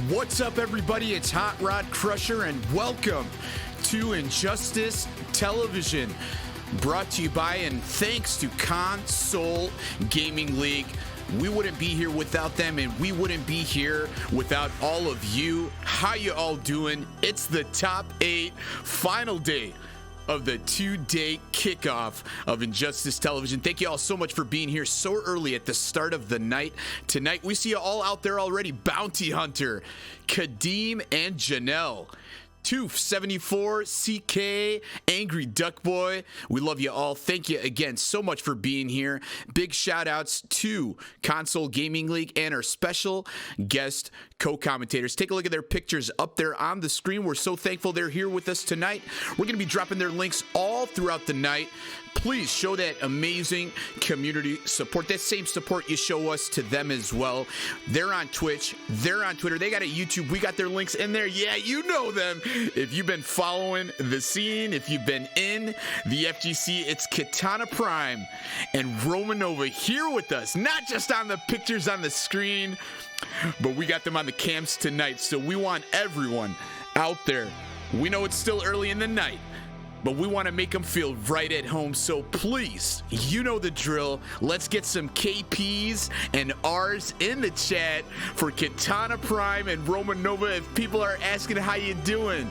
What's up, everybody? It's Hot Rod Crusher, and welcome to Injustice Television. Brought to you by and thanks to Console Gaming League. We wouldn't be here without them, and we wouldn't be here without all of you. How you all doing? It's the top 8 final day of the 2-day kickoff of Injustice Television. Thank you all so much for being here so early at the start of the night. Tonight, we see you all out there already. Bounty Hunter, Kadeem, and Janelle. Toof74, CK, Angry Duck Boy. We love you all. Thank you again so much for being here. Big shout outs to Console Gaming League and our special guest co-commentators. Take a look at their pictures up there on the screen. We're so thankful they're here with us tonight. We're going to be dropping their links all throughout the night. Please show that amazing community support. That same support you show us to them as well. They're on Twitch. They're on Twitter. They got a YouTube. We got their links in there. Yeah, you know them. If you've been following the scene, if you've been in the FGC, it's Katana Prime and Romanova here with us. Not just on the pictures on the screen, but we got them on the cams tonight. So we want everyone out there. We know it's still early in the night, but we want to make them feel right at home. So please, you know the drill. Let's get some KPs and R's in the chat for Katana Prime and Romanova. If people are asking how you doing,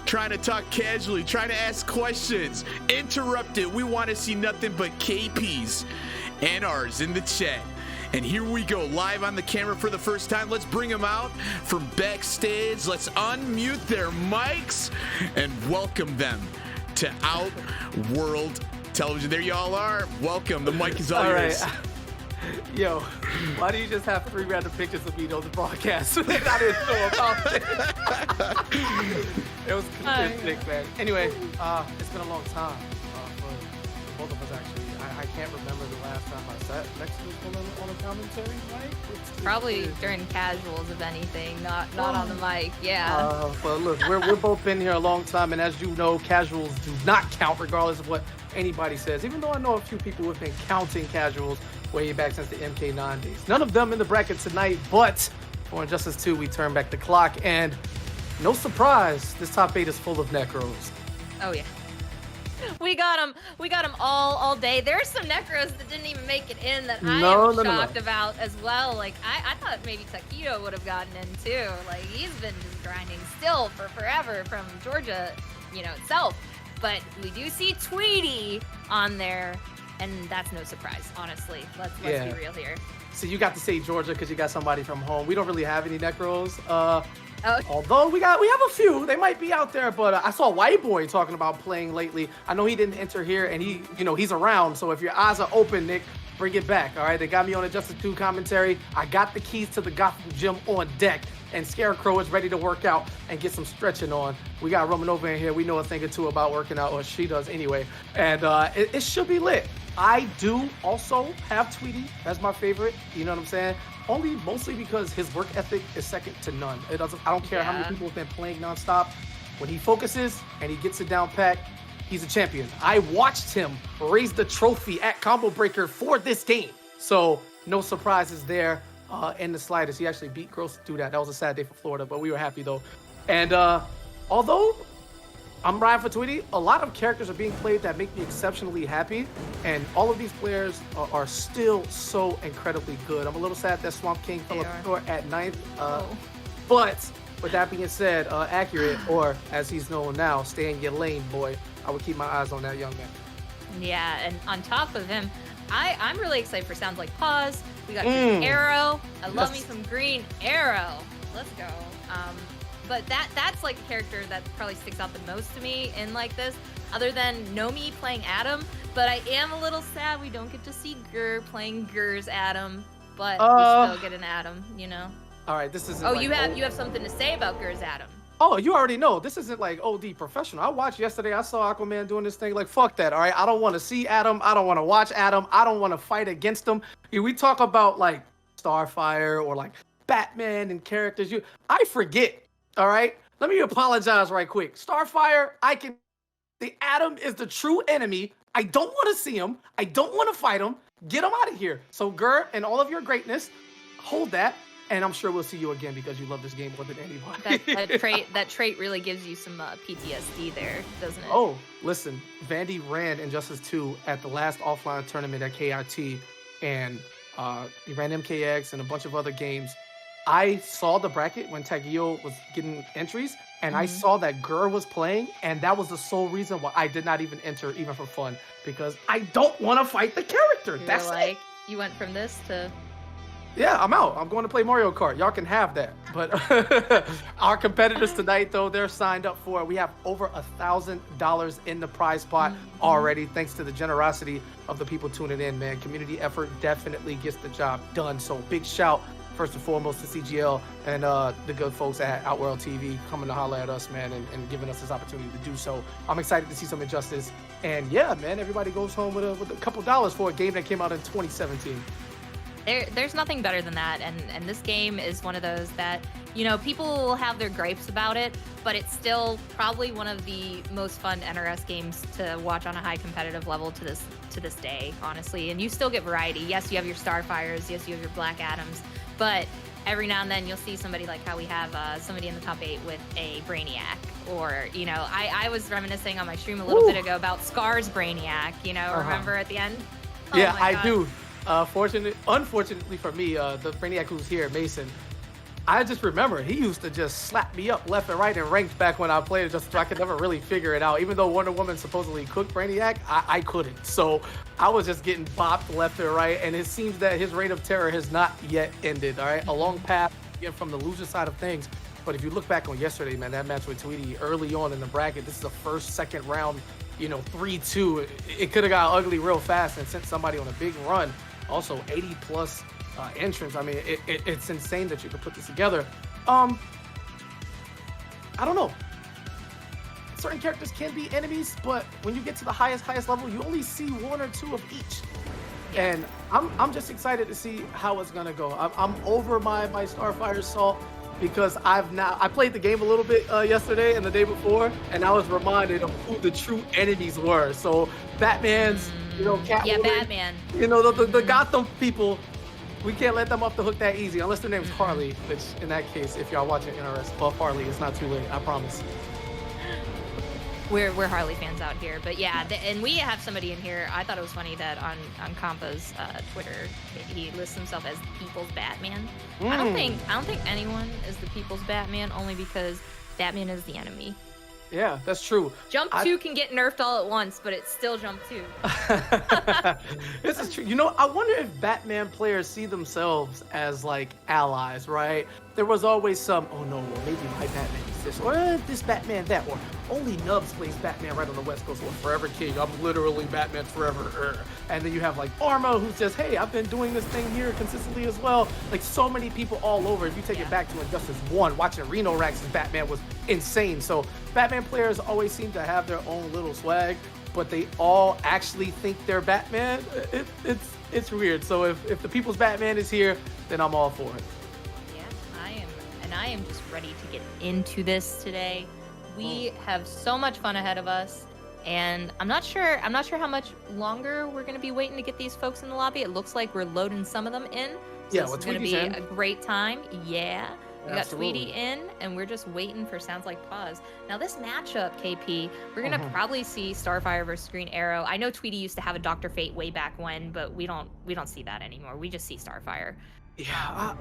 trying to talk casually, trying to ask questions, interrupt it. We want to see nothing but KPs and R's in the chat. And here we go, live on the camera for the first time. Let's bring them out from backstage. Let's unmute their mics and welcome them to Outworld Television. There y'all are. Welcome. The mic is all yours. Right. Yo, why do you just have 3 random pictures of me on the broadcast? I didn't know about it. It was sick, man. Anyway, it's been a long time for both of us, actually. I can't remember the last time I sat next to someone on a commentary mic. Probably during casuals, if anything, not on the mic. Yeah. But look, we're both been here a long time, and as you know, casuals do not count regardless of what anybody says. Even though I know a few people who have been counting casuals way back since the MK9 days. None of them in the bracket tonight, but for Injustice 2, we turn back the clock, and no surprise, this top 8 is full of necros. Oh yeah. We got them all day. There's some necros that didn't even make it in that I am shocked about as well. Like I thought maybe Taquito would have gotten in too. Like he's been just grinding still for forever from Georgia, itself. But we do see Tweety on there, and that's no surprise, honestly. Let's be real here. So you got to say Georgia because you got somebody from home. We don't really have any necros. Although we have a few, they might be out there, but I saw White Boy talking about playing lately. I know he didn't enter here, and he's around. So if your eyes are open, Nick, bring it back. All right, they got me on Injustice 2 commentary. I got the keys to the Gotham gym on deck, and Scarecrow is ready to work out and get some stretching on. We got Romanova in here. We know a thing or two about working out, or she does anyway, and it should be lit. I do also have Tweety as my favorite. You know what I'm saying? Mostly because his work ethic is second to none. I don't care how many people have been playing nonstop. When he focuses and he gets it down pat, he's a champion. I watched him raise the trophy at Combo Breaker for this game. So no surprises there in the slightest. He actually beat Gross to do that. That was a sad day for Florida, but we were happy though. And although I'm riding for Tweety, a lot of characters are being played that make me exceptionally happy, and all of these players are still so incredibly good. I'm a little sad that Swamp King fell short at 9th, but with that being said, Accurate, or as he's known now, stay in your lane, boy. I would keep my eyes on that young man. Yeah, and on top of him, I'm really excited for sounds like Pause. We got Green Arrow. I love me some Green Arrow. Let's go. But that's like a character that probably sticks out the most to me in like this, other than Nomi playing Adam. But I am a little sad we don't get to see Gur playing Gur's Adam, but we still get an Adam, All right, this isn't. Oh, you have something to say about Gur's Adam. Oh, you already know. This isn't like OD professional. I watched yesterday. I saw Aquaman doing this thing. Like, fuck that, all right? I don't want to see Adam. I don't want to watch Adam. I don't want to fight against him. We talk about, like, Starfire or, like, Batman and characters. I forget. All right, let me apologize right quick. Starfire, the Atom is the true enemy. I don't want to see him. I don't want to fight him. Get him out of here. So Gur and all of your greatness, hold that. And I'm sure we'll see you again because you love this game more than anybody. That trait really gives you some PTSD there, doesn't it? Oh, listen, Vandy ran Injustice 2 at the last offline tournament at KIT, and he ran MKX and a bunch of other games. I saw the bracket when Tagio was getting entries, and I saw that Gur was playing, and that was the sole reason why I did not even enter, even for fun, because I don't want to fight the character. That's like, you went from this to... Yeah, I'm out. I'm going to play Mario Kart. Y'all can have that. But our competitors tonight, though, they're signed up for it. We have over $1,000 in the prize pot already, thanks to the generosity of the people tuning in, man. Community effort definitely gets the job done. So big shout, first and foremost, to CGL and the good folks at Outworld TV coming to holler at us, man, and giving us this opportunity to do so. I'm excited to see some Injustice. And yeah, man, everybody goes home with a couple dollars for a game that came out in 2017. There's nothing better than that, and this game is one of those that, you know, people will have their gripes about it, but it's still probably one of the most fun NRS games to watch on a high competitive level to this day, honestly. And you still get variety. Yes, you have your Starfires, yes, you have your Black Adams, but every now and then you'll see somebody like how we have somebody in the top 8 with a Brainiac, or, you know, I was reminiscing on my stream a little bit ago about Scar's Brainiac, you know, remember at the end? Oh, yeah, I do. Unfortunately for me, the Brainiac who's here, Mason, I just remember he used to just slap me up left and right in ranked back when I played it, just so I could never really figure it out. Even though Wonder Woman supposedly cooked Brainiac, I couldn't. So I was just getting bopped left and right, and it seems that his reign of terror has not yet ended, all right? A long path from the loser side of things. But if you look back on yesterday, man, that match with Tweety early on in the bracket, this is the first, second round, you know, 3-2. It could have got ugly real fast and sent somebody on a big run. Also, 80+ entrants. I mean, it's insane that you could put this together. I don't know. Certain characters can be enemies, but when you get to the highest level, you only see 1 or 2 of each. And I'm just excited to see how it's gonna go. I'm over my Starfire Salt, because I played the game a little bit yesterday and the day before, and I was reminded of who the true enemies were. So Batman's, you know, Catwoman. Yeah, Batman. You know, the Gotham people, we can't let them off the hook that easy, unless their name's Harley, which in that case, if y'all watching NRS, buff Harley, it's not too late, I promise. We're Harley fans out here, but yeah, and we have somebody in here. I thought it was funny that on Kampa's Twitter, he lists himself as the People's Batman. I don't think anyone is the People's Batman, only because Batman is the enemy. Yeah, that's true. Jump 2 can get nerfed all at once, but it's still Jump 2. This is true. You know, I wonder if Batman players see themselves as like allies, right? There was always some, oh no, well maybe my Batman is this, or this Batman that, or only Nubs plays Batman right on the West Coast, or Forever King, I'm literally Batman forever. And then you have like Arma, who's just, hey, I've been doing this thing here consistently as well. Like so many people all over. If you take it back to Injustice 1, watching Reno Rax's Batman was insane. So Batman players always seem to have their own little swag, but they all actually think they're Batman. It's weird. So if the People's Batman is here, then I'm all for it. I am just ready to get into this today. We have so much fun ahead of us, and I'm not sure how much longer we're going to be waiting to get these folks in the lobby. It looks like we're loading some of them in. So yeah, it's going to be a great time. Yeah. We got Absolutely. Tweety in, and we're just waiting for Sounds Like Pause. Now, this matchup, KP, we're going to probably see Starfire versus Green Arrow. I know Tweety used to have a Dr. Fate way back when, but we don't see that anymore. We just see Starfire. Yeah,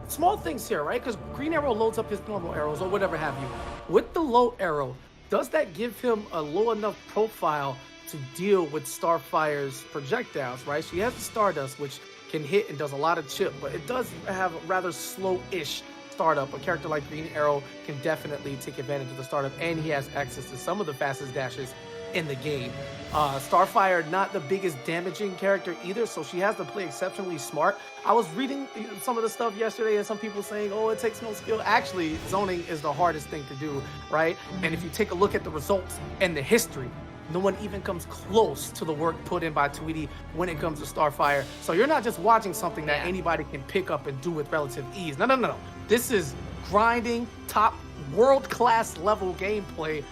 small things here, right? Because Green Arrow loads up his normal arrows or whatever have you. With the low arrow, does that give him a low enough profile to deal with Starfire's projectiles, right? She has the Stardust, which can hit and does a lot of chip, but it does have a rather slow-ish startup. A character like Green Arrow can definitely take advantage of the startup, and he has access to some of the fastest dashes in the game. Starfire, not the biggest damaging character either, so she has to play exceptionally smart. I was reading some of the stuff yesterday and some people saying, oh, it takes no skill. Actually, zoning is the hardest thing to do, right? And if you take a look at the results and the history, no one even comes close to the work put in by Tweety when it comes to Starfire. So you're not just watching something that anybody can pick up and do with relative ease. No. This is grinding, top world-class level gameplay,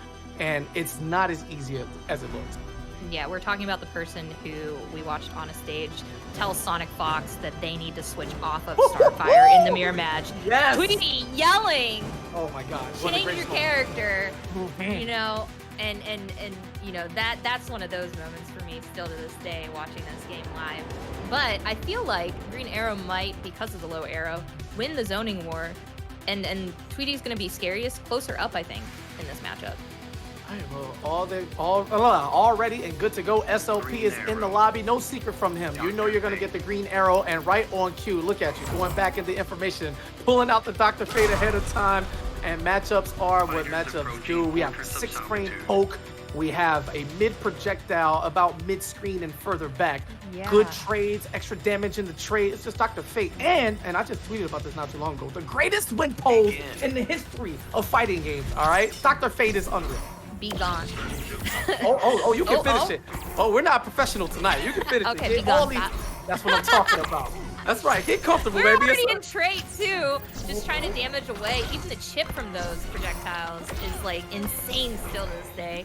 and it's not as easy as it looks. Yeah, we're talking about the person who we watched on a stage tell Sonic Fox that they need to switch off of Starfire in the mirror match. Yes. Tweety yelling. Oh my God. Change your character. You know, and you know that's one of those moments for me still to this day watching this game live. But I feel like Green Arrow might, because of the low arrow, win the zoning war, and Tweety's gonna be scariest closer up, I think, in this matchup. All ready and good to go. SLP is in the lobby. No secret from him. You know you're going to get the green arrow, and right on cue. Look at you going back into information, pulling out the Dr. Fate ahead of time. And matchups are what matchups do. We have 6-frame poke. We have a mid projectile about mid screen and further back. Yeah. Good trades, extra damage in the trade. It's just Dr. Fate. And I just tweeted about this not too long ago. The greatest win pose in the history of fighting games. All right, Dr. Fate is unreal. Be gone. Oh, you can finish it. Oh, we're not professional tonight. You can finish okay, it. be gone. That's what I'm talking about. That's right. Get comfortable, We're baby. already in trade too. Just trying to damage away. Even the chip from those projectiles is like insane still to this day.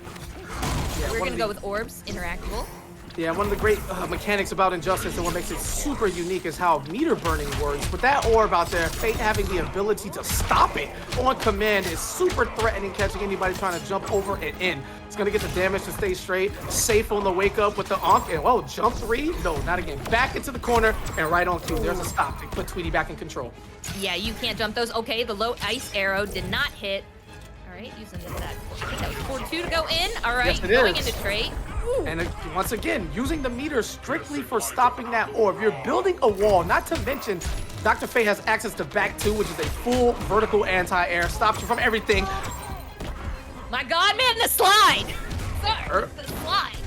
Yeah, we're gonna go with orbs, interactable. Yeah, one of the great mechanics about Injustice and what makes it super unique is how meter burning works. With that orb out there, Fate having the ability to stop it on command is super threatening, catching anybody trying to jump over and in. It's going to get the damage to stay straight. Safe on the wake up with the Onk. And, well, jump 3? No, not again. Back into the corner and right on cue. There's a stop to put Tweety back in control. Yeah, you can't jump those. Okay, the low ice arrow did not hit. All right, using that. I think that was 4-2 to go in. All right, yes, going into trade. And once again, using the meter strictly for stopping that orb. You're building a wall, not to mention Dr. Fate has access to back 2, which is a full vertical anti-air. Stops you from everything. My God, man, the slide! Sorry, the slide.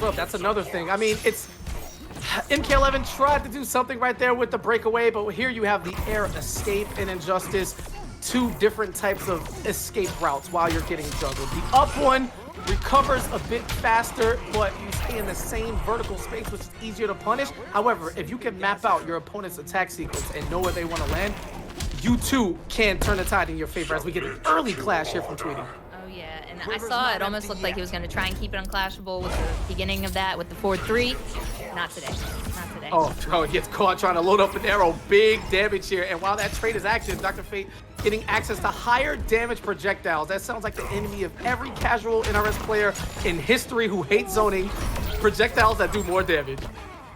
Look, that's another thing. I mean, it's... MK11 tried to do something right there with the breakaway, but here you have the air escape in Injustice. 2 different types of escape routes while you're getting juggled. The up one recovers a bit faster, but you stay in the same vertical space, which is easier to punish. However, if you can map out your opponent's attack sequence and know where they want to land, you too can turn the tide in your favor as we get an early clash here from Tweety. Oh yeah, and I saw it almost looked like he was going to try and keep it unclashable with the beginning of that, with the 4-3. Not today. Not today. Oh, he gets caught trying to load up an arrow. Big damage here. And while that trade is active, Dr. Fate getting access to higher damage projectiles. That sounds like the enemy of every casual NRS player in history who hates zoning. Projectiles that do more damage.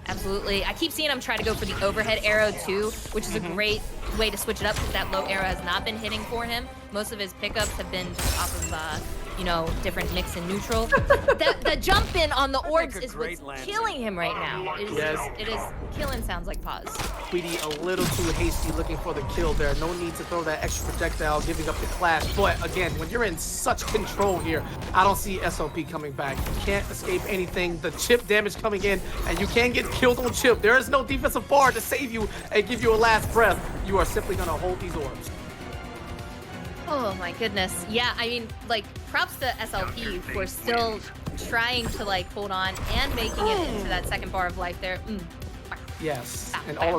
Absolutely. I keep seeing him try to go for the overhead arrow too, which is a great way to switch it up because that low arrow has not been hitting for him. Most of his pickups have been just off of, you know, different mix and neutral. The jump in on the orbs is what's killing him right now. It is killing sounds like pause. Tweety a little too hasty looking for the kill there. No need to throw that extra projectile, giving up the clash. But again, when you're in such control here, I don't see SLP coming back. You can't escape anything. The chip damage coming in, and you can't get killed on chip. There is no defensive bar to save you and give you a last breath. You are simply going to hold these orbs. Oh my goodness. Yeah, I mean, like, props to SLP for still trying to, like, hold on and making it into that second bar of life there. Yes, and all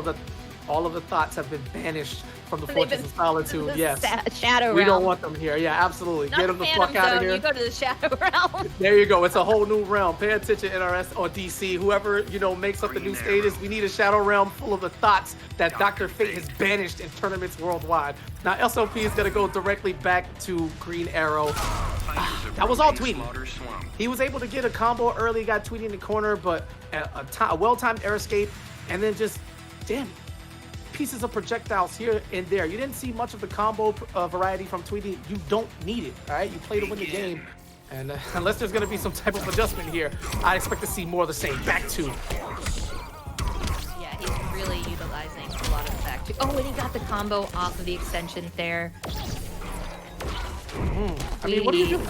of the thoughts have been banished from the Fortress of Solitude. Yes, Shadow Realm. We don't want them here. Yeah, absolutely. Not get them the fuck out of here. You go to the Shadow Realm. There you go. It's a whole new realm. Pay attention, NRS or DC. Whoever, you know, makes up the new status. We need a Shadow Realm full of the thoughts that Dr. Fate has banished in tournaments worldwide. Now, SLP is going to go directly back to Green Arrow. That was all Tweety. He was able to get a combo early, got Tweety in the corner, but a well-timed air escape, and then just, damn, pieces of projectiles here and there. You didn't see much of the combo variety from Tweety. You don't need it, all right? You play to win the game. And unless there's going to be some type of adjustment here, I expect to see more of the same. Back two. Yeah, he's really utilizing a lot of the back two. Oh, and he got the combo off of the extension there. I mean, what are you doing?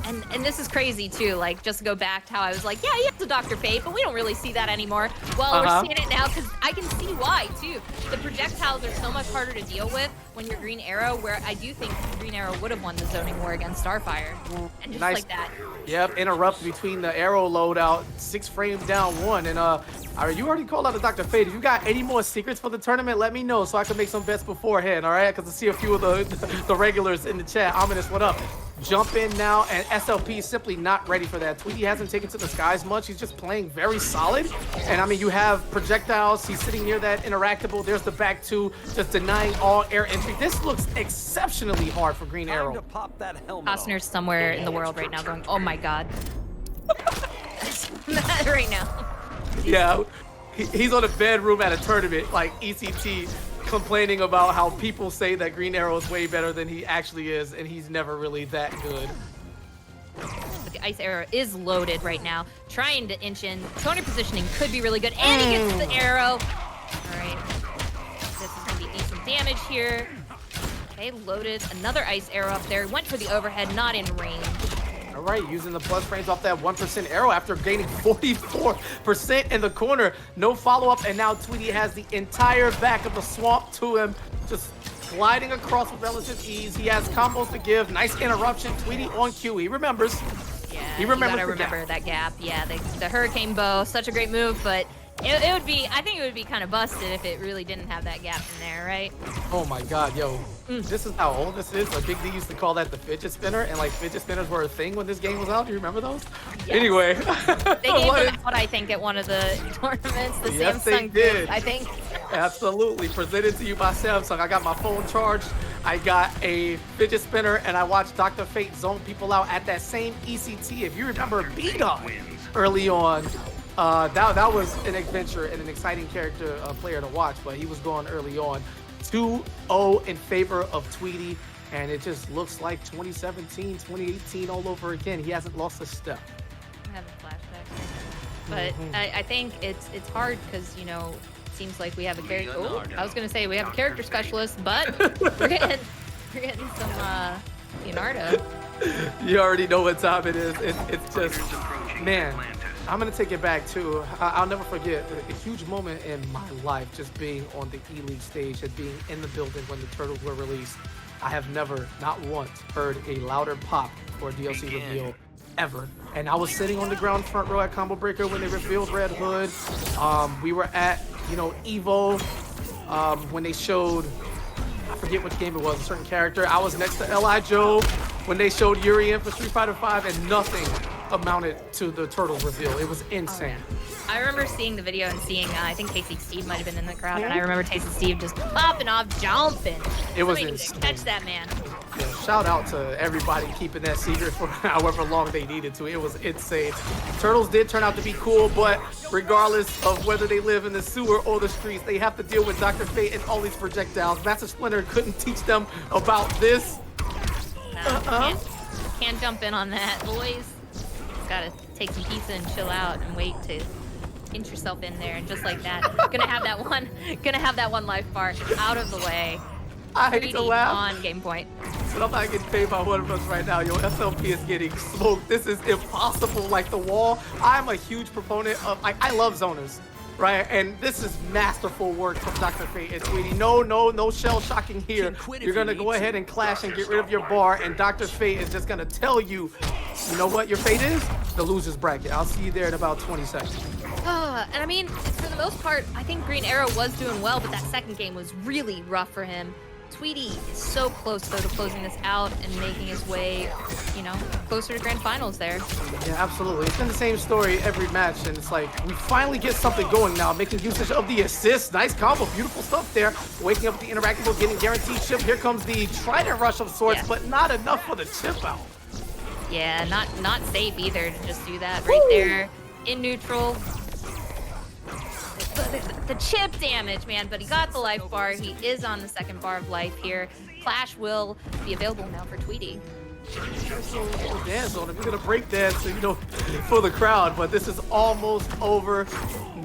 And this is crazy too, like, just to go back to how I was like, yeah, he has a Dr. Fate, but we don't really see that anymore. Well, we're seeing it now because I can see why too. The projectiles are so much harder to deal with when you're Green Arrow, where I do think Green Arrow would have won the zoning war against Starfire. And just nice. Like that. Yep, interrupt between the arrow loadout, 6 frames down 1. And you already called out the Dr. Fate. If you got any more secrets for the tournament, let me know so I can make some bets beforehand, all right? Because I see a few of the regulars in the chat. Ominous, what up? jump in now, and SLP is simply not ready for that. Tweety hasn't taken to the skies much. He's just playing very solid. And I mean, you have projectiles. He's sitting near that interactable. There's the back two, just denying all air entry. This looks exceptionally hard for Green Arrow. Costner's somewhere in the world right now going, oh my God. Right now. Yeah, he's on a bedroom at a tournament, like ECT, complaining about how people say that Green Arrow is way better than he actually is, and he's never really that good. But the ice arrow is loaded right now, trying to inch in. Toner positioning could be really good, and he gets the arrow. All right, this is gonna be decent damage here. Okay, loaded another ice arrow up there. Went for the overhead, not in range. All right, using the plus frames off that 1% arrow after gaining 44% in the corner. No follow-up, and now Tweety has the entire back of the swamp to him, just gliding across with relative ease. He has combos to give. Nice interruption. Tweety on cue. He remembers. Yeah, he remembers. You gotta remember that gap. Yeah, the hurricane bow, such a great move, but it would be, I think it would be kind of busted if it really didn't have that gap in there, right? Oh my God, yo. This is how old this is. Like Big D used to call that the fidget spinner, and like fidget spinners were a thing when this game was out. Do you remember those? Yes. Anyway. They gave them out, I think, at one of the tournaments. The yes, Samsung they did. I think. Absolutely. Presented to you by Samsung. I got my phone charged. I got a fidget spinner, and I watched Dr. Fate zone people out at that same ECT. If you remember B-Dog early on, that was an adventure and an exciting character player to watch, but he was going early on. 2-0 in favor of Tweety, and it just looks like 2017, 2018 all over again. He hasn't lost a step. I have a flashback. But I think it's hard because, you know, it seems like we have a character. Oh, I was going to say we have a character specialist, but we're getting some Leonardo. You already know what time it is. It's just, man. I'm gonna take it back too. I'll never forget a huge moment in my life, just being on the E-League stage and being in the building when the Turtles were released. I have never, not once, heard a louder pop for a DLC reveal ever. And I was sitting on the ground front row at Combo Breaker when they revealed Red Hood. We were at, you know, Evo when they showed, I forget which game it was, a certain character. I was next to IJ2 when they showed Urian for Street Fighter V, and nothing amounted to the Turtles reveal. It was insane. I remember seeing the video and seeing, I think Tasty Steve might have been in the crowd, and I remember Tasty Steve just popping off, jumping. It was insane. Catch that man. Yeah, shout out to everybody keeping that secret for however long they needed to. It was insane. Turtles did turn out to be cool, but regardless of whether they live in the sewer or the streets, they have to deal with Dr. Fate and all these projectiles. Master Splinter couldn't teach them about this. Can't jump in on that, boys. Gotta take some pizza and chill out and wait to inch yourself in there, and just like that, gonna have that one life bar out of the way. I hate to laugh on game point. But I'm not getting paid by one of us right now. Yo, SLP is getting smoked. This is impossible. Like the wall, I'm a huge proponent of, I love zoners, right? And this is masterful work from Dr. Fate and Tweety. No shell shocking here. You're gonna go ahead and clash and get rid of your bar, and Dr. Fate is just gonna tell you, you know what your fate is? The loser's bracket. I'll see you there in about 20 seconds. And I mean, for the most part, I think Green Arrow was doing well, but that second game was really rough for him. Tweety is so close, though, to closing this out and making his way, you know, closer to grand finals there. Yeah, absolutely. It's been the same story every match, and it's like we finally get something going now, making usage of the assist. Nice combo, beautiful stuff there. Waking up the interactable, getting guaranteed chip. Here comes the trident rush of sorts, but not enough for the chip out. Yeah, not safe either to just do that right there in neutral. The chip damage, man, but he got the life bar. He is on the second bar of life here. Clash will be available now for Tweety. Dance on him. We're gonna break dance, you know, for the crowd, but this is almost over.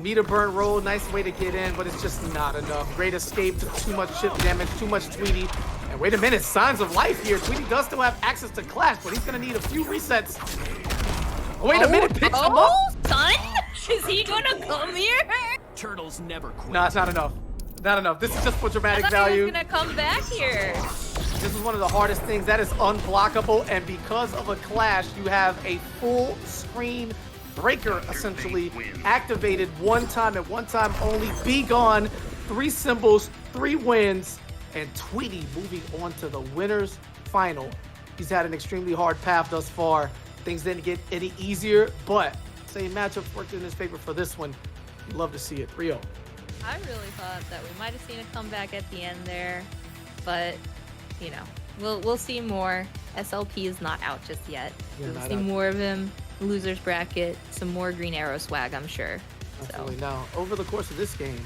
Meter burn roll, nice way to get in, but it's just not enough. Great escape to too much chip damage, too much Tweety. And wait a minute, signs of life here. Tweety does still have access to Clash, but he's gonna need a few resets. Wait a minute, picks him up. Son? Is he gonna come here? Turtles never quit. No, it's not enough. Not enough. This is just for dramatic I thought value. he was gonna come back here. This is one of the hardest things. That is unblockable, and because of a clash, you have a full screen breaker essentially activated one time and one time only. Be gone. 3 symbols, 3 wins, and Tweety moving on to the winners final He's had an extremely hard path thus far. Things didn't get any easier, but same matchup worked in his favor for this one. You'd love to see it. 3-0. I really thought that we might have seen a comeback at the end there, but you know, we'll see more. SLP is not out just yet. We'll see more of him. Losers bracket, some more Green Arrow swag, I'm sure. Absolutely. So. Now, over the course of this game,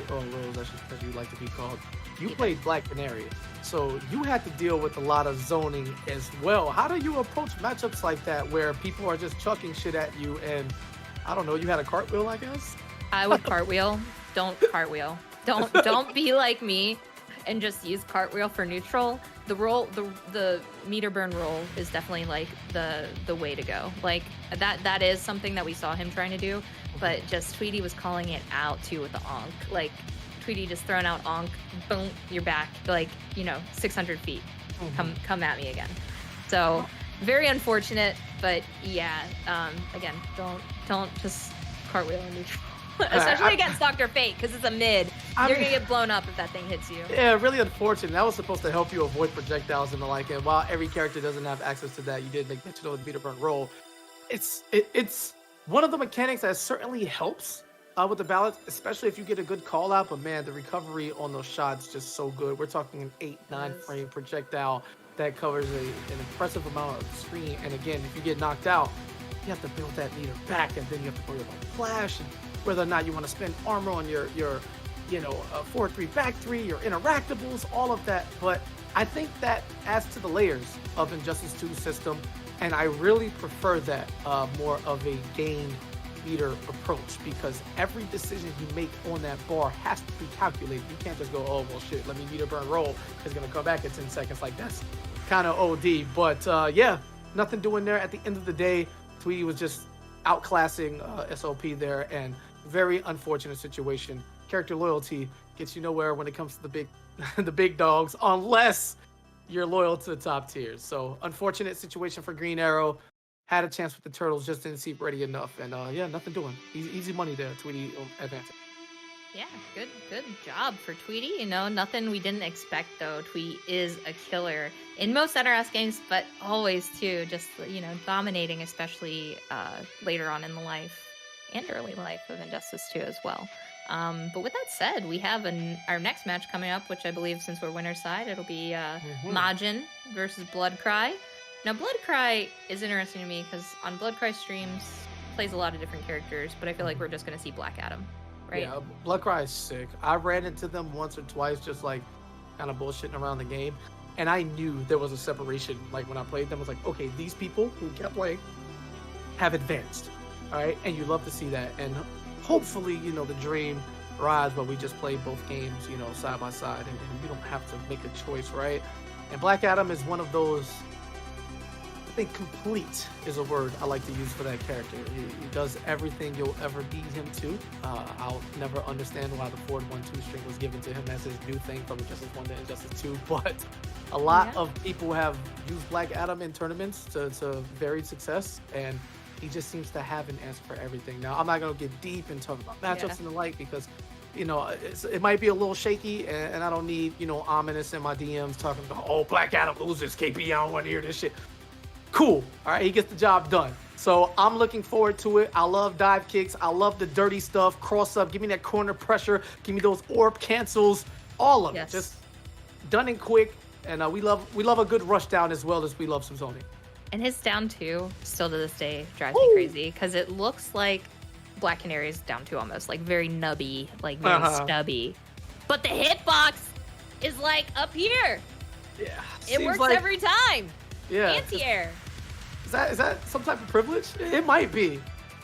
Rose, as you like to be called, you played Black Canary, so you had to deal with a lot of zoning as well. How do you approach matchups like that where people are just chucking shit at you and, I don't know, you had a cartwheel, I guess? I would cartwheel. Don't cartwheel. Don't be like me and just use cartwheel for neutral. The meter burn roll is definitely like the way to go. Like that is something that we saw him trying to do, but just Tweety was calling it out too with the onk. Like Tweety just throwing out onk, boom, you're back, like, you know, 600 feet. Come at me again. So very unfortunate, but yeah, again, don't just cartwheel in neutral. Especially against Dr. Fate, because it's a mid. You're going to get blown up if that thing hits you. Yeah, really unfortunate. That was supposed to help you avoid projectiles and the like. And while every character doesn't have access to that, you did make mention of the meter burn roll. It's one of the mechanics that certainly helps with the balance, especially if you get a good call out. But man, the recovery on those shots is just so good. We're talking an 8-9 frame projectile that covers an impressive amount of the screen. And again, if you get knocked out, you have to build that meter back, and then you have to worry about flash and whether or not you want to spend armor on your 4-3 back 3, your interactables, all of that. But I think that adds to the layers of Injustice 2 system, and I really prefer that more of a gain meter approach, because every decision you make on that bar has to be calculated. You can't just go, oh well shit, let me meter burn roll, it's gonna come back in 10 seconds. Like, that's kind of OD. But yeah, nothing doing there. At the end of the day, Tweety was just outclassing SLP there, and very unfortunate situation. Character loyalty gets you nowhere when it comes to the big dogs, unless you're loyal to the top tiers. So unfortunate situation for Green Arrow. Had a chance with the Turtles, just didn't seem ready enough. And yeah, nothing doing. Easy money there, Tweety advancing. Yeah, good job for Tweety. You know, nothing we didn't expect though. Tweety is a killer in most NRS games, but always too, just, you know, dominating, especially later on in the life and early life of Injustice 2 as well. But with that said, we have our next match coming up, which I believe, since we're winner's side, it'll be Majin versus Bloodcry. Now, Bloodcry is interesting to me because on Bloodcry streams, plays a lot of different characters, but I feel like we're just going to see Black Adam, right? Yeah, Bloodcry is sick. I ran into them once or twice, just like kind of bullshitting around the game, and I knew there was a separation. Like when I played them, I was like, okay, these people who kept playing have advanced. All right, and you love to see that, and hopefully, you know, the dream rise, but we just play both games, you know, side by side, and you don't have to make a choice, right? And Black Adam is one of those, I think complete is a word I like to use for that character. He does everything you'll ever need him to. I'll never understand why the forward 1-2 string was given to him as his new thing from Injustice 1 to Injustice 2, but a lot of people have used Black Adam in tournaments to varied success, and he just seems to have an answer for everything. Now, I'm not going to get deep and talk about matchups and the like, because, you know, it might be a little shaky, and I don't need, you know, ominous in my DMs talking about, oh, Black Adam loses, KP, I don't want to hear this shit. Cool. All right, he gets the job done. So I'm looking forward to it. I love dive kicks. I love the dirty stuff, cross up, give me that corner pressure, give me those orb cancels, all of it. Just done and quick. And we love a good rush down as well as we love some zoning. And his down 2 still to this day drives me crazy, because it looks like Black Canary's down 2 almost, like very nubby, like very stubby. But the hitbox is like up here. Yeah. It works like, every time. Yeah. Anti-air. Is that some type of privilege? It might be.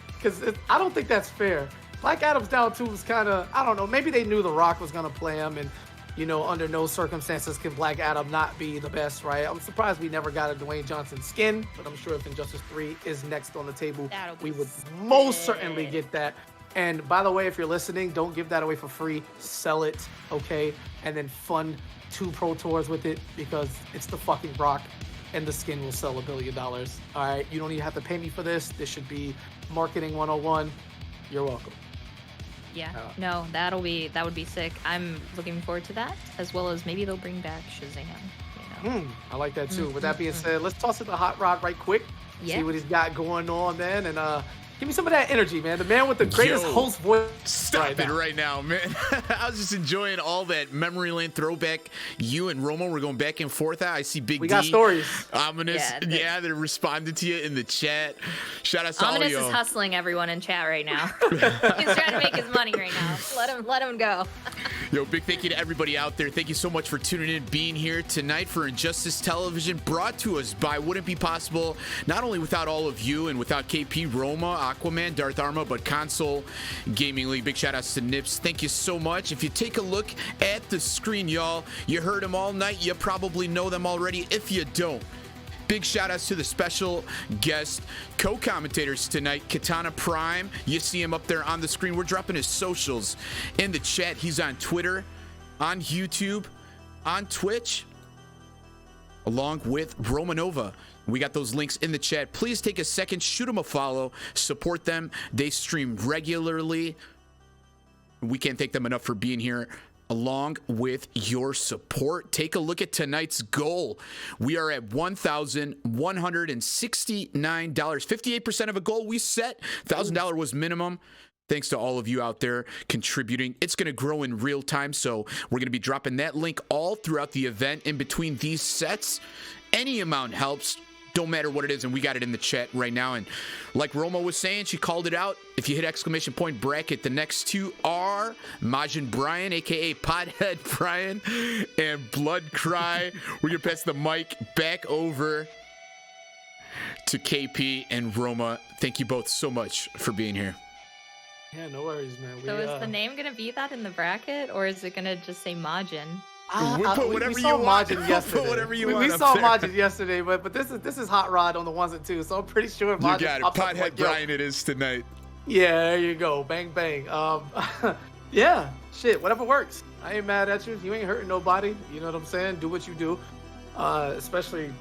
Because I don't think that's fair. Black Adam's down 2 was kind of, I don't know, maybe they knew The Rock was going to play him, and, you know, under no circumstances can Black Adam not be the best, right? I'm surprised we never got a Dwayne Johnson skin, but I'm sure if Injustice 3 is next on the table, we would most certainly get that. And by the way, if you're listening, don't give that away for free. Sell it, okay? And then fund 2 Pro Tours with it, because it's the fucking Rock, and the skin will sell $1 billion. All right? You don't even have to pay me for this. This should be marketing 101. You're welcome. Yeah, no, that would be sick. I'm looking forward to that, as well as maybe they'll bring back Shazam. You know, I like that too. With that being said, let's toss it to Hot Rod right quick. See what he's got going on, man, and give me some of that energy, man. The man with the greatest host voice. Stop it right now, man. I was just enjoying all that memory lane throwback. You and Romo were going back and forth. I see Big D. We got stories. Ominous. Yeah, they're responding to you in the chat. Shout out to all Ominous y'all. is hustling everyone in chat right now. He's trying to make his money right now. Let him go. Yo, big thank you to everybody out there. Thank you so much for tuning in, being here tonight for Injustice Television, brought to us by Wouldn't Be Possible, not only without all of you and without KP, Roma, Aquaman, Darth Arma, but Console Gaming League. Big shout outs to Nips. Thank you so much. If you take a look at the screen, y'all, you heard them all night. You probably know them already. If you don't, big shout outs to the special guest co-commentators tonight, Katana Prime. You see him up there on the screen. We're dropping his socials in the chat. He's on Twitter, on YouTube, on Twitch, along with Romanova. We got those links in the chat. Please take a second, shoot them a follow, support them. They stream regularly. We can't thank them enough for being here. Along with your support, take a look at tonight's goal. We are at $1,169. 58% of a goal we set. $1,000 was minimum. Thanks to all of you out there contributing. It's going to grow in real time, so we're going to be dropping that link all throughout the event in between these sets. Any amount helps. Don't matter what it is, and we got it in the chat right now. And like Roma was saying, she called it out. If you hit exclamation point bracket, the next two are Majin Brian, aka Pothead Brian, and Blood Cry. We're gonna pass the mic back over to KP and Roma. Thank you both so much for being here. Yeah, no worries, man. So is the name gonna be that in the bracket, or is it gonna just say Majin? We put whatever we you saw want. Majin yesterday. Put whatever you we want. saw Majin yesterday, but this is Hot Rod on the ones and twos, so I'm pretty sure Majin. You got it. Pothead Brian it is tonight. Yeah, there you go. Bang bang. Yeah, shit, whatever works. I ain't mad at you. You ain't hurting nobody. You know what I'm saying? Do what you do. Especially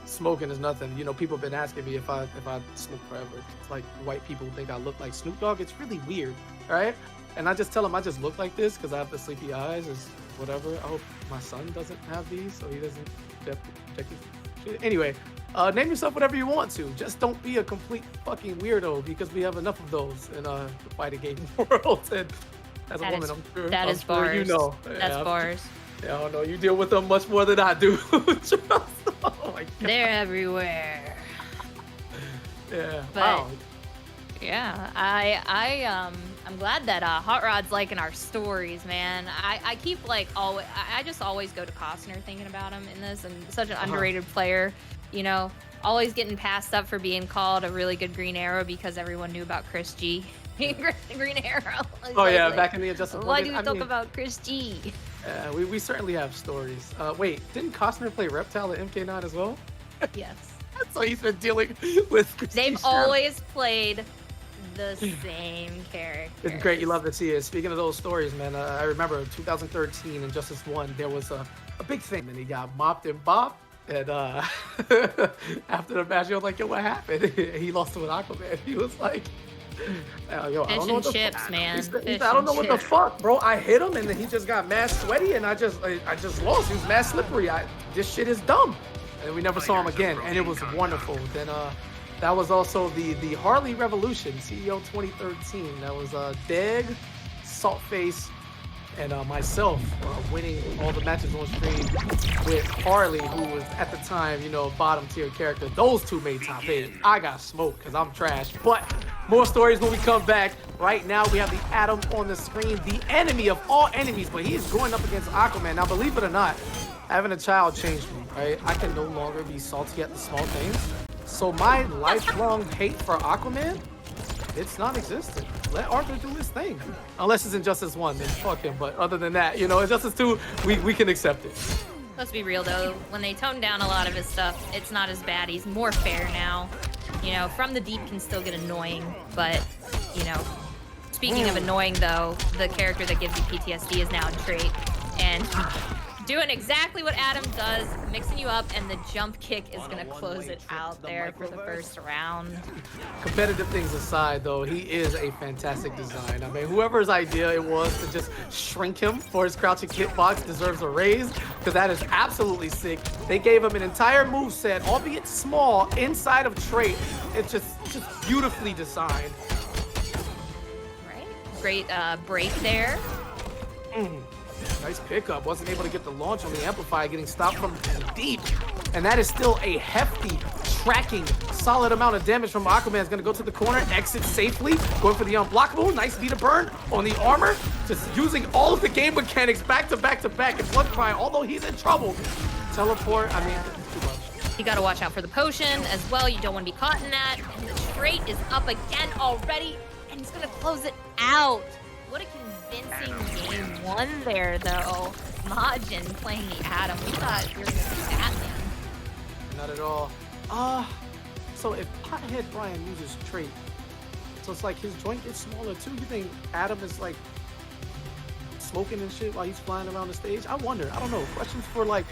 smoking is nothing. You know, people have been asking me if I smoke forever. It's like white people think I look like Snoop Dogg. It's really weird, right? And I just tell them I just look like this because I have the sleepy eyes. Is whatever. I hope my son doesn't have these, so he doesn't check his shit. Anyway, name yourself whatever you want to. Just don't be a complete fucking weirdo, because we have enough of those in the fighting game world. And as a woman, I'm sure that is bars. You know. That's bars. Yeah, I don't know. You deal with them much more than I do. Trust. Oh my God. They're everywhere. Yeah. But, wow. Yeah, I'm glad that Hot Rod's liking our stories, man. I keep like always, I just always go to Costner thinking about him in this, and such an underrated player, you know, always getting passed up for being called a really good Green Arrow because everyone knew about Chris G. Green Arrow. Oh yeah, like, back in the Injustice. Why do we talk about Chris G? We certainly have stories. Wait, didn't Costner play Reptile at MK9 as well? Yes. So he's been dealing with. They've always played the same character. It's great. You love to see it. Speaking of those stories, man, I remember 2013 Injustice 1, there was a big thing, and he got mopped and bopped. And after the match, I was like, yo, what happened? He lost to an Aquaman. He was like, yo, I don't know what the chips, man. He said, I don't know what the fuck, bro. I hit him, and then he just got mad sweaty, and I just lost. He was mad slippery. This shit is dumb. And we never saw him again, and it was wonderful. Then that was also the Harley Revolution, CEO 2013. That was Deg, Saltface, and myself winning all the matches on stream with Harley, who was at the time, you know, bottom tier character. Those two made top 8. I got smoked because I'm trash. But more stories when we come back. Right now we have the Atom on the screen, the enemy of all enemies, but he is going up against Aquaman. Now, believe it or not, having a child changed me, right? I can no longer be salty at the small things. So my lifelong hate for Aquaman, it's non-existent. Let Arthur do his thing. Unless it's Injustice 1, then fuck him. But other than that, you know, Injustice 2, we can accept it. Let's be real though, when they tone down a lot of his stuff, it's not as bad. He's more fair now. You know, From the Deep can still get annoying, but, you know, speaking of annoying though, the character that gives you PTSD is now a trait. And Doing exactly what Adam does, mixing you up, and the jump kick is gonna close it out there for the first round. Competitive things aside, though, he is a fantastic design. I mean, whoever's idea it was to just shrink him for his crouching hitbox deserves a raise, because that is absolutely sick. They gave him an entire moveset, albeit small, inside of trait. It's just beautifully designed. Right? Great break there. Nice pickup. Wasn't able to get the launch on the amplifier, getting stopped from deep. And that is still a hefty, tracking, solid amount of damage from Aquaman. Is going to go to the corner, exit safely, going for the unblockable. Nice beat of burn on the armor. Just using all of the game mechanics back to back to back. And Bloodcry, although he's in trouble. Teleport, I mean, too much. You got to watch out for the potion as well. You don't want to be caught in that. And the trait is up again already. And he's going to close it out. What a convincing game one there, though. Majin playing the Adam. We thought you were going to see Batman. Not at all. So if Pothead Brian uses trait, so it's like his joint gets smaller too. You think Adam is like smoking and shit while he's flying around the stage? I wonder. I don't know. Questions for like.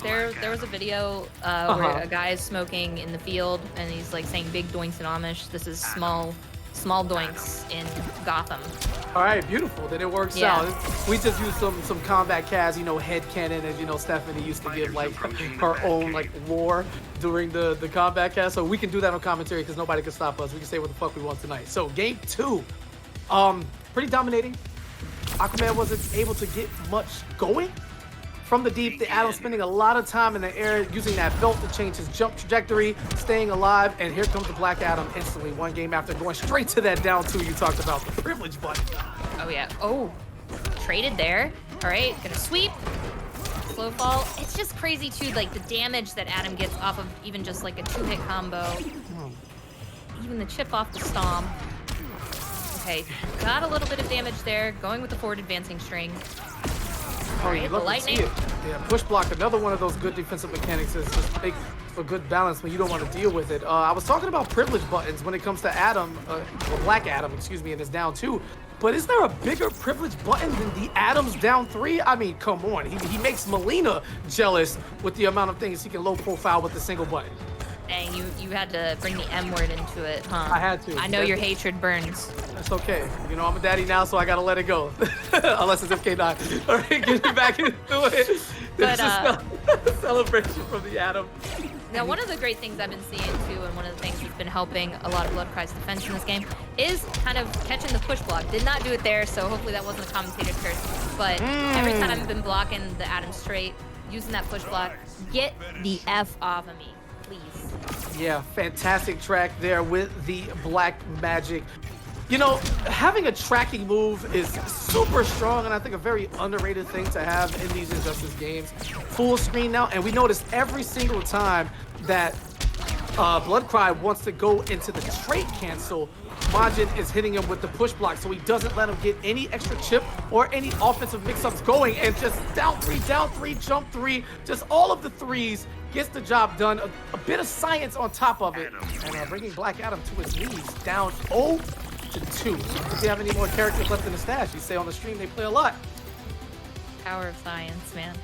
There was a video where a guy is smoking in the field and he's like saying big doinks in Amish. This is small doinks in Gotham. All right, beautiful. Then it works out. We just used some combat cast, head canon, as Stephanie used to give like her own like lore during the combat cast. So we can do that on commentary because nobody can stop us. We can say what the fuck we want tonight. So game 2, pretty dominating. Aquaman wasn't able to get much going. From the deep, the Adam spending a lot of time in the air, using that belt to change his jump trajectory, staying alive, and here comes the Black Adam instantly, one game after, going straight to that down 2 you talked about, the privilege button. Oh yeah, traded there. All right, gonna sweep, slow fall. It's just crazy too, like the damage that Adam gets off of even just like a 2-hit combo. Even the chip off the stomp. Okay, got a little bit of damage there, going with the forward advancing string. Oh, you love to see it. Yeah, push block, another one of those good defensive mechanics is just make for good balance when you don't want to deal with it. I was talking about privilege buttons when it comes to Adam, or Black Adam, excuse me, and his down 2. But is there a bigger privilege button than the Adam's down 3? I mean, come on. He makes Melina jealous with the amount of things he can low profile with a single button. Dang, you had to bring the M word into it, huh? I had to. I know your hatred burns. That's okay. I'm a daddy now, so I gotta let it go. Unless it's FK9. All right, get me back into it. But, this is celebration from the Adam. Now, one of the great things I've been seeing too, and one of the things that's been helping a lot of Bloodcry's defense in this game, is kind of catching the push block. Did not do it there, so hopefully that wasn't a commentator curse. But every time I've been blocking the Adam straight, using that push block, get the F off of me, please. Yeah, fantastic track there with the Black Magic. Having a tracking move is super strong, and I think a very underrated thing to have in these Injustice games. Full screen now, and we notice every single time that Bloodcry wants to go into the trait cancel, Majin is hitting him with the push block, so he doesn't let him get any extra chip or any offensive mix-ups going, and just down 3, jump 3, just all of the threes, gets the job done. A bit of science on top of it, and bringing Black Adam to his knees, down 0-2. If you have any more characters left in the stash, you say on the stream they play a lot. Power of science, man.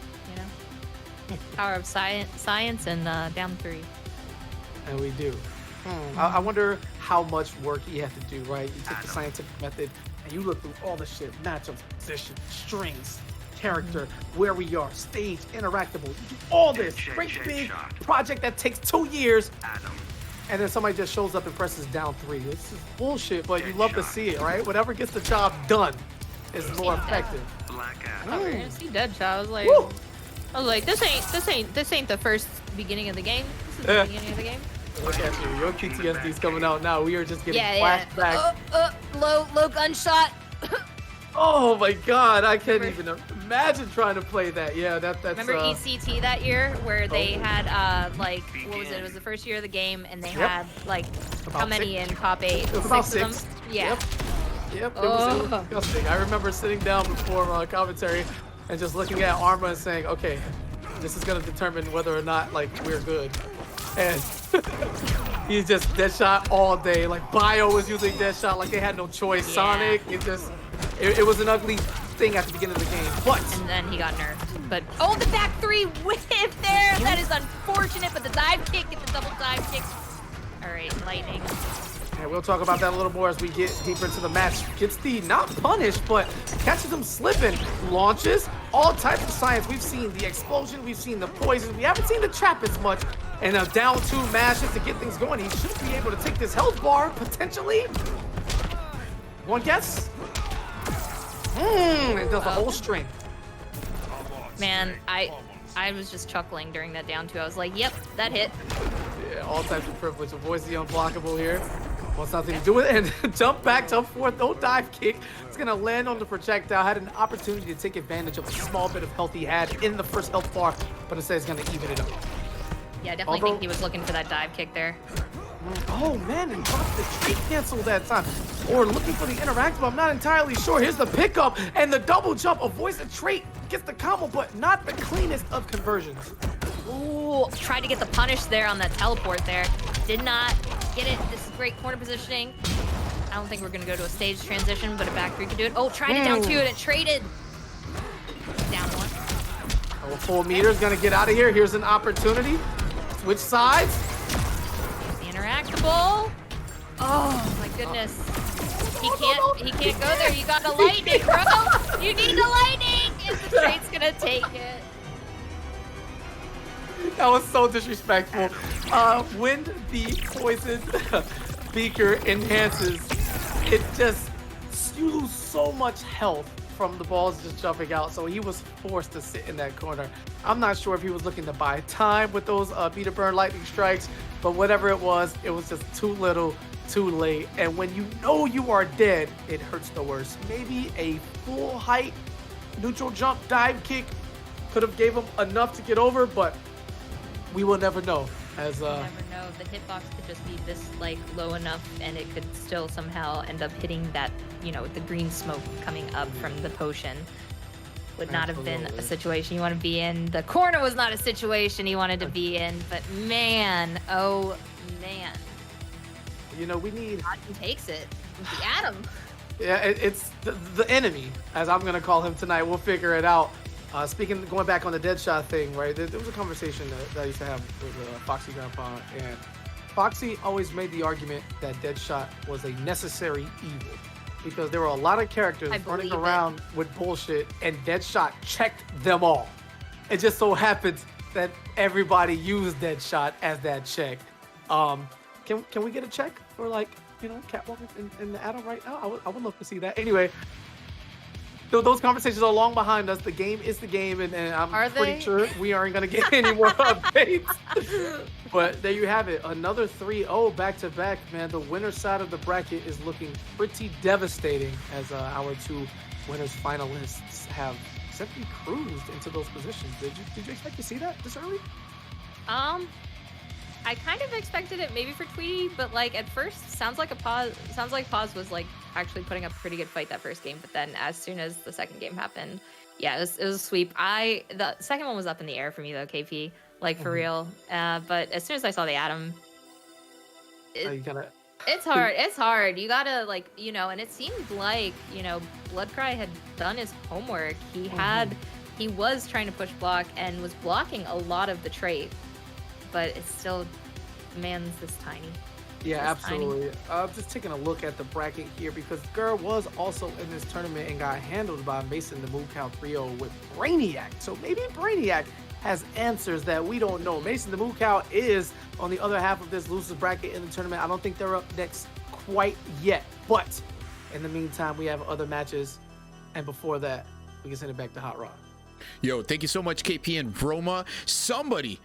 Power of science and down 3. And we do. I wonder how much work he had to do, right? You take the scientific method and you look through all the shit, matchups, position, strings, character, where we are, stage, interactable. You do all this great big project that takes 2 years. And then somebody just shows up and presses down 3. This is bullshit, but you love to see it, right? Whatever gets the job done is more effective. We're gonna see Deadshot. I was like, this ain't the first beginning of the game. This is the beginning of the game. Look at you. Your PTSD's coming out now. We are just getting flashbacks. Low gunshot. Oh my god, I can't even imagine trying to play that. Yeah, that's remember ECT that year where they had like what was it? It was the first year of the game and they had like about how many 6? In top 8? It was about 6 6. Of them? Yeah. Yep. It was disgusting. I remember sitting down before commentary and just looking at Arma and saying, okay, this is gonna determine whether or not like we're good. And he's just Deadshot all day. Like Bio was using Deadshot like they had no choice. Yeah. Sonic, it was an ugly thing at the beginning of the game, but... And then he got nerfed. But, oh, the back three whiff there! That is unfortunate, but the dive kick, get the double dive kick. All right, lightning. And we'll talk about that a little more as we get deeper into the match. Gets the, not punished, but catches him slipping. Launches, all types of science. We've seen the explosion, we've seen the poison. We haven't seen the trap as much. And a down two mashes to get things going. He should be able to take this health bar, potentially. One guess? It does the whole string. Man, I was just chuckling during that down two. I was like, yep, that hit. Yeah, all types of privilege. Avoids the unblockable here. Wants nothing to do with it. And jump back to fourth. No dive kick. It's going to land on the projectile. Had an opportunity to take advantage of a small bit of health he had in the first health bar, but instead he's going to even it up. Yeah, I definitely think he was looking for that dive kick there. Oh, man, and dropped the trait cancel that time. Or looking for the interactive, I'm not entirely sure. Here's the pickup, and the double jump avoids the trait. Gets the combo, but not the cleanest of conversions. Ooh, tried to get the punish there on that teleport there. Did not get it. This is great corner positioning. I don't think we're going to go to a stage transition, but a back three could do it. Oh, tried it down two, and it traded. Down one. Oh, 4 meters, going to get out of here. Here's an opportunity. Switch sides. The interactable. Oh my goodness. He can't go there. You got the lightning, bro. You need the lightning. And the trade's gonna take it. That was so disrespectful. When the poison beaker enhances, it just, you lose so much health from the balls just jumping out, so he was forced to sit in that corner. I'm not sure if he was looking to buy time with those meter burn lightning strikes, but whatever it was just too little, too late. And when you know you are dead, it hurts the worst. Maybe a full height neutral jump dive kick could have gave him enough to get over, but we will never know. As you never know. The hitbox could just be this like low enough, and it could still somehow end up hitting that, you know, the green smoke coming up from the potion. Would not have been a situation you want to be in. The corner was not a situation you wanted to be in, but man, oh man. You know, we need... Atom takes it. The Atom. Yeah, it's the enemy, as I'm going to call him tonight. We'll figure it out. Going back on the Deadshot thing, right? There was a conversation that I used to have with Foxy Grandpa, and Foxy always made the argument that Deadshot was a necessary evil because there were a lot of characters running around with bullshit, and Deadshot checked them all. It just so happens that everybody used Deadshot as that check. Can we get a check for, like, you know, Catwoman and the Atom right now? I would love to see that. Anyway. Those conversations are long behind us. The game is the game, and I'm pretty sure we aren't going to get any more updates. But there you have it. Another 3-0 back-to-back, man. The winner's side of the bracket is looking pretty devastating as our two winners finalists have simply cruised into those positions. Did you expect to see that this early? I kind of expected it maybe for Tweety, but like at first sounds like Paz was like actually putting up a pretty good fight that first game, but then as soon as the second game happened, yeah, it was a sweep. The second one was up in the air for me though, KP, like for real. But as soon as I saw the Atom, it's hard. You gotta, like, you know, and it seemed like, you know, Bloodcry had done his homework. He was trying to push block and was blocking a lot of the trait. But it's still, man's this tiny. Yeah, absolutely. Just taking a look at the bracket here, because Gur was also in this tournament and got handled by Mason the Moo Cow 3-0 with Brainiac. So maybe Brainiac has answers that we don't know. Mason the Moo Cow is on the other half of this losers bracket in the tournament. I don't think they're up next quite yet. But in the meantime, we have other matches. And before that, we can send it back to Hot Rod. Yo, thank you so much, KP and Roma. Somebody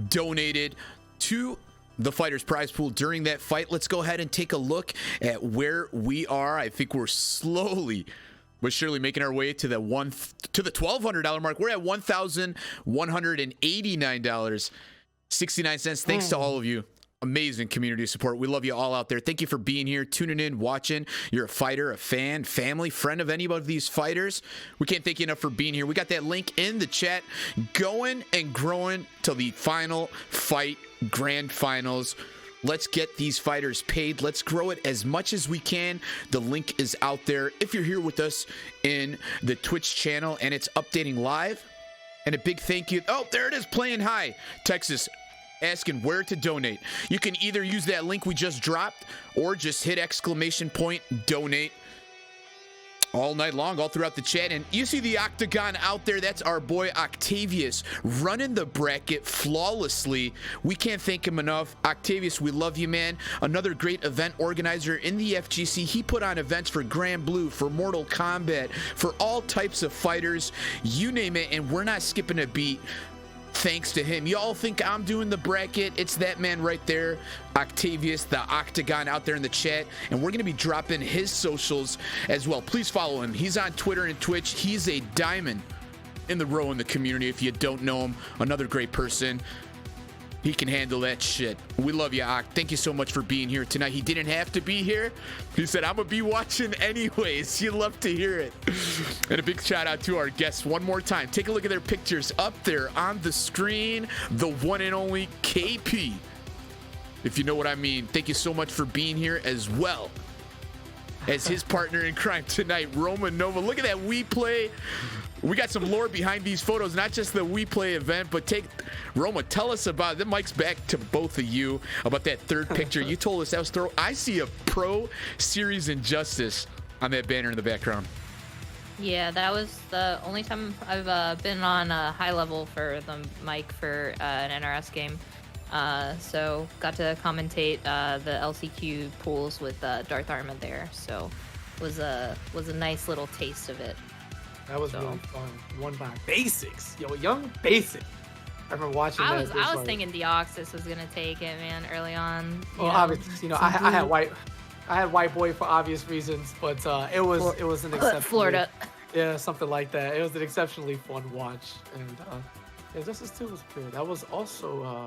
donated to the fighters prize pool during that fight. Let's go ahead and take a look at where we are. I think we're slowly but surely making our way to the $1,200 mark. We're at $1,189.69. Thanks to all of you. Amazing community support. We love you all out there. Thank you for being here, tuning in, watching. You're a fighter, a fan, family, friend of any of these fighters. We can't thank you enough for being here. We got that link in the chat, going and growing till the final fight, grand finals. Let's get these fighters paid. Let's grow it as much as we can. The link is out there if you're here with us in the Twitch channel and it's updating live. And a big thank you. Oh, there it is, playing high. Texas asking where to donate. You can either use that link we just dropped or just hit ! donate all night long, all throughout the chat. And you see the octagon out there. That's our boy Octavius running the bracket flawlessly. We can't thank him enough. Octavius, we love you, man. Another great event organizer in the FGC. He put on events for Grand Blue, for Mortal Kombat, for all types of fighters, you name it, and we're not skipping a beat thanks to him. Y'all think I'm doing the bracket? It's that man right there, Octavius, the octagon, out there in the chat, and we're gonna be dropping his socials as well. Please follow him. He's on Twitter and Twitch. He's a diamond in the row in the community. If you don't know him, another great person. He can handle that shit. We love you, Oct. Thank you so much for being here tonight. He didn't have to be here. He said, I'm gonna be watching anyways. You love to hear it. And a big shout out to our guests one more time. Take a look at their pictures up there on the screen. The one and only KP, if you know what I mean. Thank you so much for being here, as well as his partner in crime tonight, Roman Nova. Look at that We Play. We got some lore behind these photos, not just the We Play event, but Roma, tell us about, the mic's back to both of you, about that third picture. You told us that was thorough. I see a Pro Series Injustice on that banner in the background. Yeah, that was the only time I've been on a high level for the mic for an NRS game. So got to commentate the LCQ pools with Darth Armand there. So was a nice little taste of it. That was really fun. Won by Basics. Yo, young Basic. I remember watching that. I was thinking Deoxys was gonna take it, man, early on. Well, obviously, I had white boy for obvious reasons, but it was an exceptional Florida. Yeah, something like that. It was an exceptionally fun watch, and Injustice 2 was good. That was also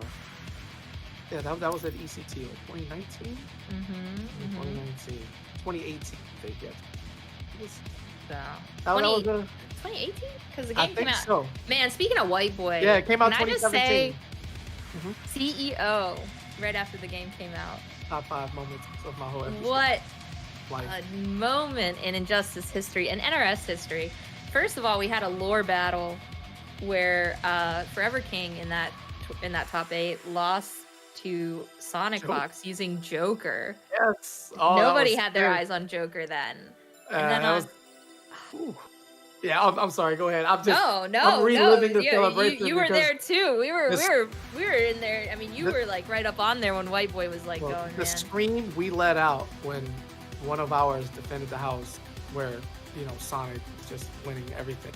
that was at ECT 2019. 2019, 2018. I think, yeah. It was. So, 2018? Because the game came out. So. Man, speaking of white boy, yeah, it came out can 2017. I just say CEO right after the game came out? Top 5 moments of my whole episode. What life. A moment in Injustice history and NRS history. First of all, we had a lore battle where Forever King in that top 8 lost to Sonic Box using Joker. Yes. Nobody had their eyes on Joker then. And then yeah, I'm sorry. Go ahead. I'm reliving the celebration. You were there too. We were in there. I mean, you were like right up on there when White Boy was like going. The scream we let out when one of ours defended the house, where Sonic was just winning everything.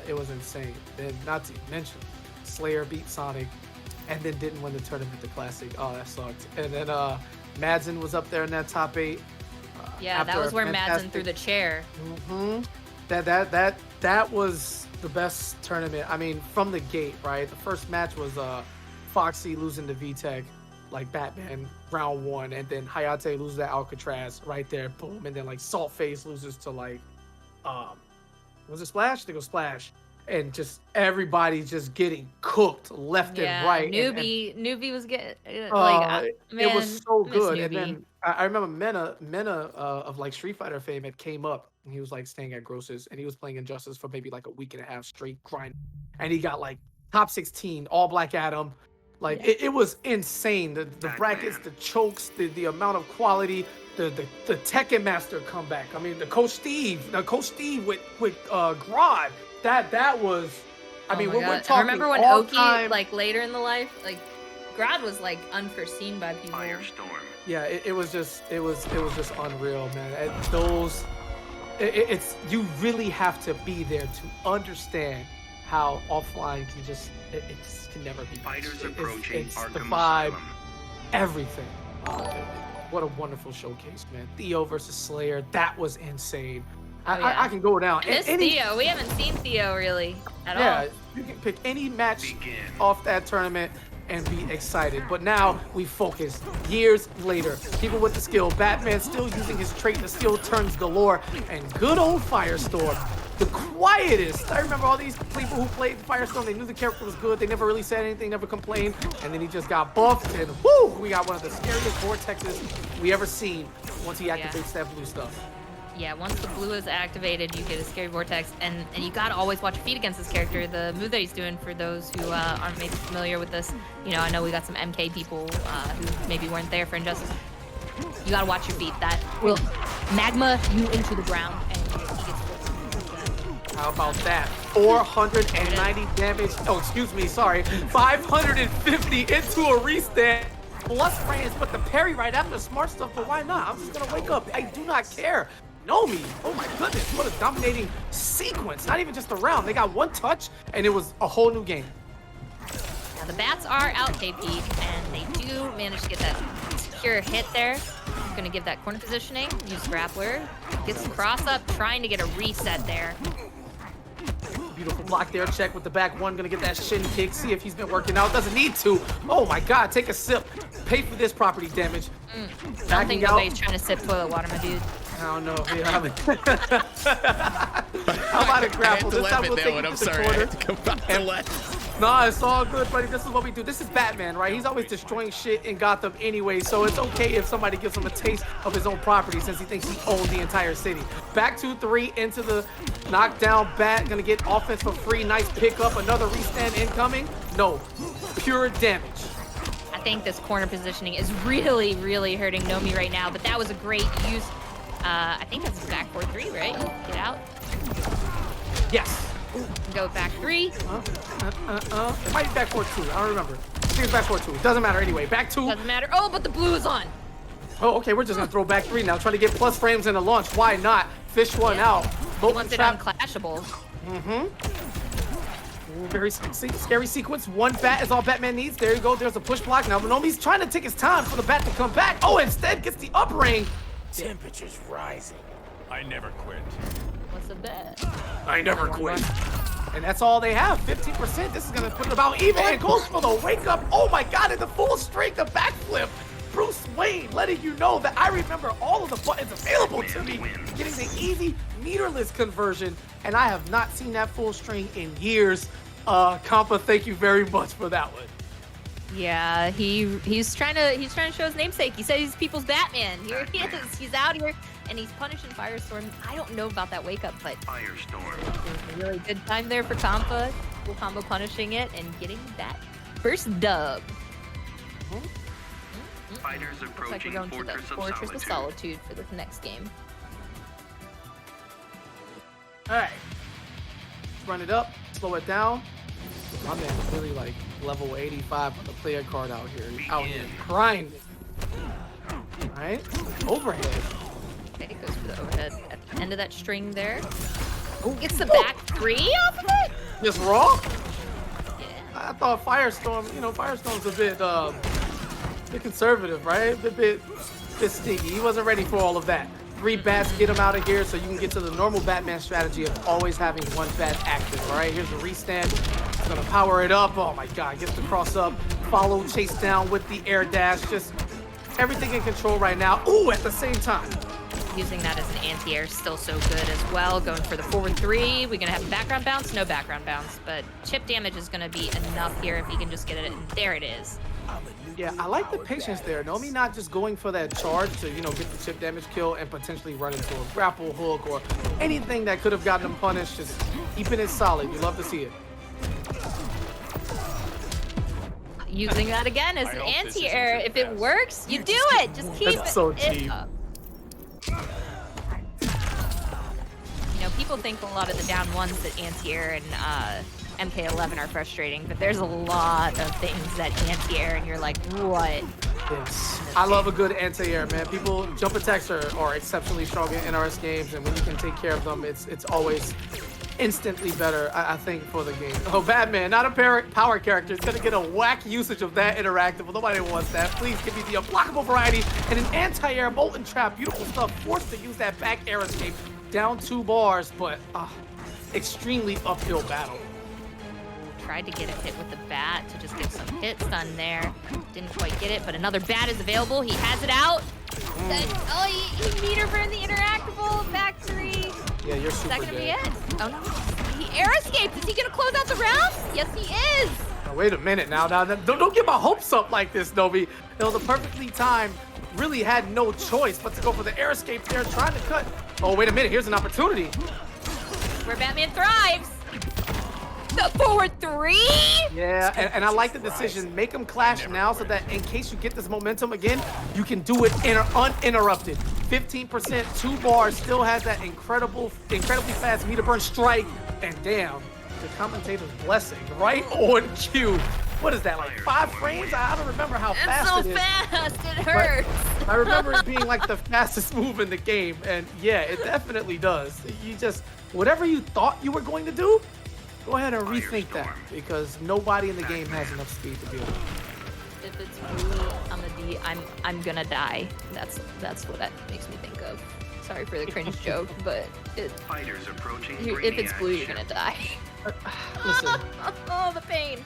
It was insane. Then, not to mention, Slayer beat Sonic, and then didn't win the tournament, the Classic. Oh, that sucked. And then Madsen was up there in that top 8. Yeah, that was where Madsen threw the chair. That was the best tournament. I mean, from the gate, right? The first match was Foxy losing to VTech, like Batman, round 1, and then Hayate loses to Alcatraz right there, boom, and then like Saltface loses to like, was it Splash? They go Splash, and just everybody just getting cooked left and right. Newbie was getting man, it was so good. And then I remember Mena of like Street Fighter fame had came up, and he was like staying at Gross's, and he was playing Injustice for maybe like a week and a half straight grind, and he got like top 16 all Black Adam. Like it was insane. The brackets, the chokes, the amount of quality, the Tekken Master comeback. I mean, the Coach Steve with Grodd. That was. I mean, we're talking. I remember when Oki like later in the life, like Grodd was like unforeseen by people. Firestorm. Yeah, it was just just unreal, man. And it's you really have to be there to understand how offline can just it can never be. Fighters approaching it's Arkham the vibe, Asylum. everything. What a wonderful showcase, man. Theo versus Slayer, that was insane. I can go down. Theo, we haven't seen Theo really at all. Yeah, you can pick any match off that tournament and be excited. But now we focus years later. People with the skill, Batman still using his trait, the skill turns galore, and good old Firestorm the quietest. I remember all these people who played Firestone, they knew the character was good. They never really said anything, never complained. And then he just got buffed, and whoo, we got one of the scariest vortexes we ever seen once he activates that blue stuff. Yeah, once the blue is activated, you get a scary vortex, and you gotta always watch your feet against this character. The move that he's doing, for those who aren't maybe familiar with this, you know, I know we got some MK people who maybe weren't there for Injustice. You gotta watch your feet. That will magma you into the ground, and he gets full. How about that? 490 damage. Oh, excuse me, sorry. 550 into a restand. Plus frames, but the parry right after smart stuff, but why not? I'm just gonna wake up. I do not care. Know me. Oh my goodness, what a dominating sequence. Not even just a round. They got one touch, and it was a whole new game. Now the bats are out, KP, and they do manage to get that secure hit there. He's gonna give that corner positioning, use grappler, gets the cross up, trying to get a reset there. Beautiful block there, check with the back one, gonna get that shin kick, see if he's been working out, doesn't need to. Oh my God, take a sip, pay for this property damage. I don't think nobody's trying to sip toilet water, my dude. I don't know. Yeah, how about a grapple? This time we'll take it to the corner. I had to come back to left. Nah, it's all good, buddy. This is what we do. This is Batman, right? He's always destroying shit in Gotham anyway, so it's okay if somebody gives him a taste of his own property since he thinks he owns the entire city. Back 2-3 into the knockdown bat. Gonna get offense for free. Nice pickup. Another restand incoming. No, pure damage. I think this corner positioning is really, really hurting Nomi right now, but that was a great use. I think that's back 4-3, right? Get out. Yes. Go back 3. It might be back 4-2. I don't remember. I think it's back 4-2. Doesn't matter anyway. Back 2. Doesn't matter. Oh, but the blue is on. Oh, okay. We're just gonna throw back 3 now. Trying to get plus frames in the launch. Why not? Fish one out. He wants it unclashable. Very scary sequence. One bat is all Batman needs. There you go. There's a push block. Now Nomi's trying to take his time for the bat to come back. Oh, instead gets the up ring. Temperature's rising. I never quit. What's the bet? I never quit. And that's all they have. 15%. This is gonna put it about even. And goes for the wake up. Oh my God! And the full strength, the backflip. Bruce Wayne letting you know that I remember all of the buttons available to me. Getting the easy meterless conversion, and I have not seen that full string in years. Compa, thank you very much for that one. Yeah, he's trying to show his namesake. He said he's people's Batman. Here he is. He's out here and he's punishing Firestorm. I don't know about that wake up, but there's a really good time there for Compa. Full combo punishing it and getting that first dub. Fighters Looks like we're going to the Fortress of Solitude for this next game. All right, let's run it up, slow it down. My man is really like level 85 on the player card out here. Out here grinding. All right, overhead. Okay, goes for the overhead at the end of that string there. Oh, gets the back 3 off of it. Just raw? Yeah. I thought Firestorm, you know, Firestorm's a bit conservative, right? A bit stinky. He wasn't ready for all of that. 3 bats, get him out of here so you can get to the normal Batman strategy of always having 1 bat active. All right, here's the restand. He's gonna power it up. Oh my God, gets the cross up, follow, chase down with the air dash. Just everything in control right now. Ooh, at the same time. Using that as an anti-air, still so good as well. Going for the forward 3. We're gonna have a background bounce, no background bounce, but chip damage is gonna be enough here if he can just get it. And there it is. Yeah, I like the patience there. Nomi not just going for that charge to, you know, get the chip damage kill and potentially run into a grapple hook or anything that could have gotten him punished. Just keeping it solid. You love to see it. Using that again as an anti-air. If it works, you do it. Just keep That's so it cheap. up. You know, people think a lot of the down ones that anti-air and MK11 are frustrating, but there's a lot of things that anti-air and you're like, what? Yes. I love a good anti-air, man. People, jump attacks are exceptionally strong in NRS games, and when you can take care of them, it's always instantly better, I think, for the game. Oh, Batman, not a power character. It's gonna get a whack usage of that interactive. Well, nobody wants that. Please give me the unblockable variety and an anti-air molten trap. Beautiful stuff. Forced to use that back air escape. Down 2 bars, but extremely uphill battle. Tried to get a hit with the bat to just get some hits done there. Didn't quite get it, but another bat is available. He has it out. Oh, he meter burned the interactable. Back 3. Yeah, you're super Is that gonna be dead. it? Oh no. He air escaped. Is he gonna close out the round? Yes, he is. Now, wait a minute now. Don't get my hopes up like this, Nobi. It was a perfectly timed, really had no choice but to go for the air escape there, trying to cut. Oh, wait a minute. Here's an opportunity. Where Batman thrives. The forward 3. Yeah, and I like the decision. Make them clash now so that in case you get this momentum again, you can do it uninterrupted. 15%, 2 bars, still has that incredibly fast meter burn strike. And damn, the commentator's blessing, right on cue. What is that, like 5 frames? I don't remember how fast it is. It's so fast, it hurts. But I remember it being like the fastest move in the game. And yeah, it definitely does. You just, whatever you thought you were going to do, go ahead and rethink that, because nobody in the game has enough speed to do it. If it's blue on the D, I'm gonna die. That's what that makes me think of. Sorry for the cringe joke, but if it's blue, you're gonna die. Listen. Oh, the pain.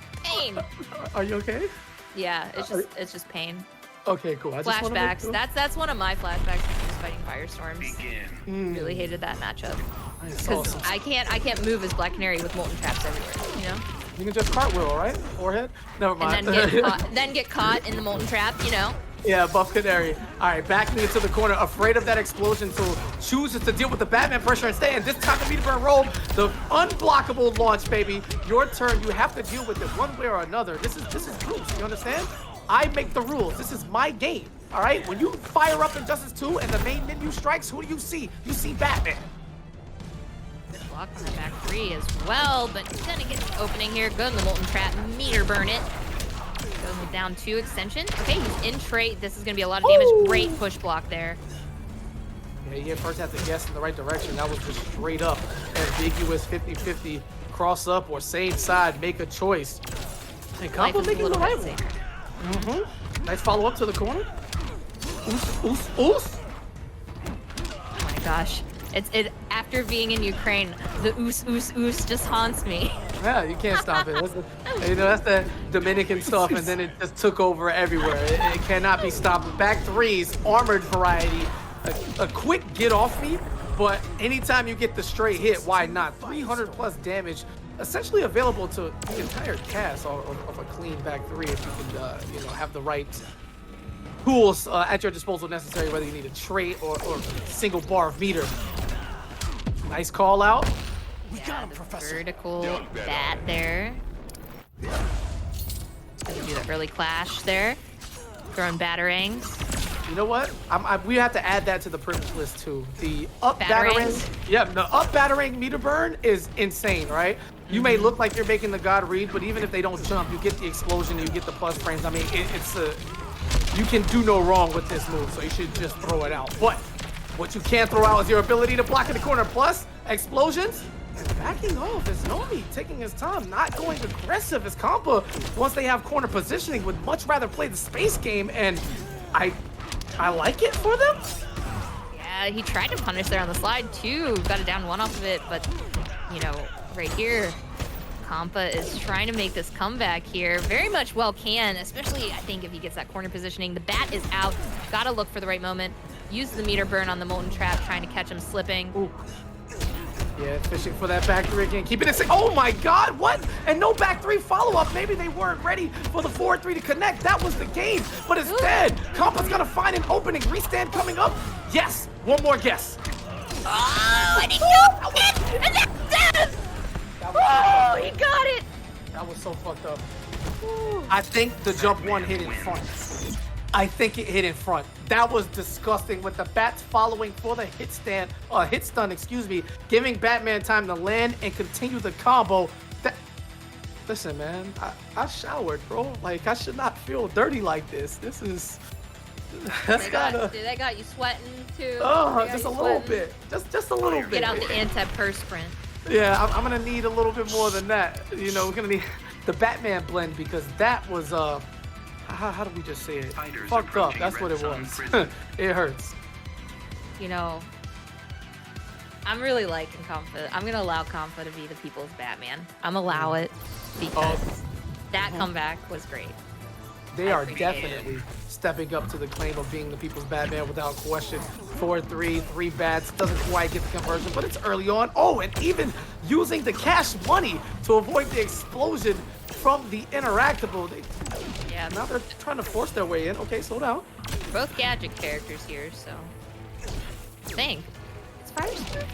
Are you okay? Yeah, it's just pain. Okay, cool. I just wanna make Flashbacks. sure. That's one of my flashbacks when I was fighting Firestorms. Really hated that matchup. Because I can't move as Black Canary with molten traps everywhere, you know? You can just cartwheel, right? Forehead? Never mind. And then get caught in the molten trap, you know? Yeah, Buff Canary. All right, backing into the corner, afraid of that explosion, so chooses to deal with the Batman pressure and stay. And this time the meter burn roll, the unblockable launch, baby. Your turn. You have to deal with it one way or another. This is rules. You understand? I make the rules. This is my game. All right. When you fire up Injustice 2 and the main menu strikes, who do you see? You see Batman. Block on the back 3 as well, but he's gonna get the opening here. Go in the molten trap, meter burn it. Going down 2 extension. Okay, he's in trait. This is gonna be a lot of damage. Ooh. Great push block there. Yeah, you first have to guess in the right direction. That was just straight up ambiguous 50-50 cross up or same side, make a choice. And Combo making the right one. Nice follow up to the corner. Oos. Oh my gosh. It after being in Ukraine, the oos just haunts me. Yeah, you can't stop it. That's the Dominican stuff, and then it just took over everywhere. It cannot be stopped. Back threes, armored variety, a quick get off me, but anytime you get the straight hit, why not? 300 plus damage, essentially available to the entire cast of a clean back 3 if you can, have the right tools at your disposal necessary, whether you need a trait or single bar of meter. Nice call out. Yeah, the vertical bat there. Gonna do the early clash there. Throwing batarangs. You know what? We have to add that to the privilege list too. The up Batarangs? batarang. Yeah, the up batarang meter burn is insane, right? You may look like you're making the god read, but even if they don't jump, you get the explosion, you get the plus frames. I mean, you can do no wrong with this move, so you should just throw it out. But what you can't throw out is your ability to block in the corner. Plus, explosions. And backing off is Nomi, taking his time, not going aggressive as Compa, once they have corner positioning, would much rather play the space game, and I like it for them. Yeah, he tried to punish there on the slide too. Got a down 1 off of it, but right here, Compa is trying to make this comeback here. Very much well can, especially I think if he gets that corner positioning. The bat is out. Gotta look for the right moment. Use the meter burn on the molten trap, trying to catch him slipping. Ooh. Yeah, fishing for that back 3 again. Keeping it safe. Oh my God, what? And no back 3 follow-up. Maybe they weren't ready for the forward 3 to connect. That was the game, but it's dead. Compa's gonna find an opening. Restand coming up. Yes, one more guess. Oh, and he killed it! And that's death! Oh, he got it! That was so fucked up. I think the jump 1 hit in front. I think it hit in front. That was disgusting with the bats following for the hit stun, giving Batman time to land and continue the combo. Listen, man, I showered, bro. Like, I should not feel dirty like this. This is, They got you sweating too. Oh, just a little bit. Just a little bit. Get out the anti-perspirant. Yeah, I'm gonna need a little bit more than that. We're gonna need the Batman blend, because that was how do we just say it? Fucked up. That's what it was. It hurts. I'm really liking Compa. I'm gonna allow Compa to be the people's Batman. I'm allow it because that comeback was great. They are definitely stepping up to the claim of being the people's Batman without question. 4-3, 3 bats, doesn't quite get the conversion, but it's early on. Oh, and even using the cash money to avoid the explosion from the interactable. Yeah. Now they're trying to force their way in. Okay, slow down. Both gadget characters here, so. Dang. It's Firestar?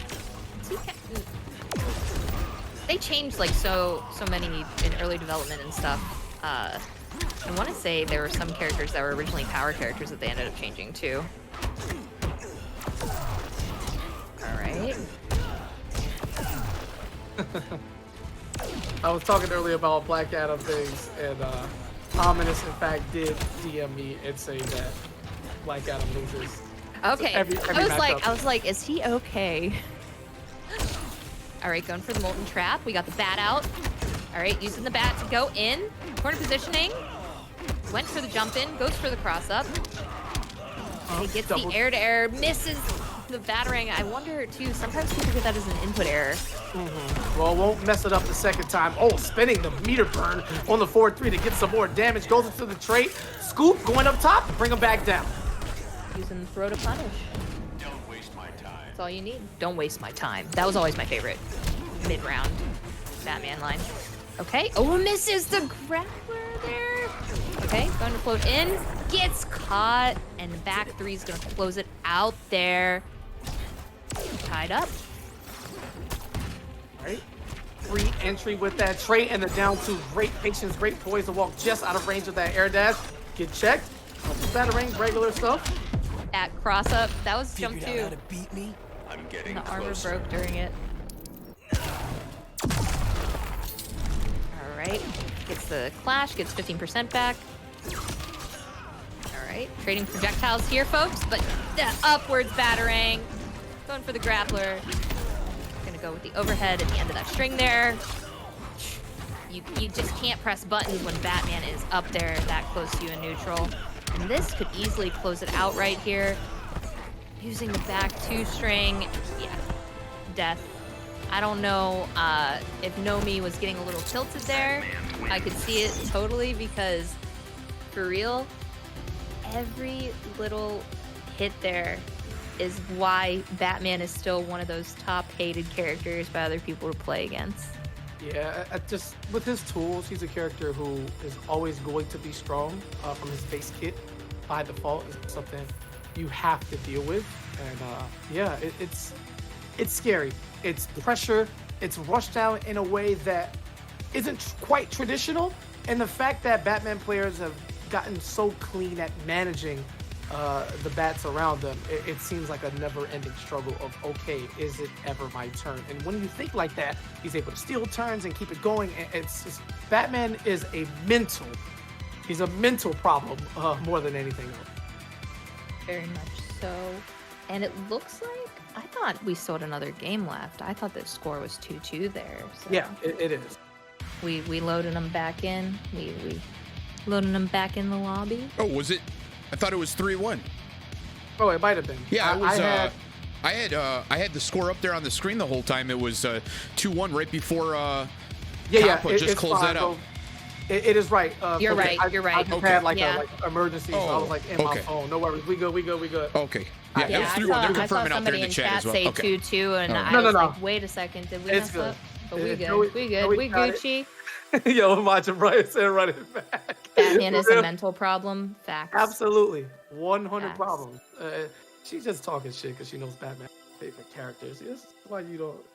They changed like so many in early development and stuff. I want to say there were some characters that were originally power characters that they ended up changing too. All right. I was talking earlier about Black Adam things, and Ominous, in fact, did DM me and say that Black Adam loses. Okay. So every I was like, is he okay? All right, going for the Molten Trap. We got the bat out. All right, using the bat to go in. Corner positioning. Went for the jump in, goes for the cross up. He gets the air-to-air, misses the battering. I wonder, too, sometimes people get that as an input error. Well, won't mess it up the second time. Oh, spinning the meter burn on the 4-3 to get some more damage. Goes into the trait. Scoop going up top, bring him back down. Using the throw to punish. Don't waste my time. That's all you need. Don't waste my time. That was always my favorite mid-round Batman line. Okay. Oh, misses the grappler there. Okay, going to float in. Gets caught. And the back three is going to close it out there. Tied up. All right. Free entry with that trait and the down two. Great patience, great poise to walk just out of range of that air dash. Get checked. Battering, regular stuff. At cross up. That was jump Figured out two. how to beat me? I'm getting The armor closer. broke during it. All right. Gets the clash, gets 15% back. All right. Trading projectiles here, folks, but the upwards battering. Going for the grappler. Gonna go with the overhead at the end of that string there. You just can't press buttons when Batman is up there that close to you in neutral. And this could easily close it out right here. Using the back two string. Yeah. Death. I don't know if Nomi was getting a little tilted there. I could see it totally because, for real, every little hit there is why Batman is still one of those top hated characters by other people to play against. Yeah, just with his tools, he's a character who is always going to be strong from his base kit by default. It's something you have to deal with, and yeah, it's scary. It's pressure. It's rushed out in a way that isn't quite traditional, and the fact that Batman players have gotten so clean at managing the bats around them, it seems like a never-ending struggle of, okay, is it ever my turn? And when you think like that, he's able to steal turns and keep it going. It's just, Batman is he's a mental problem more than anything else. Very much so. And it looks like, I thought we still had another game left. I thought the score was 2-2 there. So Yeah, it is. we loaded them back in. We loading them back in the lobby. Oh, was it? I thought it was 3-1. Oh, it might have been. Yeah, it was. I had the score up there on the screen the whole time. It was 2-1 right before Kappa just closed that out. It is right. You're right. You're right. I just had like an emergency, so I was like in my phone. No worries. We good. Okay. Yeah, it was 3-1. They're confirming out there in the chat as well. Say Okay. 2-2, and I was like, wait a second, did we mess up? But we good. We Gucci. Yo, imagine Brian said running back. Batman is a mental problem. Facts. Absolutely. 100 Facts. problems. She's just talking shit because she knows Batman's favorite characters. This is why you don't,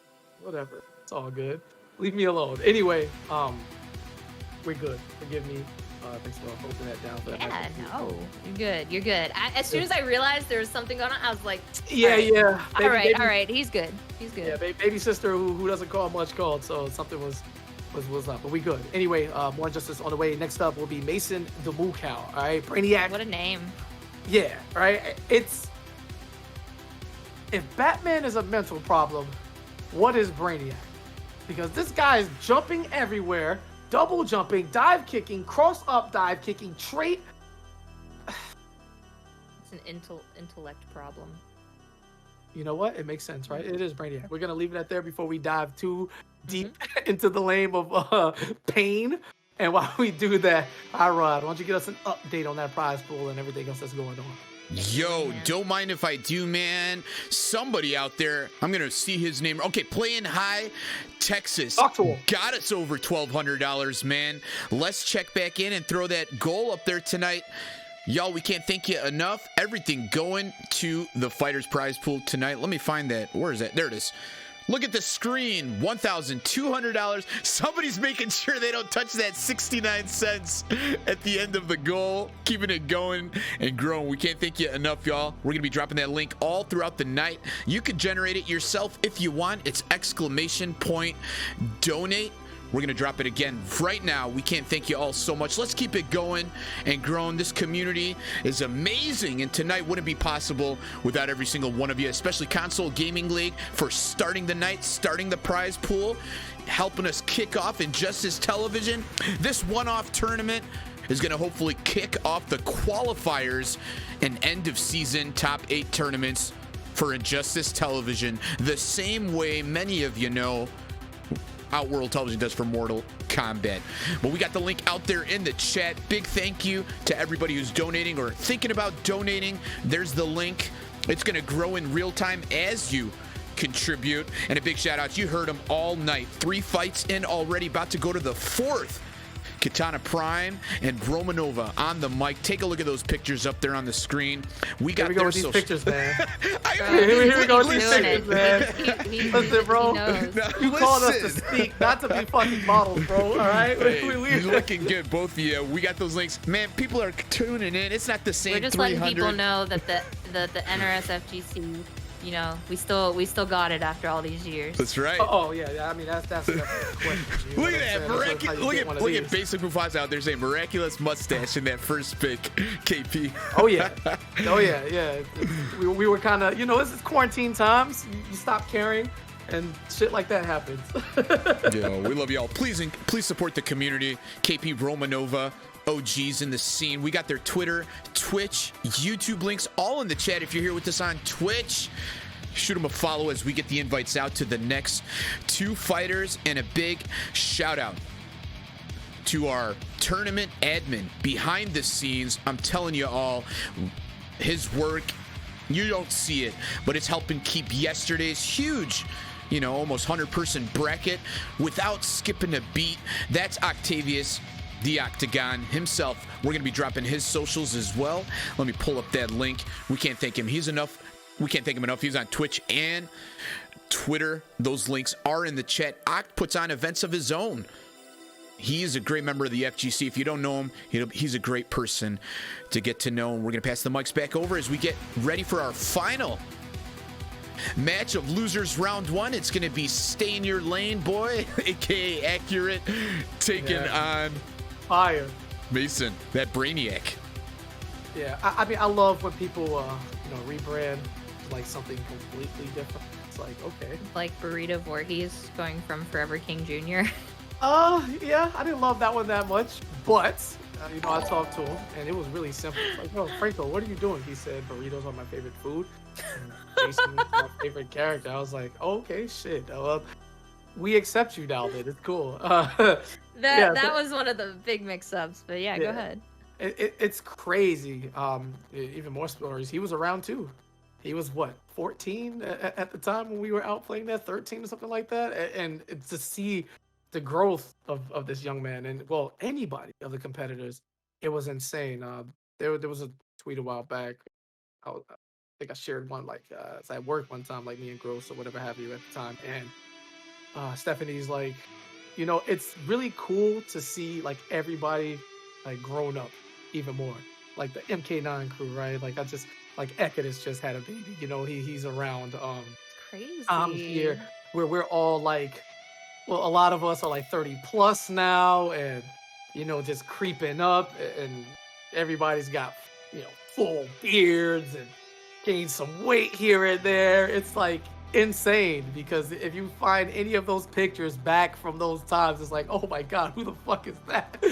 whatever. It's all good. Leave me alone. Anyway, we're good. Forgive me. Thanks for holding that down. Yeah, no. You're good. You're good. As soon as I realized there was something going on, I was like, yeah. All right. He's good. He's good. Yeah, baby sister who doesn't call much called, so something was up, but we good. Anyway, more Injustice on the way. Next up will be Mason the Moo Cow. All right, Brainiac. What a name. Yeah, right. If Batman is a mental problem, what is Brainiac? Because this guy is jumping everywhere, double jumping, dive kicking, cross up dive kicking, trait. It's an intellect problem. You know what? It makes sense, right? It is Brainiac. We're gonna leave it at there before we dive too deep into the lane of pain. And while we do that, Rod, why don't you get us an update on that prize pool and everything else that's going on? Yo, don't mind if I do, man. Somebody out there, I'm going to see his name. Okay, Playing High, Texas. Got us over $1,200, man. Let's check back in and throw that goal up there tonight. Y'all, we can't thank you enough. Everything going to the Fighters prize pool tonight. Let me find that. Where is that? There it is. Look at the screen, $1,200. Somebody's making sure they don't touch that 69 cents at the end of the goal, keeping it going and growing. We can't thank you enough, y'all. We're going to be dropping that link all throughout the night. You can generate it yourself if you want. It's !donate. We're going to drop it again right now. We can't thank you all so much. Let's keep it going and growing. This community is amazing, and tonight wouldn't be possible without every single one of you, especially Console Gaming League for starting the night, starting the prize pool, helping us kick off Injustice Television. This one-off tournament is going to hopefully kick off the qualifiers and end-of-season top 8 tournaments for Injustice Television, the same way many of you know Outworld Television does for Mortal Kombat. But we got the link out there in the chat. Big thank you to everybody who's donating or thinking about donating. There's the link. It's going to grow in real time as you contribute. And a big shout out. You heard them all night. 3 fights in already. About to go to the 4th. Katana Prime and Romanova on the mic. Take a look at those pictures up there on the screen. We got with these pictures, man. Here we go with these pictures, man. Listen, bro. You called us to speak, not to be fucking models, bro. All right? Hey, you're looking good, both of you. We got those links. Man, people are tuning in. It's not the same. We're just letting people know that the NRSFGC, you know, we still got it after all these years. That's right. Oh yeah. I mean, that's definitely a question. Look at that. Look at Basic Mufasa out there saying miraculous mustache in that first pick, KP. Oh yeah. We were kind of, you know, this is quarantine times. You stop caring, and shit like that happens. Yo, we love y'all. Please support the community. KP Romanova. OGs in the scene. We got their Twitter, Twitch, YouTube links all in the chat. If you're here with us on Twitch, shoot them a follow as we get the invites out to the next 2 fighters. And a big shout out to our tournament admin behind the scenes. I'm telling you all, his work, you don't see it, but it's helping keep yesterday's huge, you know, almost 100-person bracket without skipping a beat. That's Octavius the Octagon himself. We're going to be dropping his socials as well. Let me pull up that link. We can't thank him. We can't thank him enough. He's on Twitch and Twitter. Those links are in the chat. Oct puts on events of his own. He is a great member of the FGC. If you don't know him, he's a great person to get to know. We're going to pass the mics back over as we get ready for our final match of losers round 1. It's going to be Stay in Your Lane Boy, aka Accurate, taking on Fire Mason, that brainiac. Yeah, I mean, I love when people rebrand like something completely different. It's like, okay, like Burrito Voorhees going from Forever King Jr. Yeah, I didn't love that one that much, but I talked to him and it was really simple. Like, oh, Franco, what are you doing? He said burritos are my favorite food. And Jason is my favorite character. I was like, oh, okay, shit. Well, we accept you now, then. It's cool. That was one of the big mix-ups, but yeah, go ahead. It's crazy. Even more stories. He was around too. He was what, 14 at the time when we were out playing that, 13 or something like that. And to see the growth of this young man, and well, anybody of the competitors, it was insane. There was a tweet a while back. I think I shared one at work one time, like me and Gross or whatever have you at the time, and Stephanie's like, it's really cool to see like everybody like grown up even more, like the MK9 crew, right? Like Ekidus just had a baby, he's around. Crazy. I'm here where we're all like, well, a lot of us are like 30 plus now, and just creeping up, and everybody's got full beards and gained some weight here and there. It's like insane, because if you find any of those pictures back from those times, it's like, oh my god, who the fuck is that?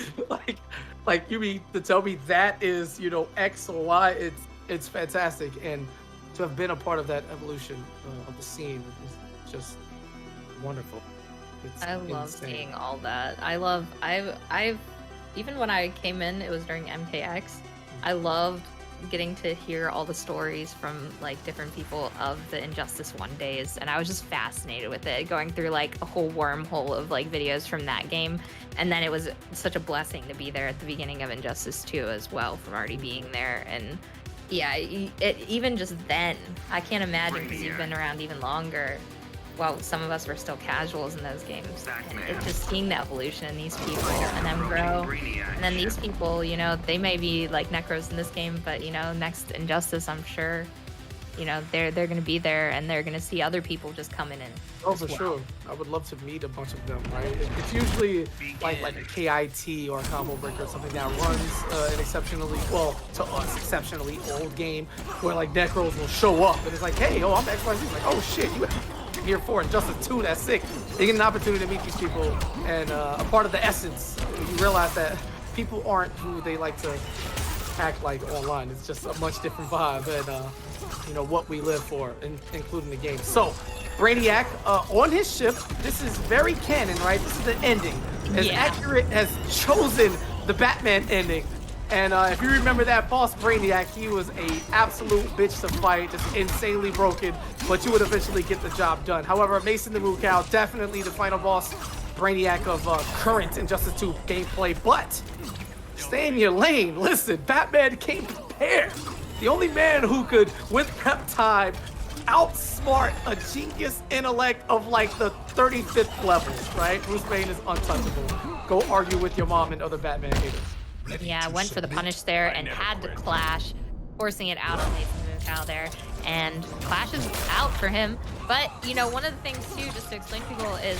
like you mean to tell me that is X or Y? It's fantastic, and to have been a part of that evolution of the scene is just wonderful. I love seeing all that. I've even when I came in, it was during MKX. I loved getting to hear all the stories from like different people of the Injustice 1 days, and I was just fascinated with it, going through like a whole wormhole of like videos from that game. And then it was such a blessing to be there at the beginning of Injustice 2 as well, from already being there. And yeah, even just then, I can't imagine, because you've been around even longer. Well, some of us were still casuals in those games. And it's just seeing the evolution in these people and them grow. And then these people, you know, they may be like Necros in this game, but, you know, next Injustice, I'm sure, you know, they're going to be there, and they're going to see other people just coming in. Oh, for sure. I would love to meet a bunch of them, right? It's usually like a KIT or a Combo Breaker or something that runs an exceptionally, well, to us, exceptionally old game where like Necros will show up and it's like, hey, oh, I'm XYZ. It's like, oh shit, you here for Injustice 2, that's sick. You get an opportunity to meet these people, and a part of the essence, you realize that people aren't who they like to act like online. It's just a much different vibe, and you know, what we live for, including the game. So, Brainiac, on his ship, this is very canon, right? This is the ending. As Accurate has chosen the Batman ending. And if you remember that boss Brainiac, he was a absolute bitch to fight, just insanely broken, but you would eventually get the job done. However, Mason the Moo Cow, definitely the final boss Brainiac of current Injustice 2 gameplay, but stay in your lane. Listen, Batman came prepared. The only man who could, with prep time, outsmart a genius intellect of like the 35th level, right? Bruce Wayne is untouchable. Go argue with your mom and other Batman haters. Yeah, went for the punish there and had to clash, forcing it out on Mason the Moo Cow there. And Clash is out for him. But, you know, one of the things, too, just to explain to people is,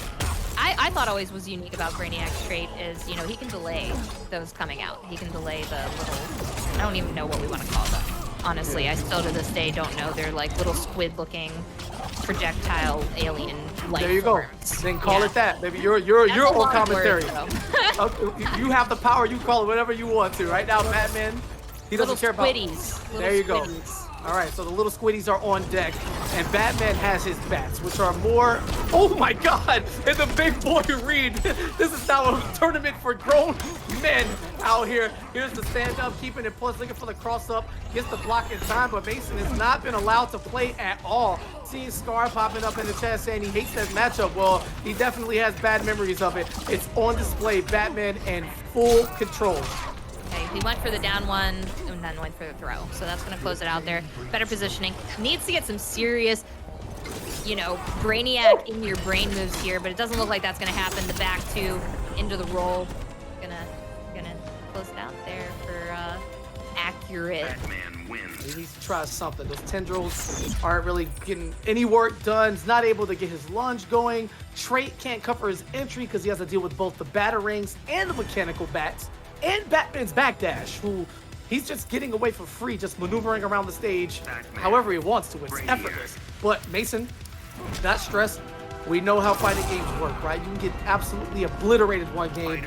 I thought always was unique about Brainiac's trait is, you know, he can delay those coming out. He can delay the little, I don't even know what we want to call them. Honestly, I still to this day don't know. They're like little squid-looking projectile alien life There you go. forms. Then call it that. Maybe you're on commentary. You have the power. You call it whatever you want to. Right now, Batman, he doesn't care about. There you go. All right, so the little squiddies are on deck, and Batman has his bats, which are more. Oh my God! And the big boy Reed. This is now a tournament for grown men out here. Here's the stand-up, keeping it plus, looking for the cross-up, gets the block in time, but Mason has not been allowed to play at all. Seeing Scar popping up in the chat saying he hates that matchup. Well, he definitely has bad memories of it. It's on display. Batman in full control. Okay, he went for the down one and then went for the throw. So that's going to close it out there. Better positioning. Needs to get some serious, you know, Brainiac in your brain moves here, but it doesn't look like that's going to happen. The back two into the roll. Gonna close it out there for Accurate. Batman wins. He needs to try something. Those tendrils aren't really getting any work done. He's not able to get his lunge going. Trait can't cover his entry because he has to deal with both the batarangs and the mechanical bats. And Batman's backdash, who he's just getting away for free, just maneuvering around the stage however he wants to. It's effortless. But Mason, not stressed. We know how fighting games work, right? You can get absolutely obliterated one game,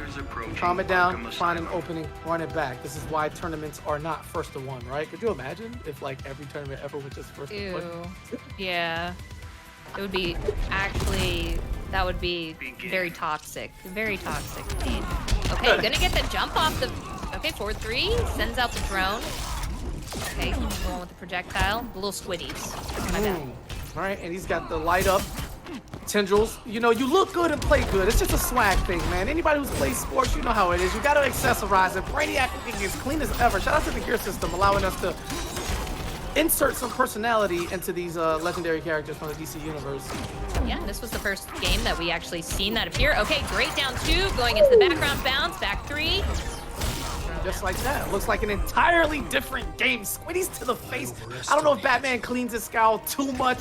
calm it down, find an opening, run it back. This is why tournaments are not first to one, right? Could you imagine if like every tournament ever was just first to one? Yeah. It would be actually, that would be very toxic. Very toxic indeed. Okay, gonna get the jump off the, okay, 4-3, sends out the drone. Okay, going with the projectile, the little squiddies. My bad. All right, and he's got the light up. Tendrils, you know, you look good and play good. It's just a swag thing, man. Anybody who's played sports, you know how it is. You got to accessorize it. Brainiac looking as clean as ever. Shout out to the gear system, allowing us to insert some personality into these legendary characters from the DC universe. Yeah, this was the first game that we actually seen that appear. Okay, great down two, going into the background bounce, back three. Just like that. Looks like an entirely different game. Squiddies to the face. I don't know if Batman cleans his scowl too much.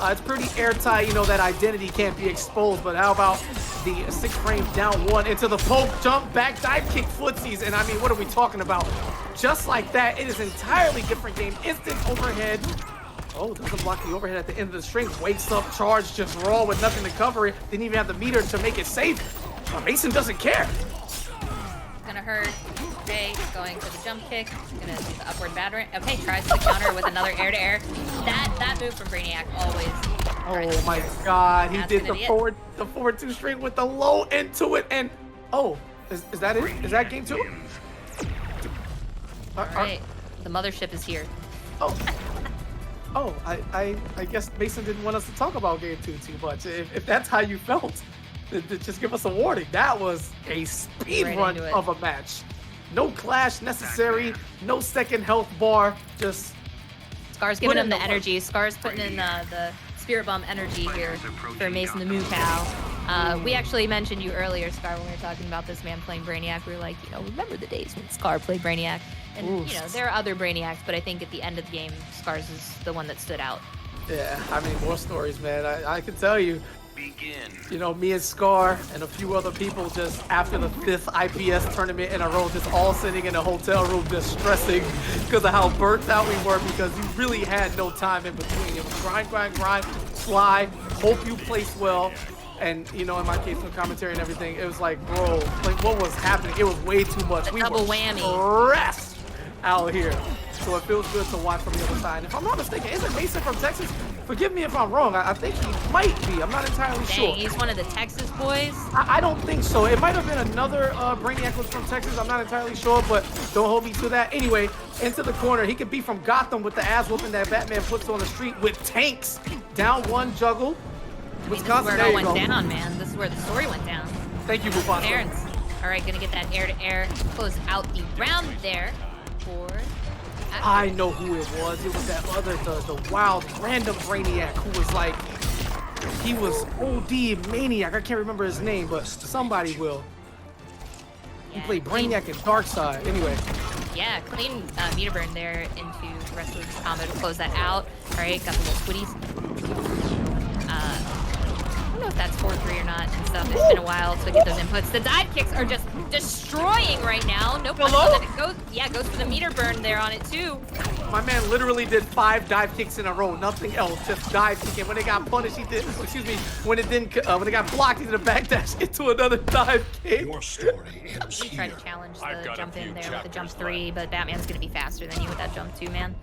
It's pretty airtight. You know, that identity can't be exposed. But how about the 6 frame down one into the poke, jump, back, dive kick footsies? And I mean, what are we talking about? Just like that. It is an entirely different game. Instant overhead. Oh, doesn't block the overhead at the end of the string. Wakes up, charge, just raw with nothing to cover it. Didn't even have the meter to make it safe. Mason doesn't care. Gonna hurt. Okay, going for the jump kick. Gonna do the upward battering. Okay, tries to counter with another air-to-air. That move from Brainiac always. Oh my God, he did the forward 2 string with the low into it, and oh, Is that it? Is that game 2? All right, the mothership is here. Oh, I guess Mason didn't want us to talk about game 2 too much. If that's how you felt, then just give us a warning. That was a speed run of a match. No clash necessary, no second health bar, just... Scar's giving him the energy. Scar's putting in the Spirit Bomb energy here for Mason the Moo Cow. We actually mentioned you earlier, Scar, when we were talking about this man playing Brainiac. We were like, remember the days when Scar played Brainiac? And, there are other Brainiacs, but I think at the end of the game, Scar's is the one that stood out. Yeah, I mean, more stories, man. I can tell you. Begin. Me and Scar and a few other people just after the 5th IPS tournament in a row, just all sitting in a hotel room just stressing because of how burnt out we were because you really had no time in between. It was grind, fly, hope you place well. And, in my case, with commentary and everything, it was like, bro, like what was happening? It was way too much. We double were whammy. Stressed out here. So it feels good to watch from the other side. And if I'm not mistaken, isn't Mason from Texas? Forgive me if I'm wrong. I think he might be. I'm not entirely sure. He's one of the Texas boys? I don't think so. It might have been another Brainiac was from Texas. I'm not entirely sure, but don't hold me to that. Anyway, into the corner. He could be from Gotham with the ass whooping that Batman puts on the street with tanks. Down one juggle. This is where it all went down, man. This is where the story went down. Thank you, Mufasa. Parents. All right, gonna get that air-to-air. Close out the round there for... I know who it was. It was that other, the wild, random Brainiac who was like, he was OD Maniac. I can't remember his name, but somebody will. He played Brainiac and Darkseid. Anyway. Yeah, clean meter burn there into the rest of this combo to close that out. All right, got the little squiddies. I don't know if that's 4-3 or not and stuff. It's been a while to get those inputs. The dive kicks are just destroying right now. No problem. It goes for the meter burn there on it too. My man literally did 5 dive kicks in a row. Nothing else, just dive kicking. When it got punished, he did. Excuse me. When it got blocked, he did a backdash into another dive kick. Your story ends He tried to challenge the jump in there with the jump 3, but Batman's gonna be faster than you with that jump 2, man.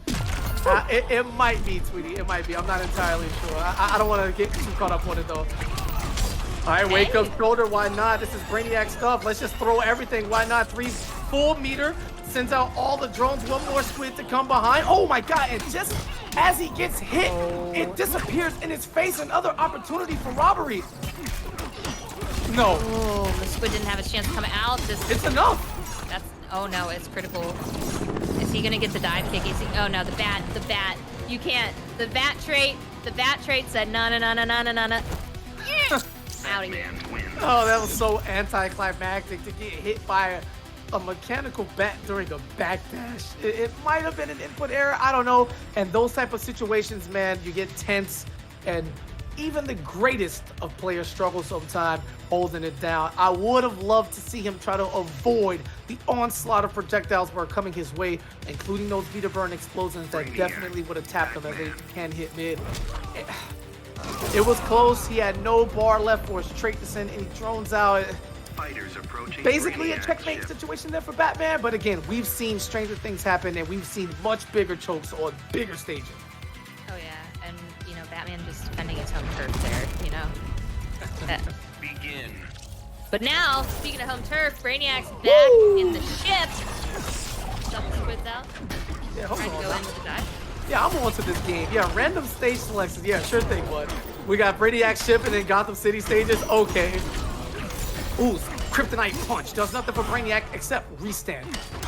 It might be, Tweety. It might be. I'm not entirely sure. I don't want to get too caught up on it, though. All right, wake up shoulder. Why not? This is Brainiac stuff. Let's just throw everything. Why not? 3 full meter. Sends out all the drones. One more squid to come behind. Oh, my God. And just as he gets hit, it disappears in his face. Another opportunity for robbery. No. Oh, the squid didn't have a chance to come out. It's enough. Oh, no. It's critical. Is he gonna get the dive kick? Oh no, the bat. You can't. The bat trait said no. Out of here. Oh, that was so anticlimactic to get hit by a mechanical bat during a backdash. It might have been an input error. I don't know. And those type of situations, man, you get tense, and even the greatest of players struggle sometimes holding it down. I would have loved to see him try to avoid the onslaught of projectiles that were coming his way, including those meter burn explosions that definitely would have tapped him as they can hit mid. It was close. He had no bar left for his trait to send any drones out. Basically a checkmate situation there for Batman, but again, we've seen stranger things happen, and we've seen much bigger chokes on bigger stages. Oh yeah, and Batman just defending his home turf there, Begin. But now, speaking of home turf, Brainiac's back in the ship. Double squids out. Yeah, hold Trying to on. go in with the dive. Yeah, I'm on to this game. Yeah, random stage selections. Yeah, sure thing, bud. We got Brainiac ship and then Gotham City stages. Okay. Ooh, Kryptonite punch. Does nothing for Brainiac except restand.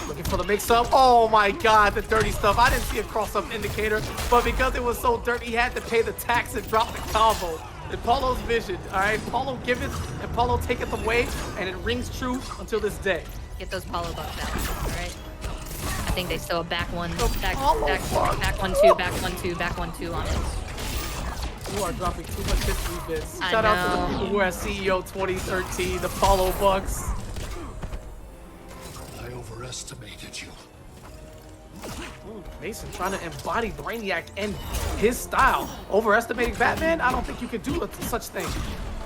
Looking for the mix-up. Oh my God, the dirty stuff. I didn't see a cross-up indicator, but because it was so dirty, he had to pay the tax and drop the combo. In Paulo's vision, all right? Paulo giveth and Paulo taketh away, and it rings true until this day. Get those Paulo bucks out, all right? I think they still have back 1, back 1, 2, back 1, 2, back 1, 2 on it. You are dropping too much history bits. Shout out to the people who are at CEO 2013, the Paulo Bucks. I overestimated you. Ooh, Mason trying to embody Brainiac in his style. Overestimating Batman? I don't think you could do such thing.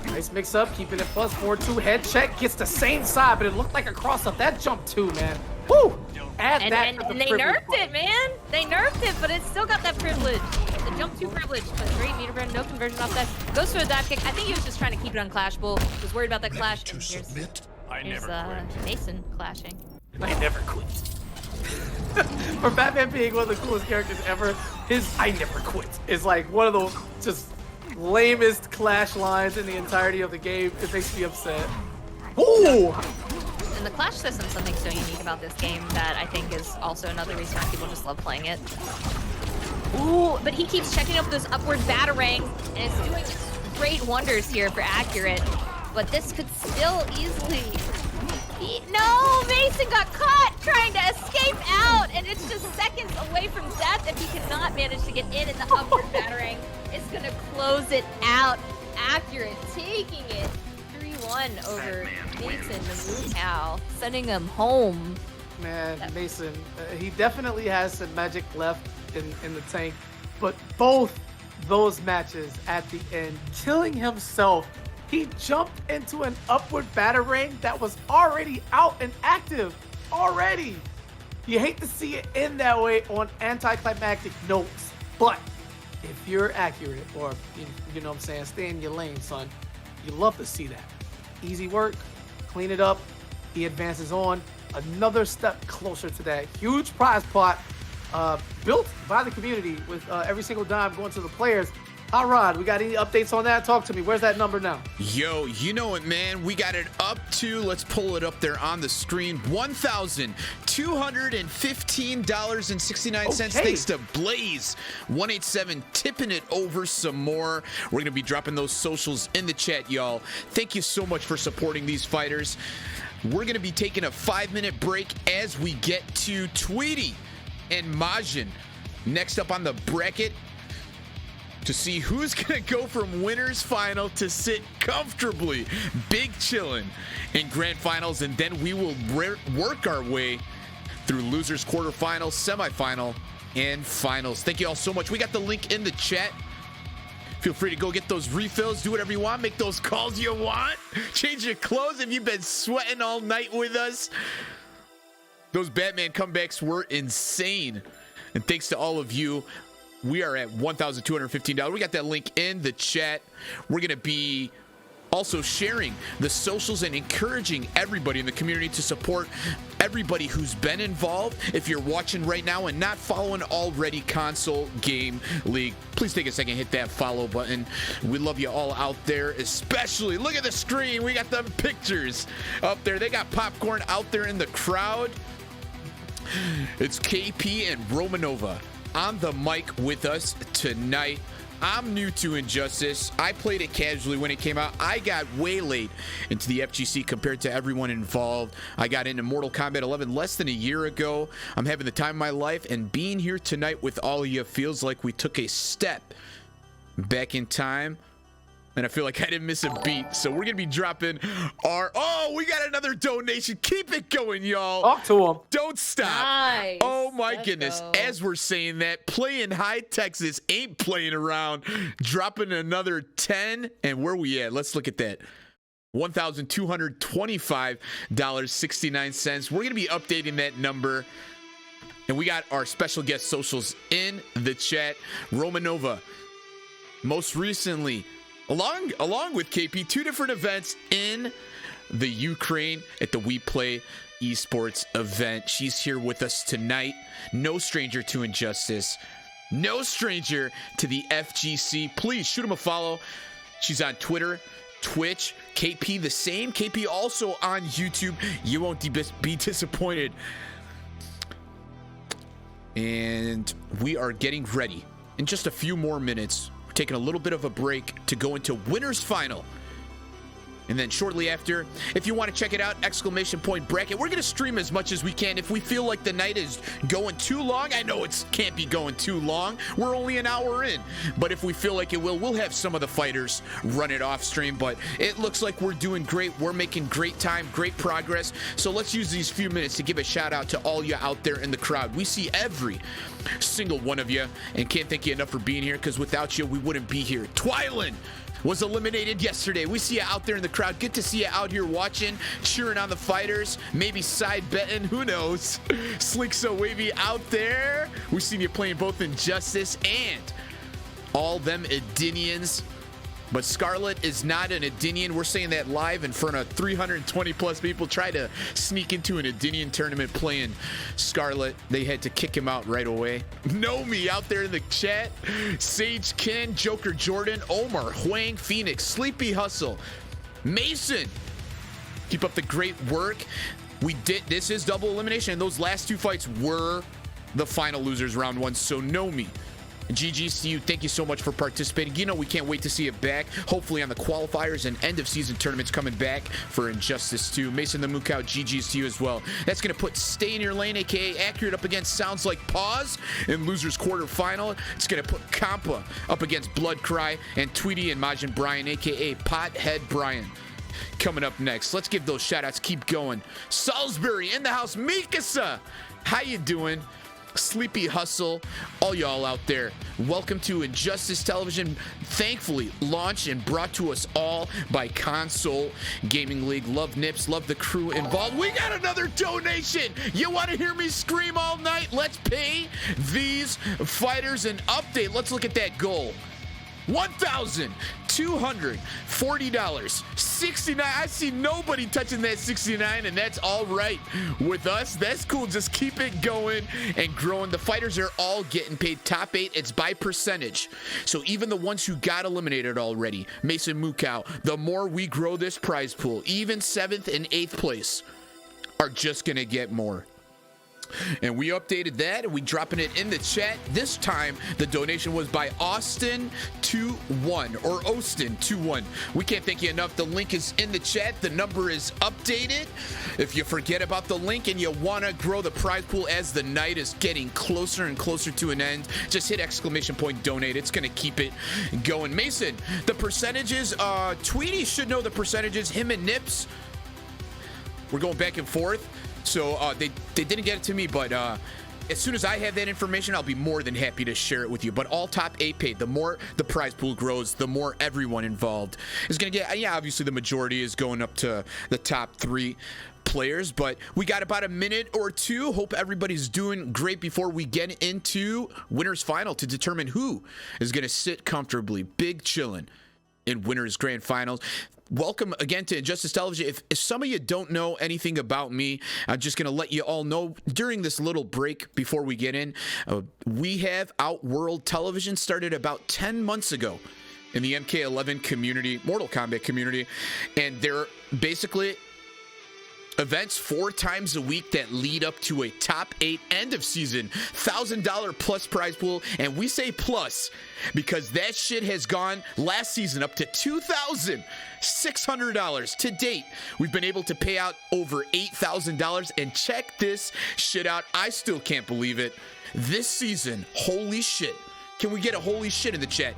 Nice mix up, keeping it plus 4-2. Head check, gets the same side, but it looked like a cross up. That jump too, man. Woo! Add that to the and they nerfed it, man. They nerfed it, but it's still got that privilege. The jump 2 privilege, but great meter burn, no conversion off that. Goes for a dive kick. I think he was just trying to keep it unclashable. Was worried about that clash. To submit, There's Mason clashing. I never quit. For Batman being one of the coolest characters ever, his "I never quit" is like one of the just lamest clash lines in the entirety of the game. It makes me upset. Ooh! And the clash system is something so unique about this game that I think is also another reason why people just love playing it. Ooh, but he keeps checking up those upward batarangs, and it's doing great wonders here for accurate. But this could still easily be... No! Mason got caught trying to escape out, and it's just seconds away from death if he cannot manage to get in the upward batarang. It's going to close it out. Accurate taking it 3-1 over Mason the Moo Cow, sending him home. Man, Mason, he definitely has some magic left in the tank, but both those matches at the end, killing himself, he jumped into an upward batarang that was already out and active already. You hate to see it end that way on anticlimactic notes, but if you're accurate, or you know what I'm saying, stay in your lane, son, you love to see that. Easy work, clean it up, he advances on another step closer to that huge prize pot built by the community with every single dime going to the players. Hot Rod, we got any updates on that? Talk to me. Where's that number now? Yo, you know it, man. We got it up to, let's pull it up there on the screen, $1,215.69. Okay. Thanks to Blaze 187 tipping it over some more. We're going to be dropping those socials in the chat, y'all. Thank you so much for supporting these fighters. We're going to be taking a 5-minute break as we get to Tweety and Majin next up on the bracket to see who's gonna go from winners final to sit comfortably big chillin' in grand finals, and then we will work our way through losers quarterfinals, semifinal, and finals. Thank you all so much. We got the link in the chat. Feel free to go get those refills, do whatever you want, make those calls you want, change your clothes if you've been sweating all night with us. Those Batman comebacks were insane, and thanks to all of you. We are at $1,215. We got that link in the chat. We're going to be also sharing the socials and encouraging everybody in the community to support everybody who's been involved. If you're watching right now and not following already Console Game League, please take a second, hit that follow button. We love you all out there, especially, look at the screen. We got them pictures up there. They got popcorn out there in the crowd. It's KP and Romanova on the mic with us tonight. I'm new to Injustice. I played it casually when it came out. I got way late into the FGC compared to everyone involved. I got into Mortal Kombat 11 less than a year ago. I'm having the time of my life, and being here tonight with all of you feels like we took a step back in time. And I feel like I didn't miss a beat. So we're going to be dropping our... Oh, we got another donation. Keep it going, y'all. Talk to him. Don't stop. Nice. Oh, my Let's goodness. go. As we're saying that, playing high Texas ain't playing around. Dropping another 10. And where we at? Let's look at that. $1,225.69. We're going to be updating that number. And we got our special guest socials in the chat. Romanova, most recently... Along with KP, 2 different events in the Ukraine at the We Play Esports event. She's here with us tonight. No stranger to Injustice. No stranger to the FGC. Please shoot him a follow. She's on Twitter, Twitch. KP the same. KP also on YouTube. You won't be disappointed. And we are getting ready in just a few more minutes. Taking a little bit of a break to go into winners final, and then shortly after, if you want to check it out, !bracket. We're gonna stream as much as we can. If we feel like the night is going too long, I know it can't be going too long, we're only an hour in, but if we feel like it will, we'll have some of the fighters run it off stream. But it looks like we're doing great. We're making great time, great progress. So let's use these few minutes to give a shout out to all you out there in the crowd. We see every single one of you and can't thank you enough for being here, because without you we wouldn't be here. Twilin was eliminated yesterday. We see you out there in the crowd. Good to see you out here watching, cheering on the fighters, maybe side betting, who knows. Slick So Wavy out there. We've seen you playing both Injustice and all them Edinians. But Scarlet is not an Edinian. We're saying that live in front of 320 plus people. Try to sneak into an Edinian tournament playing Scarlet. They had to kick him out right away. Nomi out there in the chat. Sage Ken, Joker Jordan, Omar, Huang, Phoenix, Sleepy Hustle, Mason. Keep up the great work. This is double elimination, and those last 2 fights were the final losers round 1. So Nomi, GG's to you. Thank you so much for participating. You know we can't wait to see you back. Hopefully on the qualifiers and end of season tournaments coming back for Injustice 2. Mason the Mookout, GG's to you as well. That's going to put Stay in Your Lane, aka Accurate, up against Sounds Like Pause in losers quarterfinal. It's going to put Kampa up against Blood Cry, and Tweety and Majin Brian, aka Pothead Brian, coming up next. Let's give those shout outs. Keep going. Salisbury in the house. Mikasa, how you doing? Sleepy Hustle, all y'all out there, welcome to Injustice Television, thankfully launched and brought to us all by Console Gaming League. Love Nips, love the crew involved. We got another donation. You want to hear me scream all night? Let's pay these fighters an update. Let's look at that goal. $1,240.69. I see nobody touching that 69, and that's all right with us. That's cool. Just keep it going and growing. The fighters are all getting paid. Top 8, it's by percentage. So even the ones who got eliminated already, Mason Mukau, the more we grow this prize pool, even 7th and 8th place are just going to get more. And we updated that, and we dropping it in the chat. This time, the donation was by Austin21 or Austin21. We can't thank you enough. The link is in the chat. The number is updated. If you forget about the link and you want to grow the prize pool as the night is getting closer and closer to an end, just hit / donate. It's going to keep it going. Mason, the percentages, Tweety should know the percentages. Him and Nips, we're going back and forth. So they didn't get it to me, but as soon as I have that information, I'll be more than happy to share it with you. But all top 8 paid. The more the prize pool grows, the more everyone involved is going to get. Yeah, obviously the majority is going up to the top 3 players, but we got about a minute or 2. Hope everybody's doing great before we get into winners final to determine who is going to sit comfortably, big chillin' in winners grand finals. Welcome again to Injustice Television. If some of you don't know anything about me, I'm just going to let you all know during this little break before we get in, we have Outworld Television, started about 10 months ago in the MK11 community, Mortal Kombat community, and they're basically events 4 times a week that lead up to a top 8 end of season $1,000 plus prize pool. And we say plus because that shit has gone last season up to $2,600 to date. We've been able to pay out over $8,000, and check this shit out. I still can't believe it. This season, holy shit. Can we get a holy shit in the chat?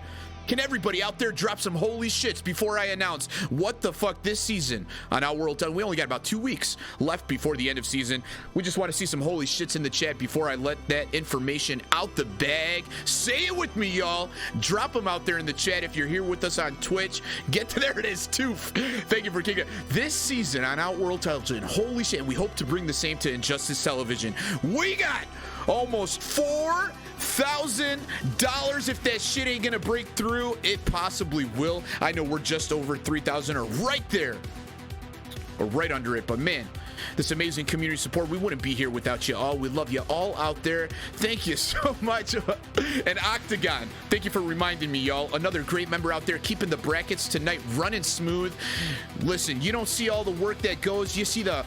Can everybody out there drop some holy shits before I announce what the fuck this season on Outworld Television? We only got about 2 weeks left before the end of season. We just want to see some holy shits in the chat before I let that information out the bag. Say it with me, y'all. Drop them out there in the chat if you're here with us on Twitch. Get to there. It is too. Thank you for kicking it. This season on Outworld Television, holy shit. We hope to bring the same to Injustice Television. We got almost $4,000. If that shit ain't gonna break through, it possibly will. I know we're just over 3,000 or right there or right under it, but man, this amazing community support, we wouldn't be here without you all. We love you all out there. Thank you so much. And Octagon, thank you for reminding me, y'all. Another great member out there keeping the brackets tonight running smooth. Listen, you don't see all the work that goes. You see the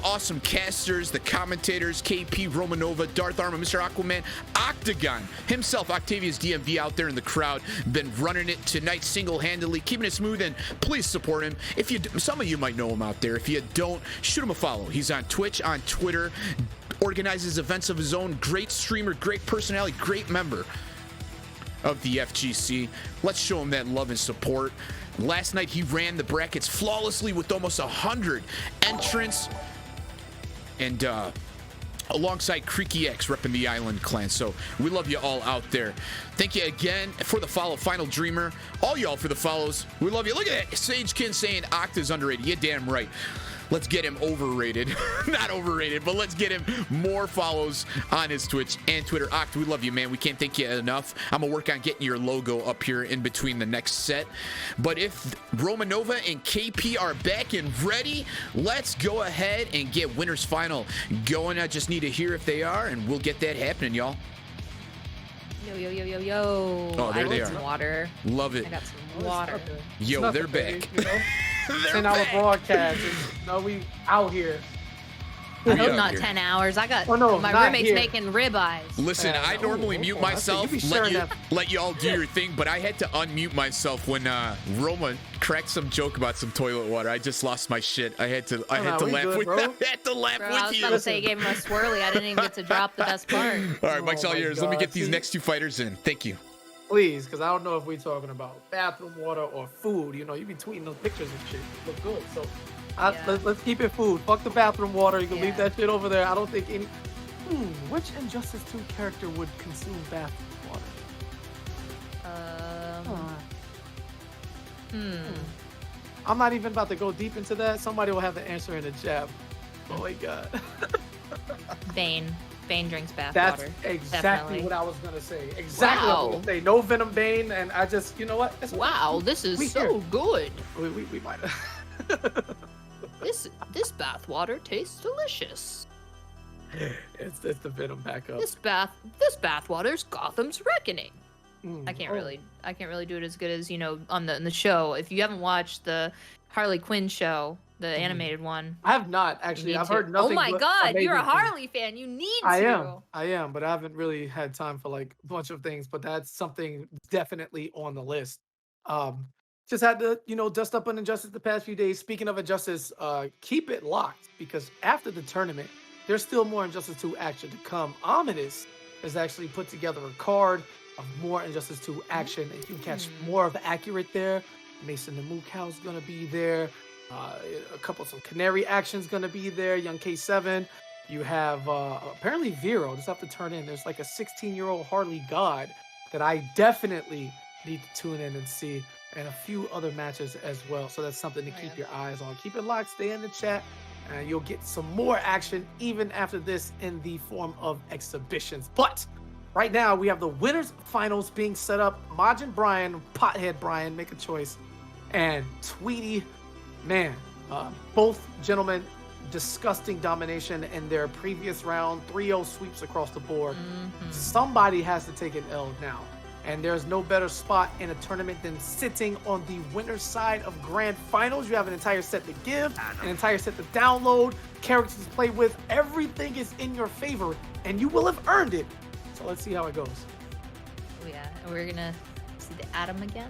awesome casters, the commentators, KP, Romanova, Darth Arma, Mr. Aquaman, Octagon himself, Octavius DMV out there in the crowd, been running it tonight single-handedly, keeping it smooth, and please support him. If you, some of you might know him out there. If you don't, shoot him a follow. He's on Twitch, on Twitter, organizes events of his own, great streamer, great personality, great member of the FGC. Let's show him that love and support. Last night, he ran the brackets flawlessly with almost 100 entrants. And alongside Creaky X repping the Island Clan. So we love you all out there. Thank you again for the follow, Final Dreamer. All y'all for the follows. We love you. Look at that. Sagekin saying Octa's underrated. You're damn right. let's get him overrated. Not overrated, but let's get him more follows on his Twitch and Twitter. Oct, we love you, man. We can't thank you enough. I'm gonna work on getting your logo up here in between the next set. But if Romanova and KP are back and ready, let's go ahead and get winners final going. I just need to hear if they are, and we'll get that happening, y'all. Yo. Oh, there they are. Some water. Love it. I got some water. Yo, they're back. You know? They're 10-hour back. broadcast. No, we out here. I hope out not here. 10 hours. I got Oh, no, my not roommate's here. making ribeyes. Listen, I normally mute myself, You be sharing that. let you all do your thing, but I had to unmute myself when Roma cracked some joke about some toilet water. I just lost my shit. I had to we laugh good, with bro. I had to laugh Bro, I with was you. about to say you gave him a swirly. I didn't even get to drop the best part. All right, Mike's all my yours. Let me God, get these see? next two fighters in. Thank you. Please, because I don't know if we're talking about bathroom water or food. You know, you be tweeting those pictures and shit. Look good. So Yeah. let's keep it food. Fuck the bathroom water. You can leave Yeah. that shit over there. I don't think any. Which Injustice 2 character would consume bathroom water? I'm not even about to go deep into that. Somebody will have the answer in the chat. Oh my god. Bane drinks bath That's water. exactly Definitely. what I was gonna say. Exactly what I was gonna say. No Venom Bane, and I just, you know what? It's Wow, this is We so here. good. We might have. This bath water tastes delicious. it's the Venom backup. This bath water's Gotham's reckoning. I can't really do it as good as, you know, on the show. If you haven't watched the Harley Quinn show, the animated one. I have not actually. you I've need heard to. nothing. Oh my but god, you're a amazing things. Harley fan. You need to. I am, but I haven't really had time for like a bunch of things. But that's something definitely on the list. Just had to, you know, dust up on Injustice the past few days. Speaking of Injustice, keep it locked because after the tournament, there's still more Injustice 2 action to come. Ominous has actually put together a card of more Injustice 2 action, and you can catch more of the accurate there. Mason the Mookow's gonna be there. Some Canary action's gonna be there. Young K7. You have apparently Vero. Just have to turn in. There's like a 16-year-old Harley God that I definitely need to tune in and see, and a few other matches as well. So that's something to keep your eyes on. Keep it locked. Stay in the chat. And you'll get some more action even after this in the form of exhibitions. But right now we have the winners finals being set up. Majin Brian, Pothead Brian, make a choice, and Tweety. Man, both gentlemen, disgusting domination in their previous round, 3-0 sweeps across the board. Somebody has to take an L now, and there's no better spot in a tournament than sitting on the winner's side of grand finals. You have an entire set to give, an entire set to download, characters to play with. Everything is in your favor, and you will have earned it. So let's see how it goes. Oh, yeah, and we're gonna see the Atom again.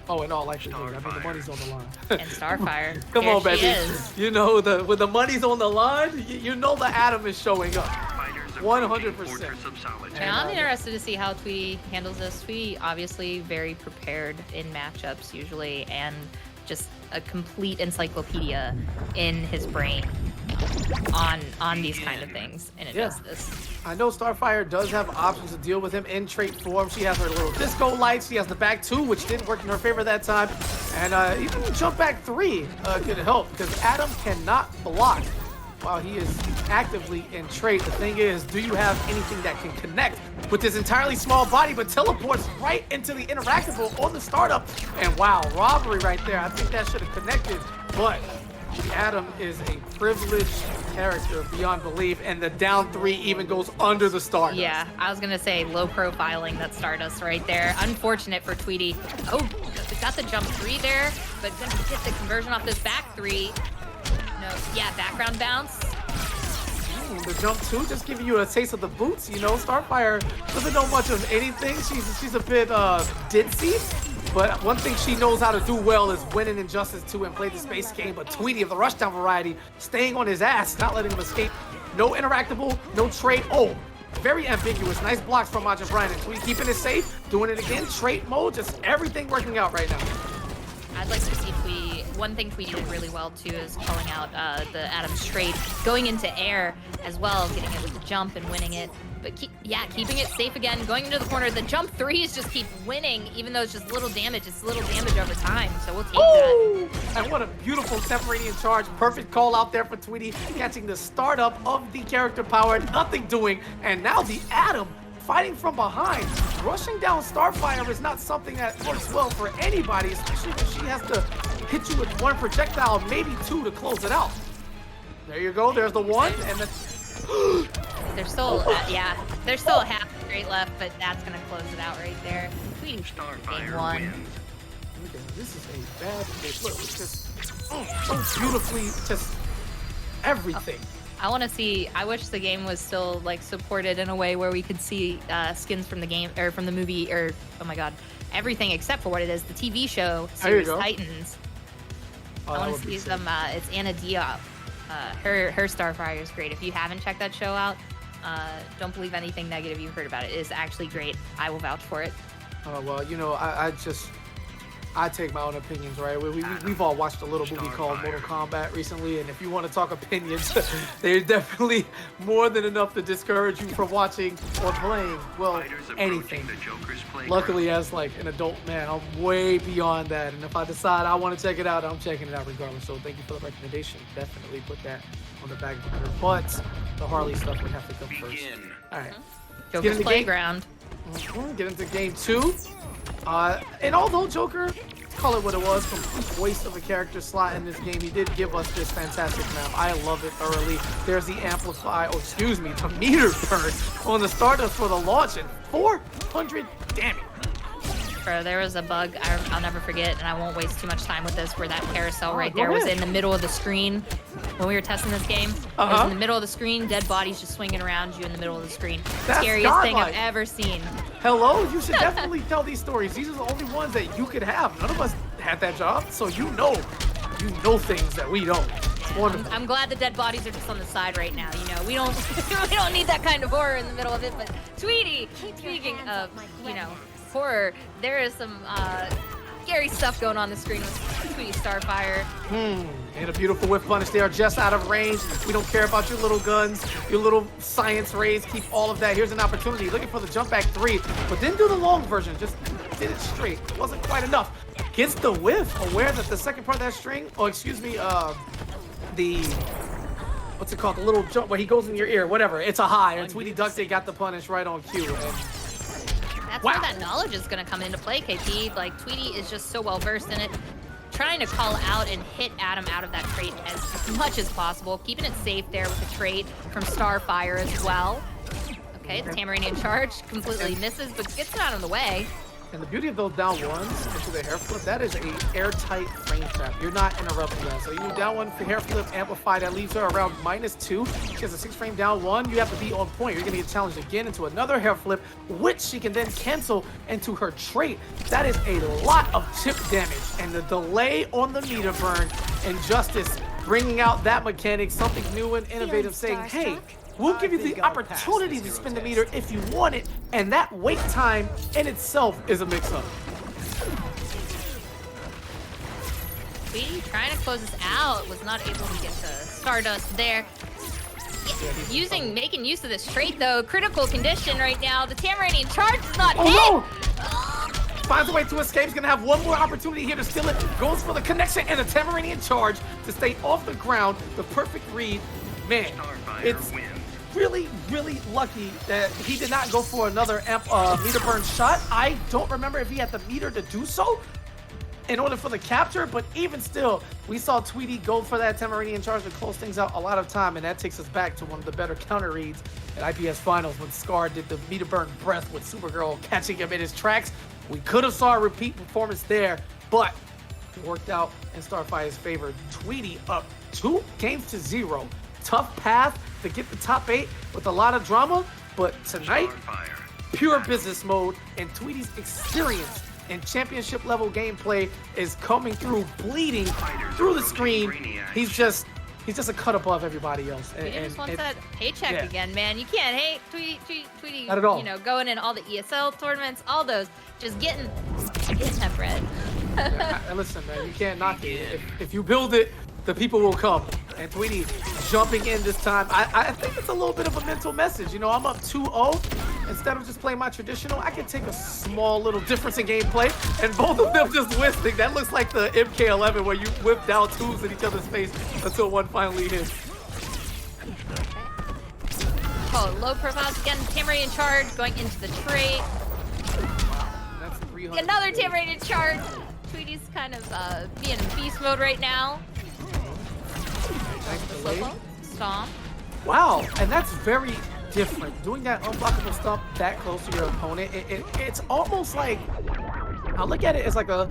Oh, and all likelihood. I mean, the money's on the line. And Starfire. Come Here on, she baby. is. You know, when the money's on the line, you know the Atom is showing up. 100%. And I'm interested to see how Tweety handles this. Tweety obviously very prepared in matchups usually, and just a complete encyclopedia in his brain on these kind of things, and it does this. I know Starfire does have options to deal with him in trait form. She has her little disco lights. She has the back 2, which didn't work in her favor that time. And even the jump back 3 could help, because Adam cannot block while he is actively in trait. The thing is, do you have anything that can connect with this entirely small body, but teleports right into the interactable on the startup? And wow, robbery right there. I think that should have connected, but Adam is a privileged character beyond belief, and the down 3 even goes under the Stardust. Yeah, I was gonna say low profiling that Stardust right there. Unfortunate for Tweety. Oh, got the jump 3 there, but gonna get the conversion off this back 3. No, yeah, background bounce. The jump 2 just giving you a taste of the boots. You know, Starfire doesn't know much of anything. She's a bit ditzy. But one thing she knows how to do well is win in Injustice 2 and play the space game. But Tweety of the Rushdown variety, staying on his ass, not letting him escape. No interactable, no trade. Oh, very ambiguous. Nice blocks from Majin Brian. And Tweety keeping it safe, doing it again. Trait mode, just everything working out right now. I'd like to see Tweety. one thing Tweety did really well too is calling out the Adam's trade, going into air as well, getting it with the jump and winning it. But keeping it safe again, going into the corner. The jump threes just keep winning, even though it's just little damage. It's little damage over time, so we'll take that. And what a beautiful Temporadian charge. Perfect call out there for Tweety, catching the startup of the character power, nothing doing. And now the Atom fighting from behind. Rushing down Starfire is not something that works well for anybody, especially when she has to hit you with one projectile, maybe two to close it out. There you go, there's the one, and then... There's still, there's still a half straight left, but that's gonna close it out right there. Tweety, game one. This is a bad game. Look, it's just so beautifully, just everything. I wish the game was still like supported in a way where we could see skins from the game or from the movie or oh my god, everything except for what it is, the TV show series Titans. I want to see them. It's Anna Diop. Her Starfire is great. If you haven't checked that show out, don't believe anything negative you've heard about it. It is actually great. I will vouch for it. Well, you know, I take my own opinions, right? We've all watched a little movie called Mortal Kombat recently, and if you want to talk opinions, there's definitely more than enough to discourage you from watching or playing, well, anything. Luckily, as like an adult man, I'm way beyond that, and if I decide I want to check it out, I'm checking it out regardless. So thank you for the recommendation. Definitely put that on the back burner. But the Harley stuff would have to come first. All right. Joker's playground. Get into game two. And although Joker, call it what it was, complete waste of a character slot in this game, he did give us this fantastic map. I love it thoroughly. There's the the meter burn on the startup for the launch and 400 damage. Bro, there was a bug I'll never forget, and I won't waste too much time with this, where that carousel right there was in the middle of the screen when we were testing this game. It was in the middle of the screen, dead bodies just swinging around you in the middle of the screen. Scariest thing I've ever seen. Hello, you should definitely tell these stories. These are the only ones that you could have. None of us had that job, so you know things that we don't. It's wonderful. I'm glad the dead bodies are just on the side right now. You know, we don't we don't need that kind of horror in the middle of it. But Tweety, speaking of horror, there is some scary stuff going on the screen with Tweety Starfire. And a beautiful whiff punish. They are just out of range. We don't care about your little guns, your little science rays. Keep all of that. Here's an opportunity. Looking for the jump back three, but didn't do the long version. Just did it straight. It wasn't quite enough. Gets the whiff, aware that the second part of that string, what's it called? The little jump where he goes in your ear, whatever. It's a high. And Tweety ducked it, got the punish right on cue. That's where that knowledge is going to come into play, KP. Like, Tweety is just so well versed in it. Trying to call out and hit Adam out of that trait as much as possible. Keeping it safe there with the trait from Starfire as well. Okay, the Tamarinian charge completely misses, but gets it out of the way. And the beauty of those down ones into the hair flip, that is a airtight frame trap. You're not interrupting that. So you do down one for hair flip amplified, that leaves her around -2. She has a 6 frame down one. You have to be on point. You're gonna get challenged again into another hair flip, which she can then cancel into her trait. That is a lot of chip damage. And the delay on the meter burn, Injustice bringing out that mechanic, something new and innovative, saying, hey, we'll give you the opportunity to spin the meter if you want it, and that wait time in itself is a mix-up. Tweety trying to close this out, was not able to get the Stardust there. Making use of this trait though, critical condition right now. The Tamarinian charge is not hit. No! Finds a way to escape. He's gonna have one more opportunity here to steal it. Goes for the connection and the Tamarinian charge to stay off the ground. The perfect read. Man, it's really, really lucky that he did not go for another meter burn shot. I don't remember if he had the meter to do so in order for the capture, but even still, we saw Tweety go for that Tamarinian charge to close things out a lot of time, and that takes us back to one of the better counter reads at IPS Finals when Scar did the meter burn breath with Supergirl catching him in his tracks. We could have saw a repeat performance there, but it worked out in Starfire's favor. Tweety up 2-0. Tough path to get the top 8 with a lot of drama, but tonight, pure business mode, and Tweety's experience and championship level gameplay is coming through, bleeding through the screen. He's just a cut above everybody else. Tweety just wants that paycheck again, man. You can't hate Tweety. Not at all. You know, going in all the ESL tournaments, all those, just getting that bread. And listen, man, you can't knock it. If you build it, the people will come. And Tweety jumping in this time. I think it's a little bit of a mental message. You know, I'm up 2-0. Instead of just playing my traditional, I can take a small little difference in gameplay. And both of them just whiffing. That looks like the MK11 where you whip down twos in each other's face until one finally hits. Oh, low profiles again. Tamray in charge, going into the trait. That's 300. Another Tamray in charge. Tweety's kind of being in beast mode right now. Stomp. Wow, and that's very different. Doing that unblockable stomp that close to your opponent, it's almost like, I look at it as like a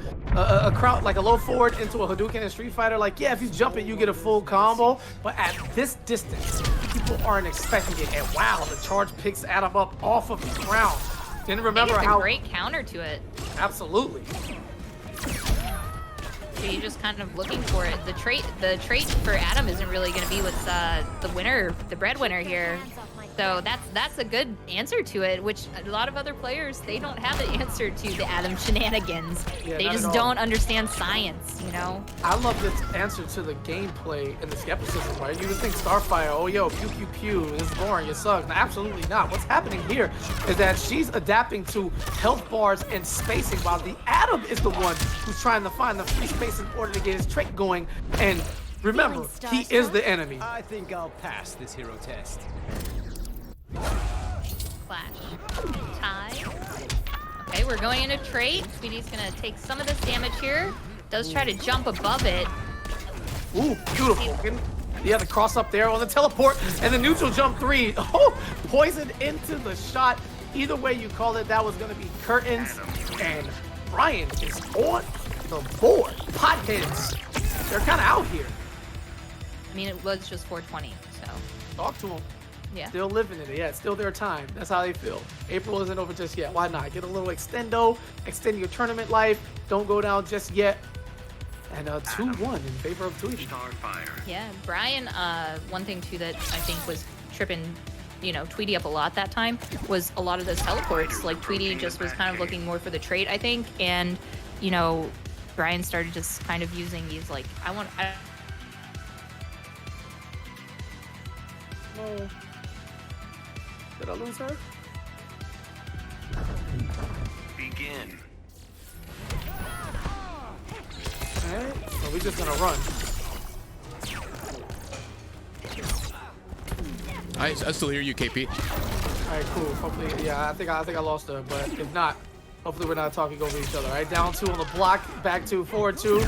crowd, like a low forward into a Hadouken in Street Fighter. Like, yeah, if you jump it, you get a full combo. But at this distance, people aren't expecting it. And wow, the charge picks Adam up off of the ground. Didn't remember it's how. a great counter to it. Absolutely. So you're just kind of looking for it. The trait for Adam isn't really going to be what's the winner, the breadwinner here. So that's a good answer to it, which a lot of other players, they don't have the answer to the Adam shenanigans. Yeah, they just don't understand science, you know? I love this answer to the gameplay and the skepticism, right? You would think Starfire, oh yo, pew pew pew, this is boring, it sucks. No, absolutely not. What's happening here is that she's adapting to health bars and spacing, while the Adam is the one who's trying to find the free space in order to get his trick going. And remember, he is the enemy. I think I'll pass this hero test. Flash. Tie. Okay, we're going into trait. Tweety's gonna take some of this damage here. Does try to jump above it. Ooh, beautiful. Yeah, the cross up there on the teleport and the neutral jump 3. Oh, poisoned into the shot. Either way you call it, that was gonna be curtains. And Brian is on the board. Potheads. They're kind of out here. I mean, it was just 420, so. Talk to them. Yeah. Still living in it. Yeah, it's still their time. That's how they feel. April isn't over just yet. Why not? Get a little extendo, extend your tournament life. Don't go down just yet. And 2-1 in favor of Tweety. Yeah, Brian, one thing too that I think was tripping, you know, Tweety up a lot that time was a lot of those teleports. Like Tweety just was kind of looking more for the trait, I think. And, you know, Brian started just kind of using these like, Oh. Did I lose her? Begin. Alright, so we're just gonna run. I still hear you, KP. Alright, cool. Hopefully, yeah, I think I lost her, but if not, hopefully we're not talking over each other. Alright, down 2 on the block, back 2, forward 2.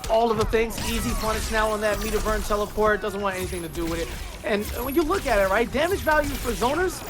All of the things, easy punish now on that meter burn teleport, doesn't want anything to do with it. And when you look at it, right, damage value for zoners,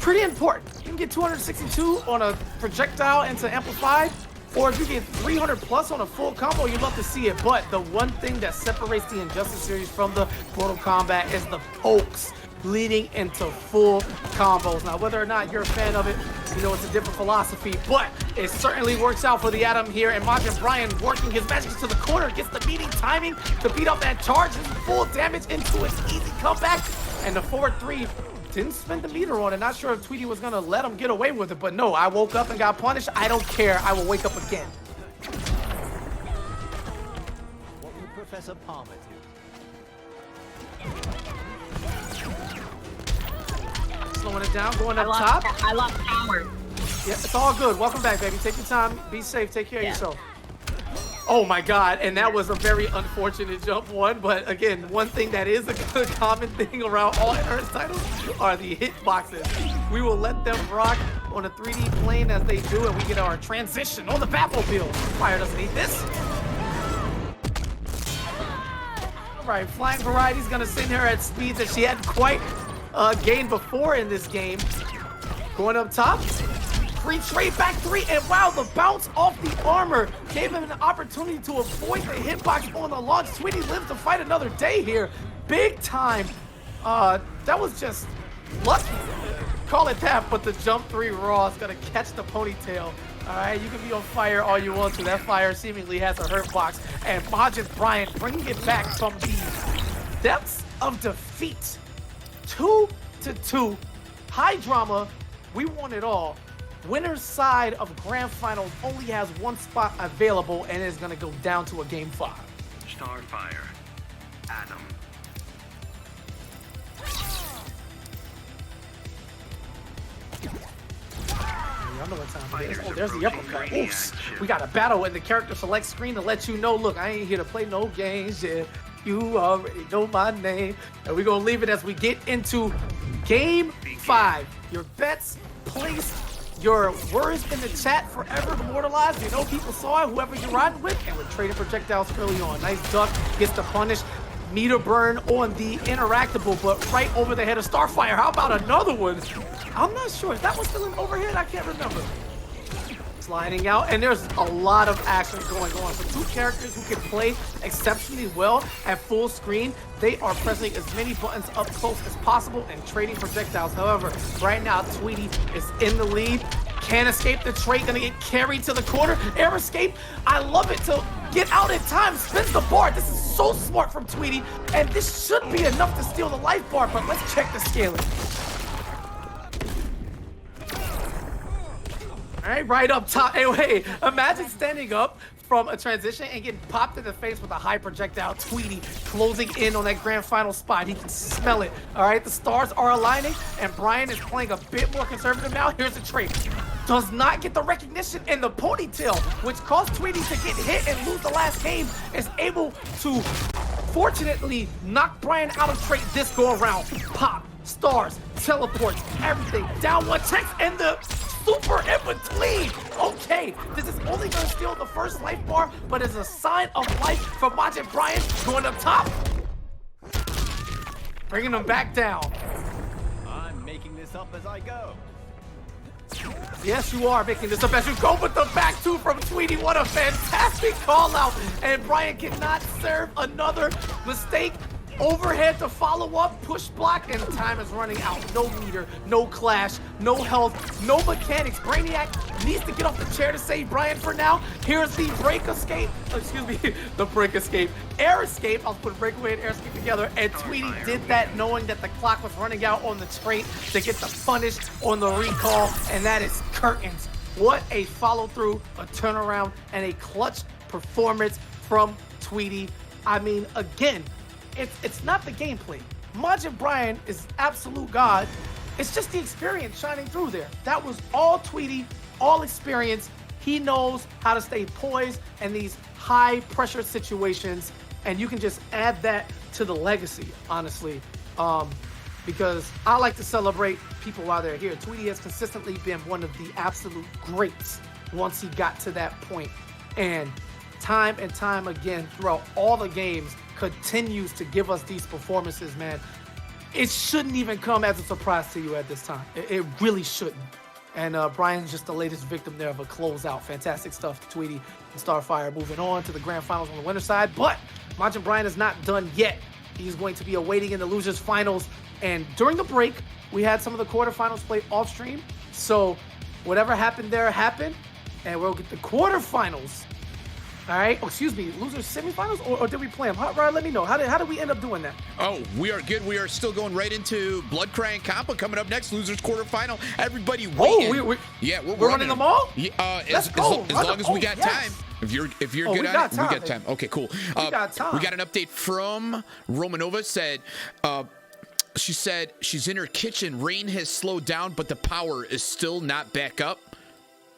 pretty important. You can get 262 on a projectile into amplified, or if you get 300 plus on a full combo, you'd love to see it. But the one thing that separates the Injustice series from the Mortal Kombat is the pokes leading into full combos. Now, whether or not you're a fan of it, you know it's a different philosophy, but it certainly works out for the Adam here. And Majin Brian working his magic to the corner, gets the beating timing to beat up that charge, and full damage into an easy comeback. And the forward 3 didn't spend the meter on it. Not sure if Tweety was gonna let him get away with it, but no, I woke up and got punished. I don't care. I will wake up again. What would Professor Palmer do? Slowing it down, going up top. I lost power. Yeah, it's all good. Welcome back, baby. Take your time. Be safe. Take care of yourself. Oh my God, and that was a very unfortunate jump one, but again, one thing that is a good common thing around all Earth titles are the hitboxes. We will let them rock on a 3D plane as they do, and we get our transition on the Batmobile. Fire doesn't need this. All right, Flying Variety's gonna send her at speeds that she hadn't quite gained before in this game. Going up top. Free trade back 3, and wow, the bounce off the armor gave him an opportunity to avoid the hitbox on the launch. Tweety lives to fight another day here. Big time. That was just lucky. Call it that, but the jump 3 raw is gonna catch the ponytail. All right, you can be on fire all you want to. That fire seemingly has a hurt box, and Majin Brian bringing it back from the depths of defeat. 2-2, high drama. We want it all. winner's side of Grand Finals only has one spot available and is going to go down to a Game 5. Starfire. Adam. I know what time it is. Oh, there's the uppercut. Oops. We got a battle in the character select screen to let you know, look, I ain't here to play no games. Yeah, you already know my name. And we're going to leave it as we get into Game 5. Your bets, place your words in the chat forever immortalized. You know people saw it, whoever you're riding with, and we're trading projectiles early on. Nice duck, gets the punish. Meter burn on the interactable, but right over the head of Starfire. How about another one? I'm not sure. Is that one still in overhead? I can't remember. Sliding out, and there's a lot of action going on. For two characters who can play exceptionally well at full screen, they are pressing as many buttons up close as possible and trading projectiles. However, right now, Tweety is in the lead. Can't escape the trait, gonna get carried to the corner. Air escape, I love it to get out in time, spins the bar. This is so smart from Tweety, and this should be enough to steal the life bar, but let's check the scaling. All right, right up top. Hey, wait, imagine standing up from a transition and getting popped in the face with a high projectile. Tweety closing in on that grand final spot. He can smell it. All right, the stars are aligning, and Brian is playing a bit more conservative now. Here's the trait. Does not get the recognition in the ponytail, which caused Tweety to get hit and lose the last game, is able to fortunately knock Brian out of trait this go around. Pop, stars, teleports, everything. Down one, checks, and the super in between. Okay, this is only gonna steal the first life bar, but is a sign of life from Majin Brian going up top. Bringing him back down. I'm making this up as I go. Yes, you are making this up as you go, but the back two from Tweety, what a fantastic call out. And Brian cannot serve another mistake. Overhead to follow up, push block, and time is running out. No meter, no clash, no health, no mechanics. Brainiac needs to get off the chair to save Brian for now. Here's the break escape, excuse me, the break escape. Air escape, I'll put breakaway and air escape together, and Tweety did that knowing that the clock was running out on the trait to get the punish on the recall, and that is curtains. What a follow through, a turnaround, and a clutch performance from Tweety. I mean, again, it's not the gameplay. Majin Brian is absolute god. It's just the experience shining through there. That was all Tweety, all experience. He knows how to stay poised in these high pressure situations, and you can just add that to the legacy, honestly. Because I like to celebrate people while they're here. Tweety has consistently been one of the absolute greats once he got to that point. And time again throughout all the games, continues to give us these performances, man. It shouldn't even come as a surprise to you at this time. It really shouldn't. And Brian's just the latest victim there of a closeout. Fantastic stuff, Tweety and Starfire moving on to the grand finals on the winner's side. But Majin Brian is not done yet. He's going to be awaiting in the losers finals. And during the break, we had some of the quarterfinals played off stream. So whatever happened there happened. And we'll get the quarterfinals. All right. Oh, excuse me. Losers semifinals, or did we play them? Hot Rod, let me know. How did we end up doing that? Oh, we are good. We are still going right into Blood Crying Compa coming up next. Losers quarterfinal. Everybody waiting. Oh, we're running them all. Yeah, Let's go. As long as we got time. If you're good at it, we got time. Okay, cool. We got time. We got an update from Romanova. She said she's in her kitchen. Rain has slowed down, but the power is still not back up.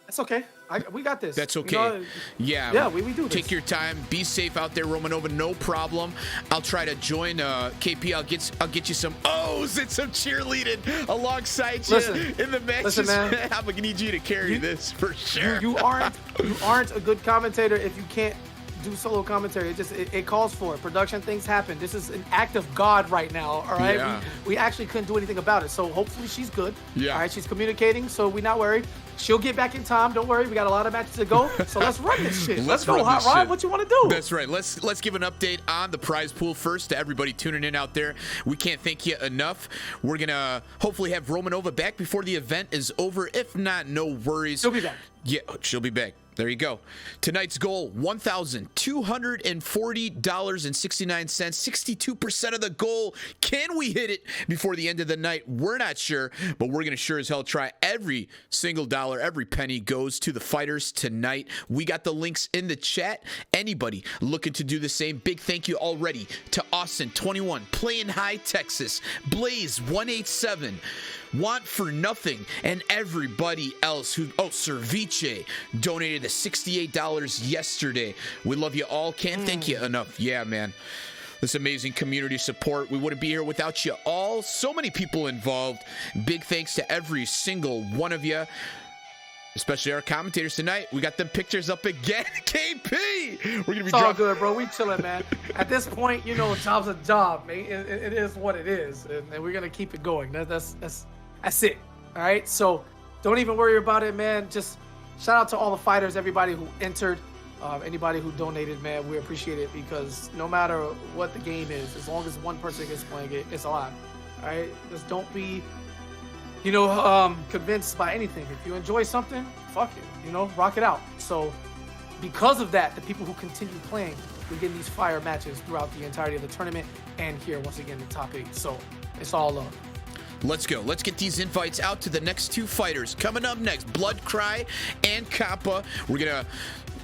That's okay. We got this. That's okay. Yeah, we do this. Take your time. Be safe out there, Romanova. No problem. I'll try to join KP. I'll get you some O's and some cheerleading alongside you in the matches. Listen, man. I'm gonna need you to carry this for sure. You aren't a good commentator if you can't do solo commentary. It calls for it. Production things happen. This is an act of God right now. All right. Yeah. We actually couldn't do anything about it. So hopefully she's good. Yeah. All right. She's communicating, so we're not worried. She'll get back in time. Don't worry. We got a lot of matches to go. So let's run this shit. Let's go, Hot Rod. What you want to do? That's right. Let's give an update on the prize pool first to everybody tuning in out there. We can't thank you enough. We're gonna hopefully have Romanova back before the event is over. If not, no worries. She'll be back. Yeah, she'll be back. There you go. Tonight's goal, $1,240.69. 62% of the goal. Can we hit it before the end of the night? We're not sure, but we're going to sure as hell try. Every single dollar, every penny goes to the fighters tonight. We got the links in the chat. Anybody looking to do the same, big thank you already to Austin21, Playing High Texas, Blaze 187, Want for Nothing, and everybody else who, Cerviche donated the $68 yesterday. We love you all. Can't thank you enough. Yeah, man. This amazing community support. We wouldn't be here without you all. So many people involved. Big thanks to every single one of you, especially our commentators tonight. We got them pictures up again. KP! We're going to be all good, bro. We chilling, man. At this point, you know, job's a job, man. It is what it is, and we're going to keep it going. That's it. All right? So don't even worry about it, man. Just shout out to all the fighters, everybody who entered, anybody who donated, man. We appreciate it, because no matter what the game is, as long as one person is playing it, it's alive. All right? Just don't be, you know, convinced by anything. If you enjoy something, fuck it, you know, rock it out. So because of that, the people who continue playing, we're getting these fire matches throughout the entirety of the tournament, and here once again the top 8. So it's all love. Let's go. Let's get these invites out to the next two fighters. Coming up next, Blood Cry and Kappa. We're going to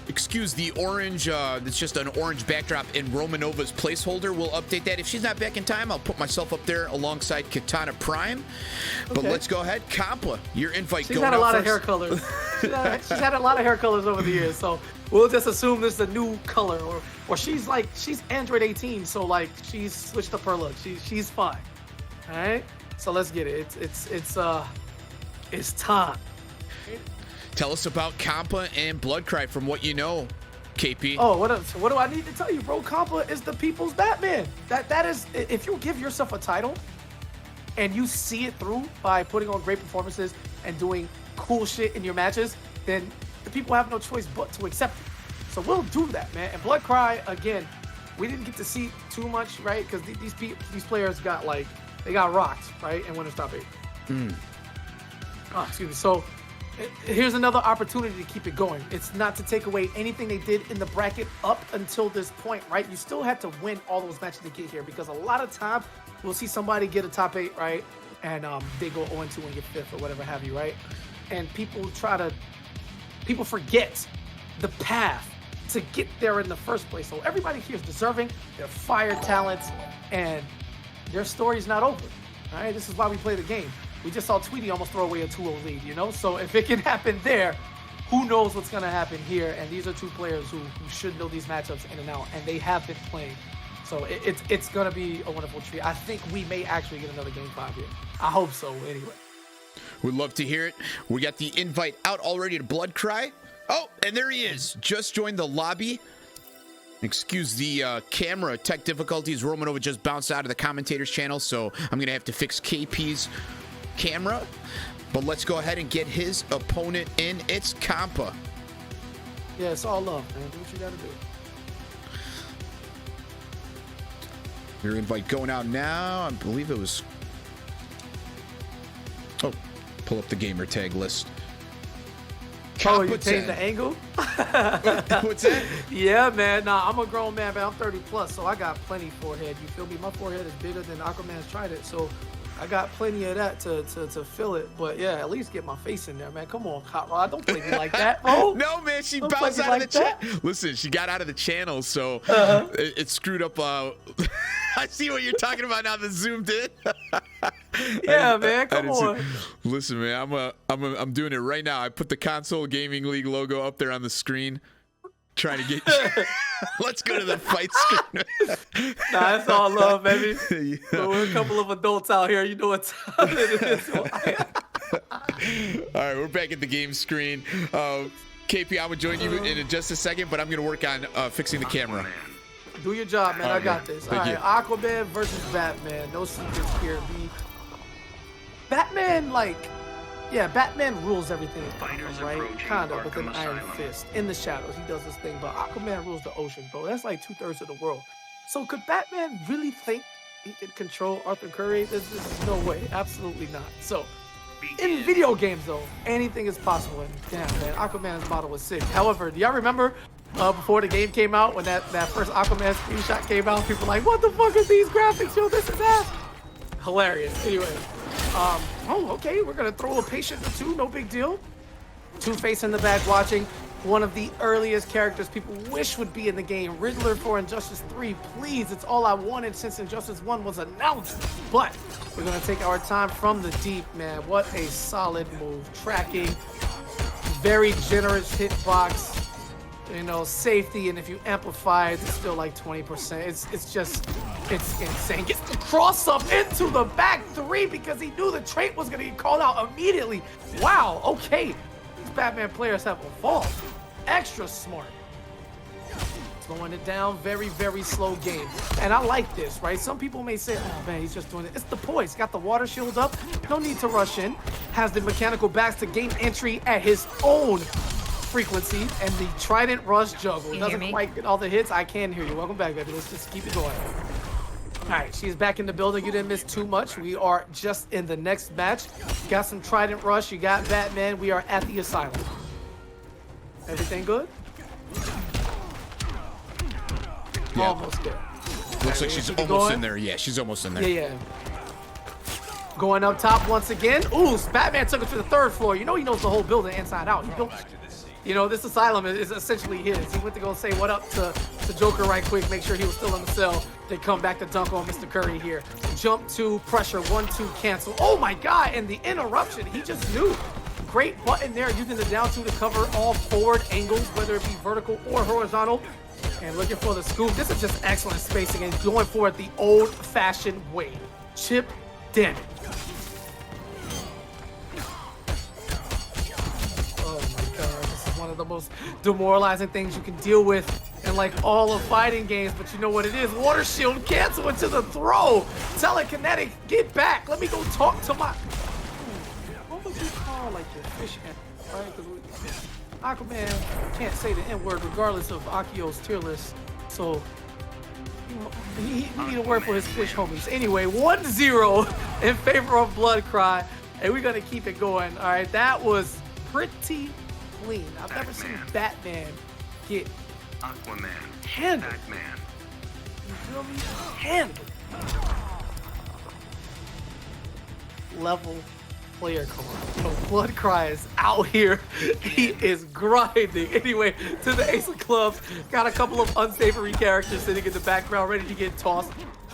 excuse the orange, it's just an orange backdrop in Romanova's placeholder. We'll update that. If she's not back in time, I'll put myself up there alongside Katana Prime. But let's go ahead. Kappa, your invite she's going had a out lot first. of hair colors. She's had a lot of hair colors over the years, so we'll just assume this is a new color, or she's Android 18, so like she's switched up her look. She's fine. All right, so let's get it. It's time. Tell us about Kappa and Blood Cry from what you know, KP. Oh, what do I need to tell you, bro? Kappa is the people's Batman. That is, if you give yourself a title and you see it through by putting on great performances and doing cool shit in your matches, then the people have no choice but to accept it. So we'll do that, man. And Blood Cry, again, we didn't get to see too much, right? Because these players got they got rocked, right? And Winner's Top 8. Oh, excuse me. So here's another opportunity to keep it going. It's not to take away anything they did in the bracket up until this point, right? You still had to win all those matches to get here, because a lot of times we'll see somebody get a top 8, right? And they go 0-2 and get 5th or whatever have you, right? And people forget the path to get there in the first place. So everybody here is deserving. They're fire talents, and their story's not over, all right? This is why we play the game. We just saw Tweety almost throw away a 2-0 lead, you know? So if it can happen there, who knows what's going to happen here? And these are two players who should know these matchups in and out, and they have been playing. So it's going to be a wonderful treat. I think we may actually get another Game 5 here. I hope so, anyway. We'd love to hear it. We got the invite out already to Blood Cry. Oh, and there he is. Just joined the lobby. Excuse the camera tech difficulties. Romanova just bounced out of the commentators channel, so I'm going to have to fix KP's camera. But let's go ahead and get his opponent in. It's Kappa. Yeah, it's all love, man. Do what you got to do. Your invite going out now. I believe it was... Oh, pull up the gamer tag list. Oh, you changed the angle? What's that? Yeah, man. Nah, I'm a grown man, man. I'm 30 plus, so I got plenty forehead. You feel me? My forehead is bigger than Aquaman's Trident, so I got plenty of that to fill it. But yeah, at least get my face in there, man. Come on, Hot Rod. Don't play me like that, bro. No, man. She bounced out of the chat. Listen, she got out of the channel, so it screwed up. I see what you're talking about now. That zoomed in. Yeah, man. Come on. Listen, man. I'm doing it right now. I put the Console Gaming League logo up there on the screen. Trying to get you. Let's go to the fight screen. Nah, it's all love, baby. Yeah. So we're a couple of adults out here. You know what time it is. All right, we're back at the game screen. KP, I'm going to join you in just a second, but I'm going to work on fixing the camera. Do your job, man. I got this. All right, Aquaman versus Batman. No secrets here. Batman, Batman rules everything, right? Kind of, with an iron fist. In the shadows, he does this thing, but Aquaman rules the ocean, bro. That's like 2/3 of the world. So could Batman really think he could control Arthur Curry? There's no way. Absolutely not. So In video games, though, anything is possible. And damn, man, Aquaman's model was sick. However, do y'all remember before the game came out, when that first Aquaman screenshot came out, people were like, what the fuck is these graphics? Yo, this is ass. Hilarious. Anyway, oh, okay, we're gonna throw a patient or two, no big deal. Two-Face in the back watching. One of the earliest characters people wish would be in the game. Riddler for Injustice 3, please. It's all I wanted since Injustice 1 was announced. But we're gonna take our time from the deep, man. What a solid move. Tracking, very generous hitbox, you know, safety, and if you amplify it, it's still like 20%. It's insane. Gets the cross up into the back three because he knew the trait was gonna get called out immediately. Wow, okay. Batman players have evolved. Extra smart. Slowing it down, very, very slow game. And I like this, right? Some people may say, oh man, he's just doing it. It's the poise. Got the water shield up. No need to rush in. Has the mechanical backs to gain entry at his own frequency. And the Trident Rush juggle. Doesn't quite get all the hits. I can hear you. Welcome back, baby. Let's just keep it going. All right, she's back in the building. You didn't miss too much. We are just in the next match. Got some Trident Rush. You got Batman. We are at the asylum. Everything good? Yeah. Almost there. Looks like she's almost in there. Yeah, she's almost in there. Yeah. Going up top once again. Ooh, Batman took it to the third floor. You know he knows the whole building inside out. He built, you know, this asylum is essentially his. He went to go say what up to Joker right quick, make sure he was still in the cell. They come back to dunk on Mr. Curry here. Jump 2, pressure, 1-2, cancel. Oh my God, and the interruption, he just knew. Great button there, using the down 2 to cover all forward angles, whether it be vertical or horizontal. And looking for the scoop. This is just excellent spacing and going for it the old-fashioned way. Chip damage. One of the most demoralizing things you can deal with in like all of fighting games, but you know what it is? Water shield cancel into the throw. Telekinetic, get back. Let me go talk to my... What would you call like your fish animal, right? Because Aquaman can't say the N-word regardless of Akio's tier list, so he need a word for his fish homies. Anyway, 1-0 in favor of Blood Cry, and we're gonna keep it going. All right, that was pretty clean. I've never seen Batman get Aquaman. handled. Batman. You feel me? Handled. Level player core. So Blood Cry is out here. He is grinding. Anyway, to the Ace of Clubs. Got a couple of unsavory characters sitting in the background ready to get tossed.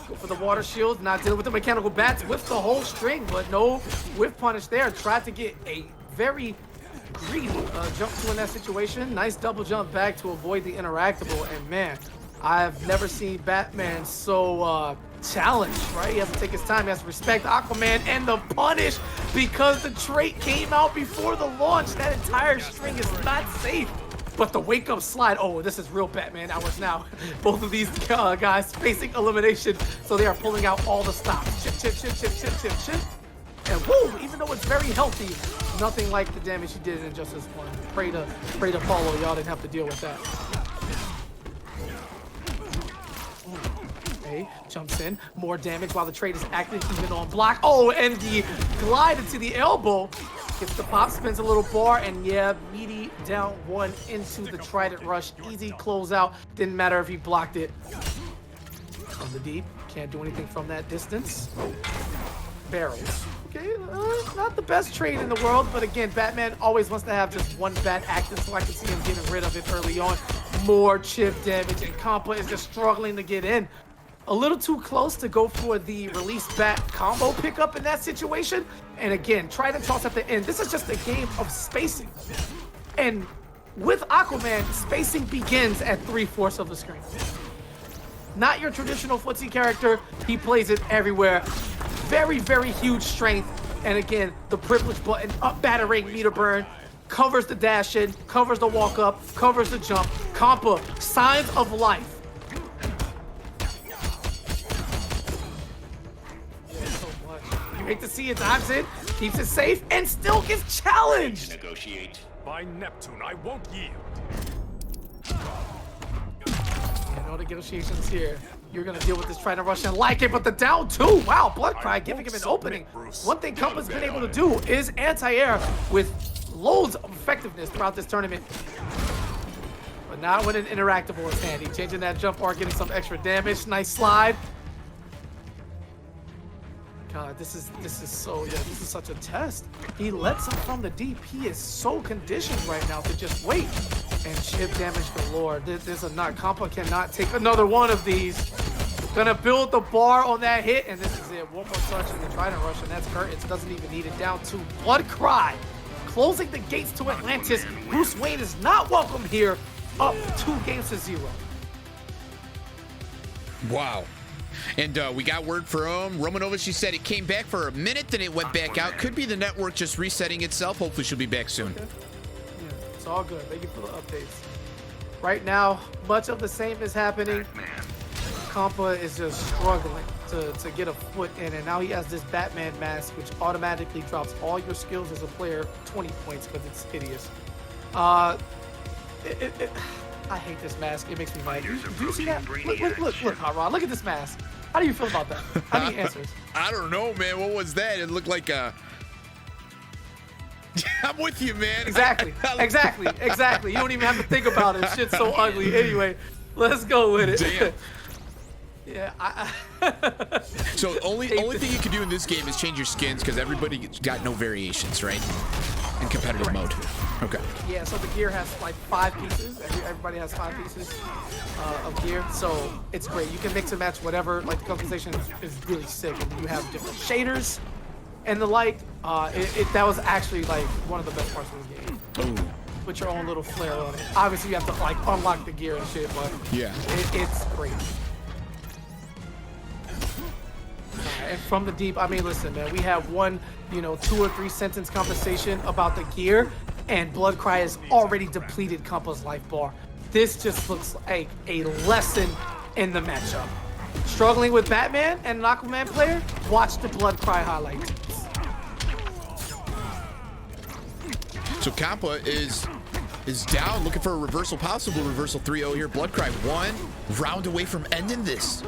Go for the water shield. Not dealing with the mechanical bats with the whole string, but no whiff punish there. Tried to get a very greedy jump 2 in that situation. Nice double jump back to avoid the interactable. And man, I've never seen Batman so challenged, right? He has to take his time. He has to respect Aquaman and the punish because the trait came out before the launch. That entire string is not safe. But the wake up slide, oh, this is real Batman hours now. Both of these guys facing elimination, so they are pulling out all the stops. Chip, chip, chip, chip, chip, chip, chip. And woo, even though it's very healthy, nothing like the damage he did in Injustice 1. Pray to follow. Y'all didn't have to deal with that. Okay, jumps in. More damage while the trait is active, even on block. Oh, and the glide into the elbow. Gets the pop, spins a little bar, and yeah, meaty down 1 into the Trident Rush. Easy closeout. Didn't matter if he blocked it. On the deep. Can't do anything from that distance. Barrels. Okay, not the best trade in the world, but again, Batman always wants to have just one bat active, so I can see him getting rid of it early on. More chip damage, and Compa is just struggling to get in. A little too close to go for the release bat combo pickup in that situation. And again, try to toss at the end. This is just a game of spacing. And with Aquaman, spacing begins at 3/4 of the screen. Not your traditional footsie character. He plays it everywhere. Very, very huge strength. And again, the privilege button, up battering, meter burn, covers the dash in, covers the walk up, covers the jump. Compa, signs of life. You hate to see it, dives in, keeps it safe, and still gets challenged. Negotiate. By Neptune, I won't yield. No negotiations here. You're gonna deal with this trying to rush and like it, but the down two. Wow, Bloodcry giving him an opening. One thing Compa's been able to do is anti-air with loads of effectiveness throughout this tournament. But not when an interactable is handy. Changing that jump art, getting some extra damage. Nice slide. God, this is so, yeah, this is such a test. He lets him from the deep. He is so conditioned right now to just wait. And chip damage galore. There's a not. Compa cannot take another one of these. Gonna build the bar on that hit, and this is it. One more touch and the Trident Rush, and that's Curtains. Doesn't even need it. Down to Bloodcry. Closing the gates to Atlantis. Bruce Wayne is not welcome here. Up 2-0. Wow. And we got word from Romanova. She said it came back for a minute, then it went back out. Could be the network just resetting itself. Hopefully she'll be back soon. Okay. Yeah, it's all good. Thank you for the updates. Right now, much of the same is happening. Compa is just struggling to get a foot in, and now he has this Batman mask, which automatically drops all your skills as a player 20 points because it's hideous. I hate this mask. It makes me mad. Do you see that? Look, Hot Rod. Look at this mask. How do you feel about that? How do you answer? I don't know, man. What was that? It looked like a... I'm with you, man. Exactly. You don't even have to think about it. Shit's so ugly. Anyway, let's go with it. Damn. Yeah. So only thing you can do in this game is change your skins because everybody's got no variations, right? In competitive mode. Okay. Yeah, so the gear has like 5 pieces. Everybody has 5 pieces of gear, so it's great. You can mix and match whatever. Like the customization is really sick, and you have different shaders and the like. That was actually like one of the best parts of the game. Ooh. Put your own little flair on it. Obviously, you have to like unlock the gear and shit, but yeah, it's great. And from the deep, I mean, listen, man, we have one, 2 or 3 sentence conversation about the gear, and Bloodcry has already depleted Compa's life bar. This just looks like a lesson in the matchup. Struggling with Batman and an Aquaman player? Watch the Bloodcry highlights. So Compa is down, looking for a reversal, possible reversal 3-0 here. Bloodcry 1 round away from ending this.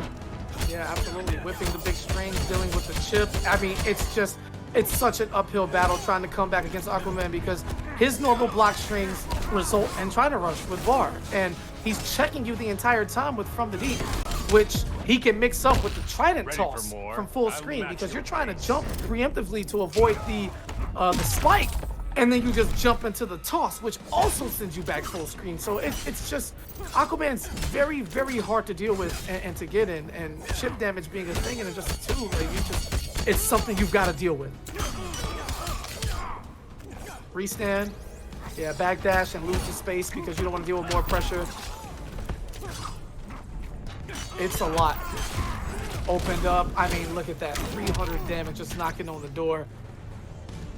Yeah, absolutely. Whipping the big strings, dealing with the chip. I mean, it's such an uphill battle trying to come back against Aquaman because his normal block strings result in trying to rush with bar. And he's checking you the entire time with from the deep, which he can mix up with the Trident toss from full screen because you're trying to jump preemptively to avoid the spike. And then you just jump into the toss, which also sends you back full screen. So it's just, Aquaman's very, very hard to deal with and to get in. And chip damage being a thing and just a 2, like it's something you've got to deal with. Restand, yeah, backdash and lose the space because you don't want to deal with more pressure. It's a lot. Opened up, I mean, look at that, 300 damage just knocking on the door.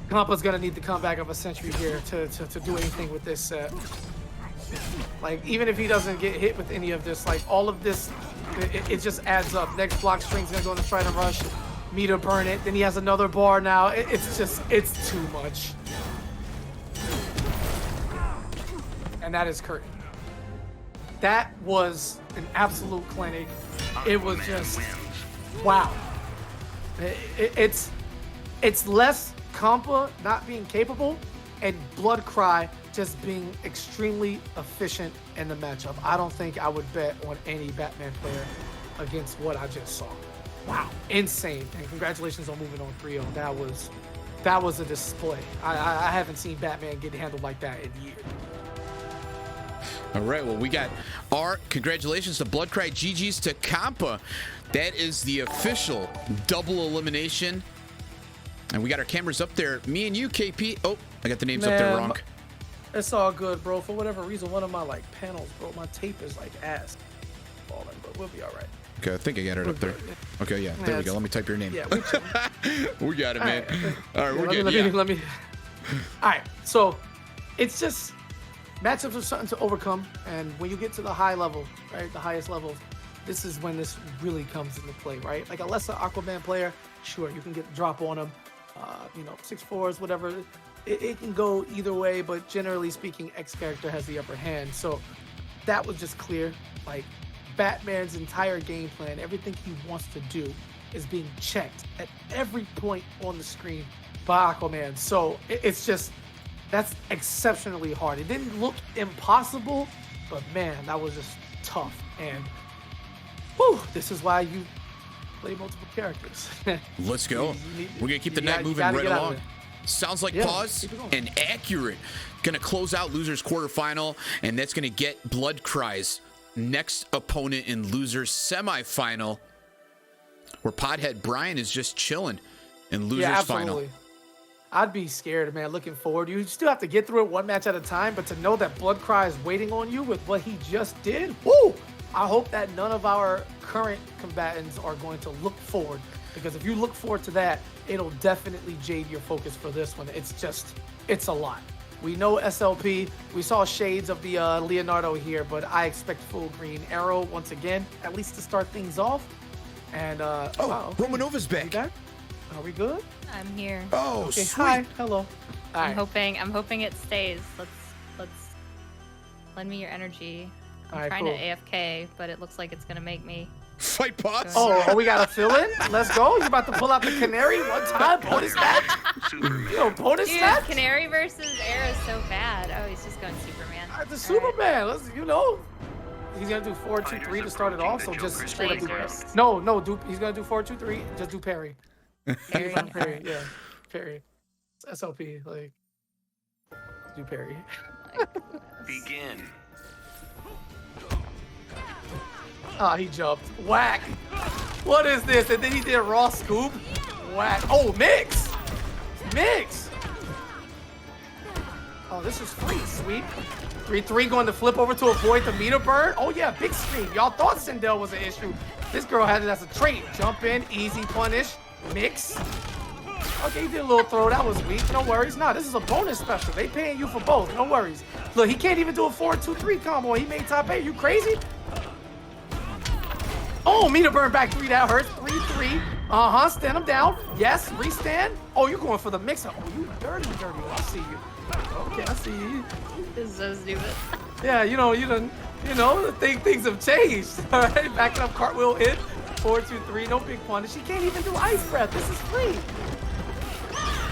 Compa's gonna need the comeback of a century here to do anything with this set. Like, even if he doesn't get hit with any of this, like, all of this, it just adds up. Next block string's gonna go to try to rush, meter burn it, then he has another bar now. It's too much. And that is Curtain. That was an absolute clinic. It was just, wow. It's less Compa not being capable and Bloodcry just being extremely efficient in the matchup. I don't think I would bet on any Batman player against what I just saw. Wow, insane. And congratulations on moving on 3-0. That was a display. I haven't seen Batman get handled like that in years. All right, well, we got our congratulations to Bloodcry, GG's to Compa. That is the official double elimination. And we got our cameras up there. Me and you, KP. Oh, I got the names up there wrong. It's all good, bro. For whatever reason, one of my panels, bro, my tape is ass falling, but we'll be all right. Okay, I think I got it up there. Okay, yeah, there we go. Let me type your name. Yeah, we got it, man. All right, we're good. Let me. All right, so it's just matchups are something to overcome, and when you get to the high level, right, the highest levels, this is when this really comes into play, right? Like a lesser Aquaman player, sure, you can get the drop on him. 6-4s, whatever. It can go either way, but generally speaking, X character has the upper hand. So that was just clear. Like, Batman's entire game plan, everything he wants to do, is being checked at every point on the screen by Aquaman. So it's just, that's exceptionally hard. It didn't look impossible, but man, that was just tough. And whew, this is why you play multiple characters. Let's go. We're going to keep the night moving right along. Sounds like Pause and accurate. Going to close out Losers quarterfinal, and that's going to get Blood Cries next opponent in Losers semifinal, where Podhead Brian is just chilling in Losers final. I'd be scared, man. Looking forward. You still have to get through it one match at a time, but to know that Blood Cry is waiting on you with what he just did, woo! I hope that none of our current combatants are going to look forward, because if you look forward to that, it'll definitely jade your focus for this one. It's a lot. We know SLP. We saw shades of the Leonardo here, but I expect full green arrow once again, at least to start things off. And wow, Romanova's back. Are we good? I'm here. Oh, okay, sweet. hi, hello. I'm hoping it stays. Let's lend me your energy. I'm trying to AFK, but it looks like it's gonna make me fight Pause. Oh, we got to fill in? Let's go. You about to pull out the Canary one time? Bonus match? Bonus match? Canary versus Air is so bad. Oh, he's just going Superman. The Superman. Let's, he's going to do 4-2-3 to start it off, so just straight up do he's going to do 4-2-3, just do parry. Parry. Parry, yeah. Parry. It's SLP, like, do parry. Begin. Oh, he jumped. Whack. What is this? And then he did raw scoop. Whack. Oh, mix. Mix. Oh, this is free. Sweet. 3-3 going to flip over to avoid the meter burn. Oh, yeah. Big screen. Y'all thought Sindel was an issue. This girl had it as a trait. Jump in. Easy punish. Mix. Okay, he did a little throw. That was weak. No worries. Nah, this is a bonus special. They paying you for both. No worries. Look, he can't even do a 4-2-3 combo. He made top 8. You crazy? Oh, meter burn back 3. That hurts. 3-3. Stand him down. Yes, restand. Oh, you're going for the mix-up. Oh, you dirty. I see you. Okay, I see you. This is so stupid. Yeah, things have changed. All right, backing up, cartwheel in. 4-2-3. No big punish. She can't even do ice breath. This is free.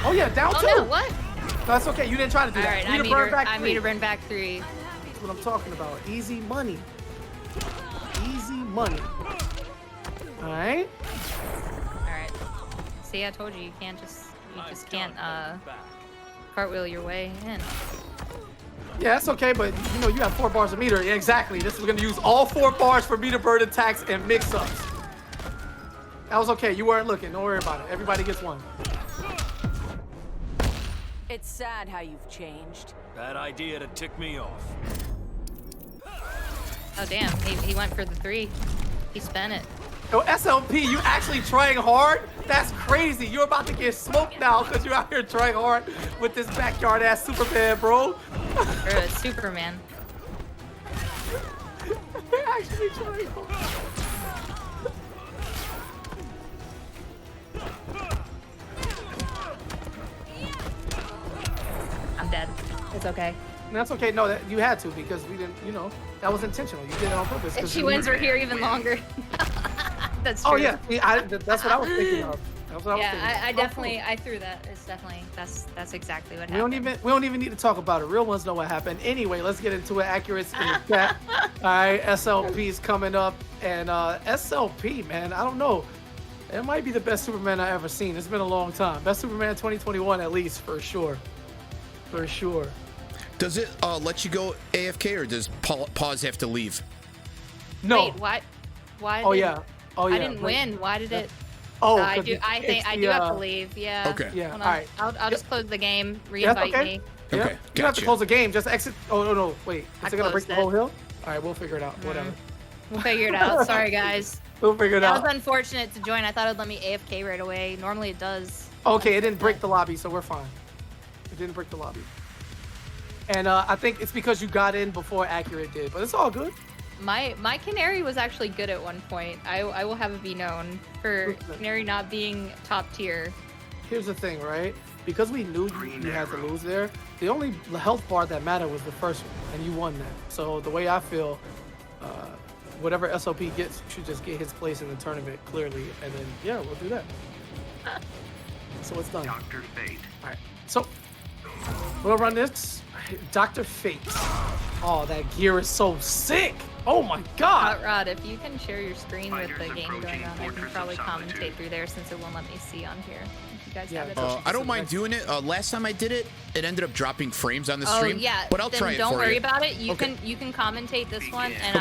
Oh yeah, down 2. Oh no, what? No, that's okay. You didn't try to do that. All right, I meter burn back 3. That's what I'm talking about. Easy money. Easy money. All right. See, I told you, you just can't cartwheel your way in. Yeah, that's okay, but you have 4 bars of meter. Yeah, exactly. This is gonna use all 4 bars for meter burn attacks and mix-ups. That was okay. You weren't looking. Don't worry about it. Everybody gets 1. It's sad how you've changed. Bad idea to tick me off. Oh damn, he went for the 3. He spent it. Yo, SLP, you actually trying hard? That's crazy. You're about to get smoked now because you're out here trying hard with this backyard ass Superman, bro. Or Superman. You're actually trying hard. I'm dead. It's okay. That's okay. No, you had to because we didn't, that was intentional. You did it on purpose. And she wins her here even longer. That's true. Oh, yeah. That's what I was thinking of. That's what I was thinking. I definitely, I threw that. It's definitely, that's exactly what happened. We don't even need to talk about it. Real ones know what happened. Anyway, let's get into it. Accuracy in the chat. All right, SLP's coming up. And SLP, man, I don't know. It might be the best Superman I've ever seen. It's been a long time. Best Superman 2021 at least, for sure. For sure. Does it let you go AFK, or does Pause have to leave? No. Wait, what? Why? Oh yeah. I didn't win. Why did it? Oh, I do have to leave. Yeah. Okay. Yeah. Hold All on. Right. I'll just close the game. Reinvite me. Yeah. Okay. You Gotcha. have to close the game. Just exit. Oh no. Wait. Is it gonna break closed the whole hill? All right. We'll figure it out. Whatever. We'll figure it out. Sorry, guys. We'll figure it That out. was unfortunate to join. I thought it would let me AFK right away. Normally it does. Okay. It didn't break the lobby, so we're fine. It didn't break the lobby. And I think it's because you got in before Accurate did, but it's all good. My Canary was actually good at one point. I will have it be known for Canary not being top tier. Here's the thing, right? Because we knew you had to lose there, the only health bar that mattered was the first one, and you won that. So the way I feel, whatever SLP gets should just get his place in the tournament clearly, and then yeah, we'll do that. So it's done. Dr. Fate. All right, so we'll run this. Dr. Fate. Oh, that gear is so sick. Oh my God. Hot Rod, if you can share your screen with the game going on, I can probably commentate through there since it won't let me see on here. If you guys have it. I don't mind doing it. Last time I did it, it ended up dropping frames on the stream. Oh yeah, but I'll try it for you. Don't worry about it. You can commentate this one, and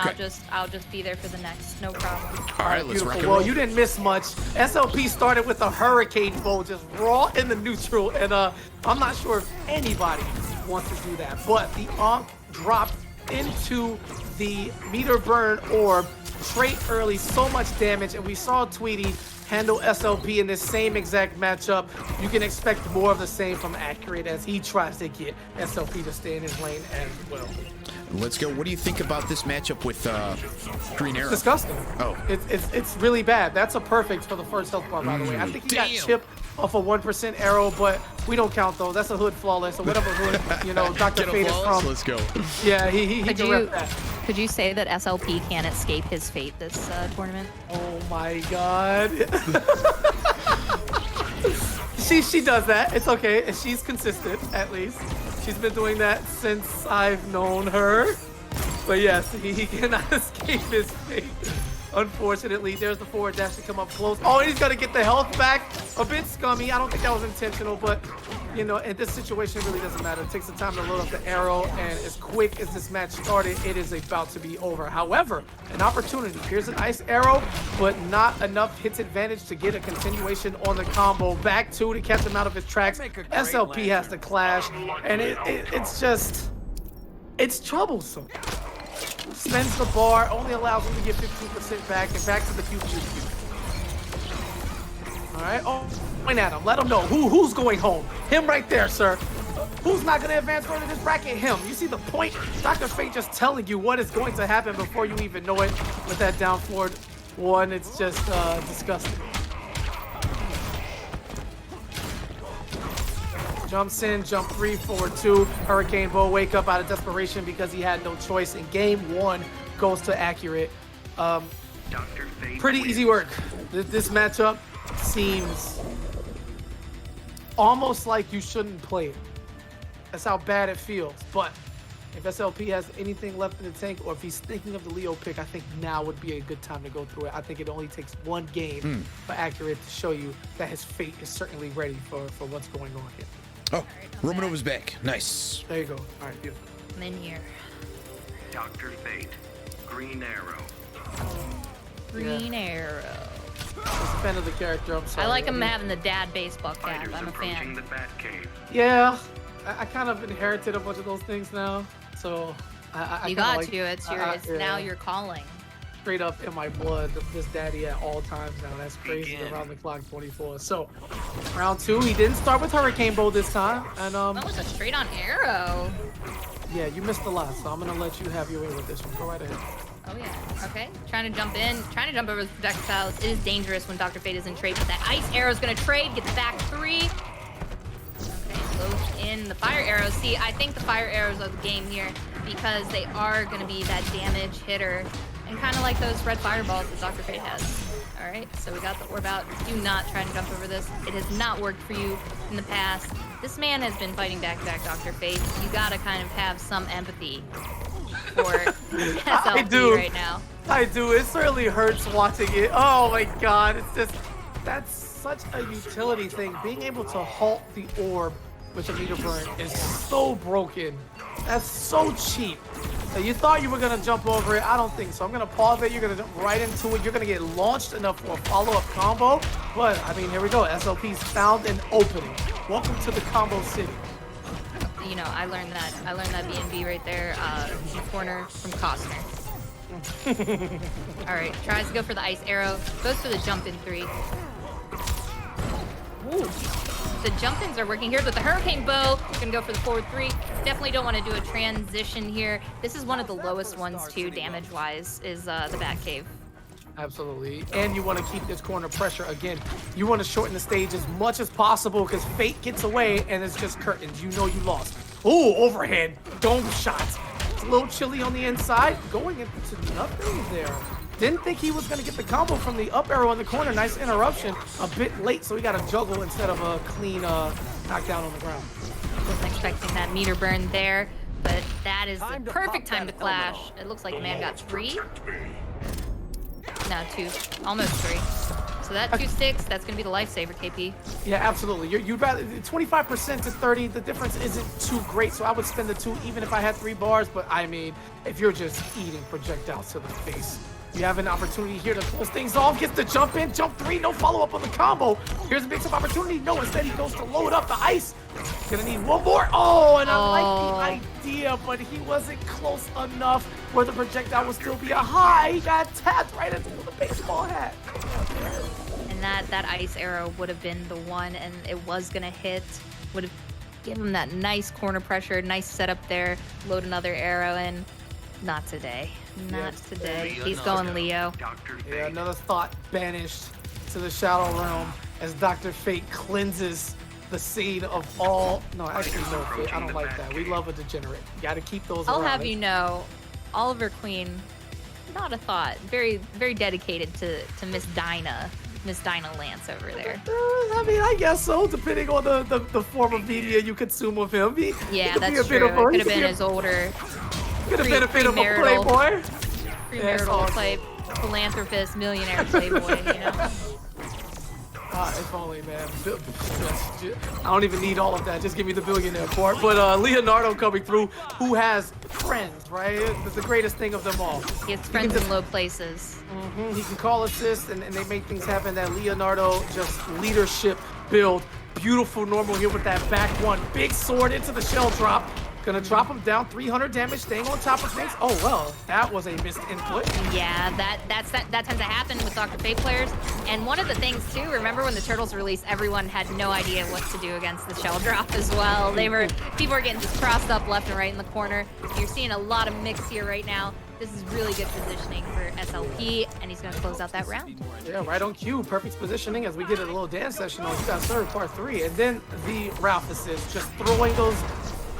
I'll just be there for the next. No problem. All right, let's rock and Well, roll. you didn't miss much. SLP started with a hurricane bow, just raw in the neutral, and I'm not sure if anybody wants to do that, but the Ankh dropped into the meter burn orb straight early, so much damage, and we saw Tweety handle SLP in this same exact matchup. You can expect more of the same from Accurate as he tries to get SLP to stay in his lane as well. Let's go. What do you think about this matchup with Green Arrow? Disgusting. Oh. It's really bad. That's a perfect for the first health bar, by the way. I think he got chipped off a 1% arrow, but we don't count those. That's a hood flawless, or whatever hood, you know, Dr. Fate is from. Let's go. Yeah, he can rep that. Could you say that SLP can't escape his fate this tournament? Oh my God. She does that. It's okay. And she's consistent, at least. She's been doing that since I've known her. But yes, he cannot escape his fate. Unfortunately, there's the forward dash to come up close. Oh, and he's gonna get the health back. A bit scummy. I don't think that was intentional, but you know, in this situation, it really doesn't matter. It takes some time to load up the arrow, and as quick as this match started, it is about to be over. However, an opportunity. Here's an ice arrow, but not enough hits advantage to get a continuation on the combo. Back two to catch him out of his tracks. SLP has to clash, and it's just, it's troublesome. Spends the bar, only allows him to get 15% back, and back to the QQ. All right, point at him, let him know who's going home. Him right there, sir. Who's not gonna advance further in this bracket? Him. You see the point? Dr. Fate just telling you what is going to happen before you even know it with that down forward one. It's just disgusting. Jumps in, jump 3, forward 2. Hurricane Bow wake up out of desperation because he had no choice. And game 1 goes to Accurate. Pretty easy work. This matchup seems almost like you shouldn't play it. That's how bad it feels. But if SLP has anything left in the tank, or if he's thinking of the Leo pick, I think now would be a good time to go through it. I think it only takes one game for Accurate to show you that his fate is certainly ready for what's going on here. Oh, Romanova's back. Nice. There you go. All right, beautiful. I'm in here. Dr. Fate. Green Arrow. Green Arrow. Just a fan of the character. I'm sorry. I like him having the dad baseball cap. Fighters I'm a approaching fan. the Batcave. Yeah, I kind of inherited a bunch of those things now, so I You kinda got like, to. It's now your calling. straight up in my blood, this daddy at all times now. That's crazy. Begin. Around the clock 24. So round 2, he didn't start with Hurricane Bow this time, and That was a straight on arrow. yeah, you missed a lot, so I'm gonna let you have your way with this one. Go right ahead. Oh yeah. Okay. Trying to jump in. Trying to jump over the projectiles. It is dangerous when Dr. Fate is in trade, but that ice arrow is gonna trade. Get the back 3. Okay. Loads in the fire arrows. See, I think the fire arrows are the game here because they are gonna be that damage hitter. And kind of like those red fireballs that Dr. Fate has. All right, so we got the orb out. Do not try to jump over this. It has not worked for you in the past. This man has been fighting back-to-back Dr. Fate. You gotta kind of have some empathy for SLP right now. I do. It certainly hurts watching it. Oh my God, it's just, that's such a utility thing. Being able to halt the orb with a meter burn is so broken. That's so cheap. You thought you were gonna jump over it. I don't think so. I'm gonna pause it. You're gonna jump right into it. You're gonna get launched enough for a follow-up combo. But I mean, here we go. SLP's found an opening. Welcome to the combo city. You know, I learned that B&B right there in the corner from Costner. All right, tries to go for the ice arrow. Goes for the jump in 3. Ooh. The jump-ins are working here, but the Hurricane Bow gonna go for the forward 3. Definitely don't want to do a transition here. This is one of the lowest ones too, damage-wise, is the Batcave. Absolutely. And you want to keep this corner pressure. Again, you want to shorten the stage as much as possible because Fate gets away and it's just curtains. You know you lost. Ooh, overhead. Dome shots. It's a little chilly on the inside. Going into nothing there. Didn't think he was going to get the combo from the up arrow in the corner. Nice interruption. A bit late, so he got a juggle instead of a clean knockdown on the ground. Wasn't expecting that meter burn there, but that is the perfect time to clash. It looks like the man got 3. No, 2. Almost 3. So that 2 sticks, that's going to be the lifesaver, KP. Yeah, absolutely. You'd rather 25% to 30. The difference isn't too great, so I would spend the 2 even if I had 3 bars. But I mean, if you're just eating projectiles to the face, you have an opportunity here to close things off. Gets the jump in, jump 3, no follow up on the combo. Here's a mix-up opportunity. No, instead he goes to load up the ice. Gonna need one more. Oh, and I like the idea, but he wasn't close enough where the projectile would still be a high. He got tapped right into the baseball hat. And that ice arrow would have been the one, and it was gonna hit. Would have given him that nice corner pressure, nice setup there. Load another arrow in. Not today. Not today. He's going Leo. Yeah, another thought banished to the Shadow Realm as Dr. Fate cleanses the scene of all. No, actually, no, Fate. I don't like that. We love a degenerate. You gotta keep those around. I'll have you know, Oliver Queen, not a thought. Very, very dedicated to Miss Dinah Lance over there. I mean, I guess so, depending on the form of media you consume of him. Yeah, that's true. It could have been his older. Could have been a bit of a playboy. Premarital philanthropist, millionaire playboy, you know? If only, man. I don't even need all of that. Just give me the billionaire part. But Leonardo coming through, who has friends, right? It's the greatest thing of them all. He has friends in low places. He can call assists, and they make things happen. That Leonardo just leadership build. Beautiful normal here with that back one. Big sword into the shell drop. Gonna drop him down, 300 damage, staying on top of things. Oh, well, that was a missed input. Yeah, that tends to happen with Dr. Fate players. And one of the things, too, remember when the Turtles released, everyone had no idea what to do against the shell drop as well. People were getting just crossed up left and right in the corner. You're seeing a lot of mix here right now. This is really good positioning for SLP, and he's going to close out that round. Yeah, right on cue. Perfect positioning as we get a little dance session on You Got Served Part 3. And then the Ralph assist, just throwing those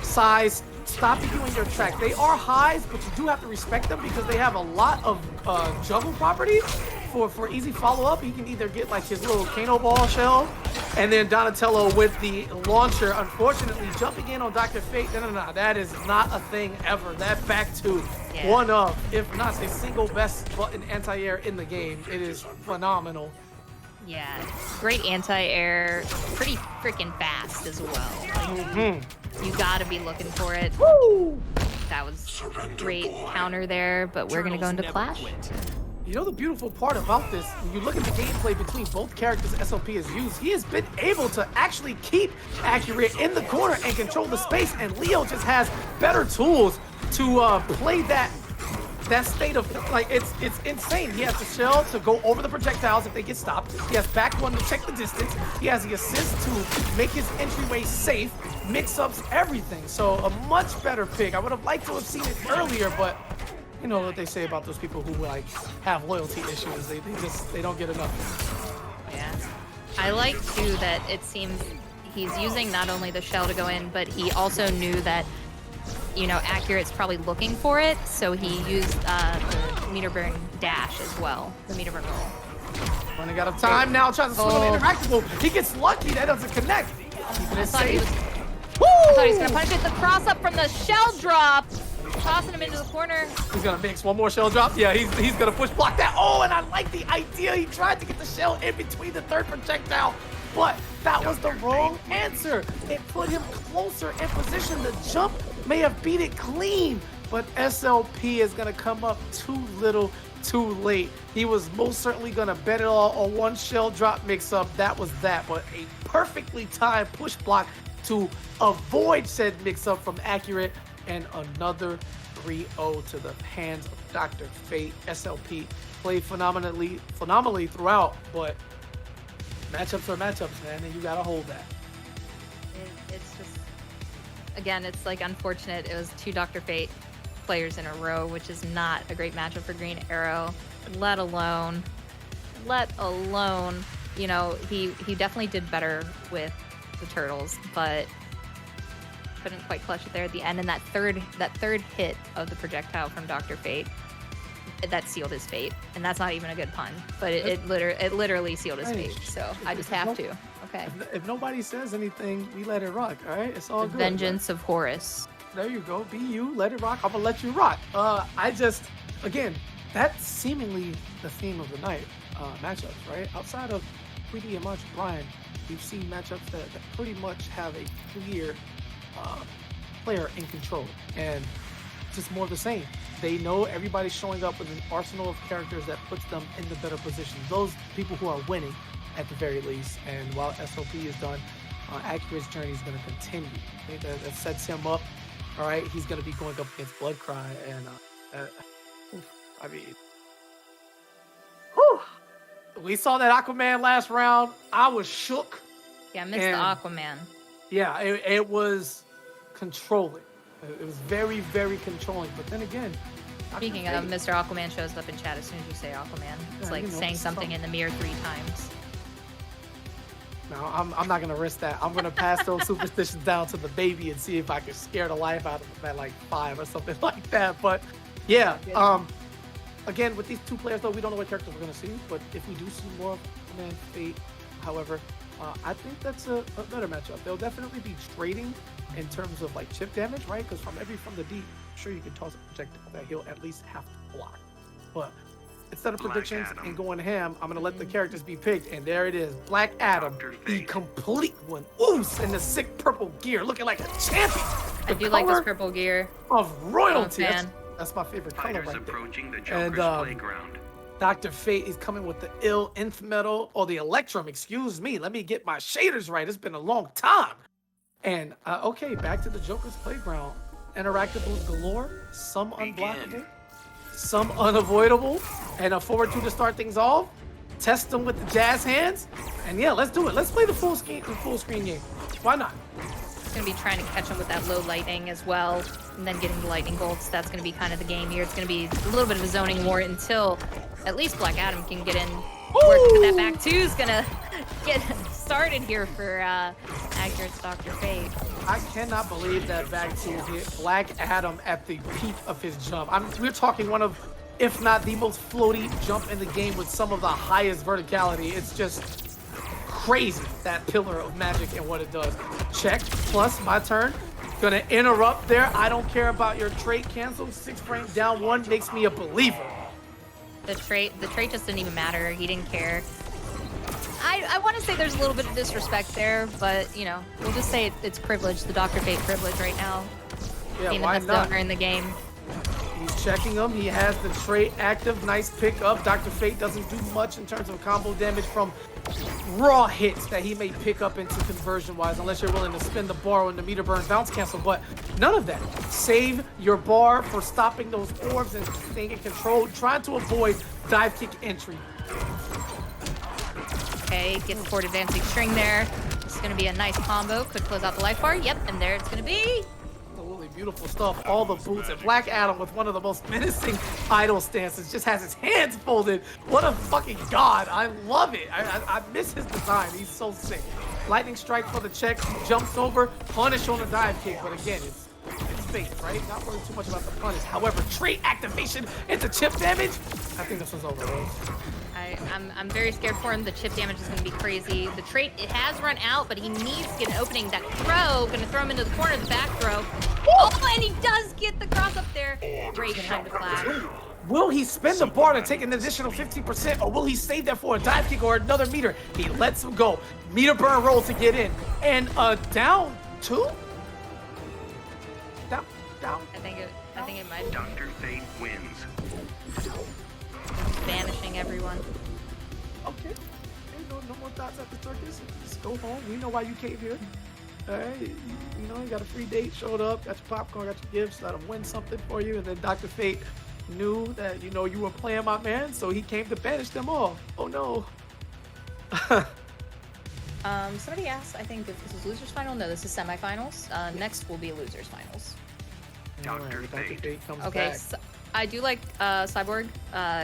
size, stopping you in your track. They are highs, but you do have to respect them because they have a lot of juggle properties for easy follow-up. He can either get like his little Kano ball shell, and then Donatello with the launcher, unfortunately jumping in on Dr. Fate. No, that is not a thing ever. That back two, one of, if not the single best button anti-air in the game. It is phenomenal. Yeah, great anti-air, pretty freaking fast as well. Like, you gotta be looking for it. Woo! That was great counter there, but we're gonna go into Clash. You know the beautiful part about this, when you look at the gameplay between both characters SLP has used, he has been able to actually keep accurate in the corner and control the space, and Leo just has better tools to play that state of, like, it's insane. He has the shell to go over the projectiles if they get stopped. He has back one to check the distance. He has the assist to make his entryway safe, mix-ups, everything. So a much better pick. I would have liked to have seen it earlier, but you know what they say about those people who like have loyalty issues. They don't get enough. Yeah. I like too that it seems he's using not only the shell to go in, but he also knew that, you know, Accurate's probably looking for it, so he used the meter burn dash as well, the meter burn roll. Running out of time now, tries to swing on the interactable. He gets lucky, that doesn't connect. I thought he was gonna punish it. The cross up from the shell drop, tossing him into the corner. He's gonna mix one more shell drop. Yeah, he's gonna push block that. Oh, and I like the idea. He tried to get the shell in between the third projectile, but that was the wrong answer. It put him closer in position. The jump may have beat it clean, but SLP is gonna come up too little, too late. He was most certainly gonna bet it all on one shell drop mix-up. That was that, but a perfectly timed push block to avoid said mix-up from Accurate, and another 3-0 to the hands of Dr. Fate. SLP played phenomenally throughout, but matchups are matchups, man, and you gotta hold that. It's just, again, it's like unfortunate. It was 2 Dr. Fate players in a row, which is not a great matchup for Green Arrow, let alone, you know, he definitely did better with the Turtles, but couldn't quite clutch it there at the end. And that third hit of the projectile from Dr. Fate, that sealed his fate. And that's not even a good pun, but it literally sealed his fate. So I just have to. Okay. If nobody says anything, we let it rock. All right, it's all the good. Vengeance of Horus. There you go. Be you. Let it rock. I'm gonna let you rock. Again, that's seemingly the theme of the night. Matchups, right? Outside of Tweety and March Brian, we've seen matchups that pretty much have a clear player in control, and just more of the same. They know everybody's showing up with an arsenal of characters that puts them in the better position. Those people who are winning, at the very least. And while SOP is done, Accurate's journey is going to continue. I think that sets him up. All right, he's going to be going up against Bloodcry, and I mean, whew. We saw that Aquaman last round. I was shook. Yeah, I missed the Aquaman. Yeah, it was controlling. It was very, very controlling. But then again, speaking of, Mr. Aquaman shows up in chat as soon as you say Aquaman. It's like saying something in the mirror 3 times. No, I'm not gonna risk that. I'm gonna pass those superstitions down to the baby and see if I can scare the life out of him at like 5 or something like that. But yeah, again, with these 2 players though, we don't know what characters we're gonna see. But if we do see more of Man Fate, however, I think that's a better matchup. They'll definitely be trading in terms of like chip damage, right? Because from the deep, I'm sure you can toss a projectile that he'll at least have to block. But instead of predictions and going ham, I'm gonna let the characters be picked, and there it is, Black Adam, the complete one. Oos, in the sick purple gear, looking like a champion. I do like this purple gear. Of royalty. Fan. That's my favorite color right approaching there. The Joker's playground. Dr. Fate is coming with the ill nth metal, or the Electrum, excuse me. Let me get my shaders right. It's been a long time. And okay, back to the Joker's playground. Interactables galore, some unblockable, some unavoidable, and a forward 2 to start things off. Test them with the jazz hands, and yeah, let's do it. Let's play the full screen game. Why not? It's gonna be trying to catch him with that low lightning as well, and then getting the lightning bolts. That's gonna be kind of the game here. It's gonna be a little bit of a zoning war until at least Black Adam can get in. Work, that back 2 is gonna get started here for Accurate's Dr. Fate. I cannot believe that back 2 hit Black Adam at the peak of his jump. We're talking one of, if not the most floaty jump in the game with some of the highest verticality. It's just crazy, that pillar of magic and what it does. Check, plus my turn. Gonna interrupt there. I don't care about your trait cancel. 6 frame down 1 makes me a believer. The trait just didn't even matter. He didn't care. I want to say there's a little bit of disrespect there, but you know, we'll just say it's privilege, the Dr. Fate privilege right now. Yeah, being why the best not? owner in the game. He's checking him. He has the trait active. Nice pickup. Dr. Fate doesn't do much in terms of combo damage from raw hits that he may pick up into conversion-wise, unless you're willing to spin the bar on the meter burn bounce cancel, but none of that. Save your bar for stopping those orbs and staying in control, trying to avoid dive kick entry. Okay, gets forward advancing string there. This is going to be a nice combo. Could close out the life bar. Yep, and there it's going to be. Absolutely beautiful stuff. All the boots, and Black Adam with one of the most menacing idle stances, just has his hands folded. What a fucking god. I love it. I miss his design. He's so sick. Lightning strike for the check. Jumps over. Punish on the dive kick. But again, it's fate, right? Not worrying too much about the punish. However, trait activation into chip damage. I think this one's over, Rose. I'm very scared for him. The chip damage is going to be crazy. The trait, it has run out, but he needs to get an opening. That throw, going to throw him into the corner, the back throw. Oh, and he does get the cross up there. Great time to flash. Will he spin the bar to take an additional 15%, or will he save that for a dive kick or another meter? He lets him go. Meter burn roll to get in. And down 2? Down. I think it might. Dr. Fate wins. Banishing everyone. Okay. No more thoughts after Turkish. Just go home. We know why you came here. All right. You know, you got a free date, showed up, got your popcorn, got your gifts, let him win something for you. And then Dr. Fate knew that, you know, you were playing my man, so he came to banish them all. Oh, no. Somebody asked, I think, if this is losers final. No, this is semifinals. Next will be losers finals. Dr. Fate comes Okay, back. so I do like Cyborg.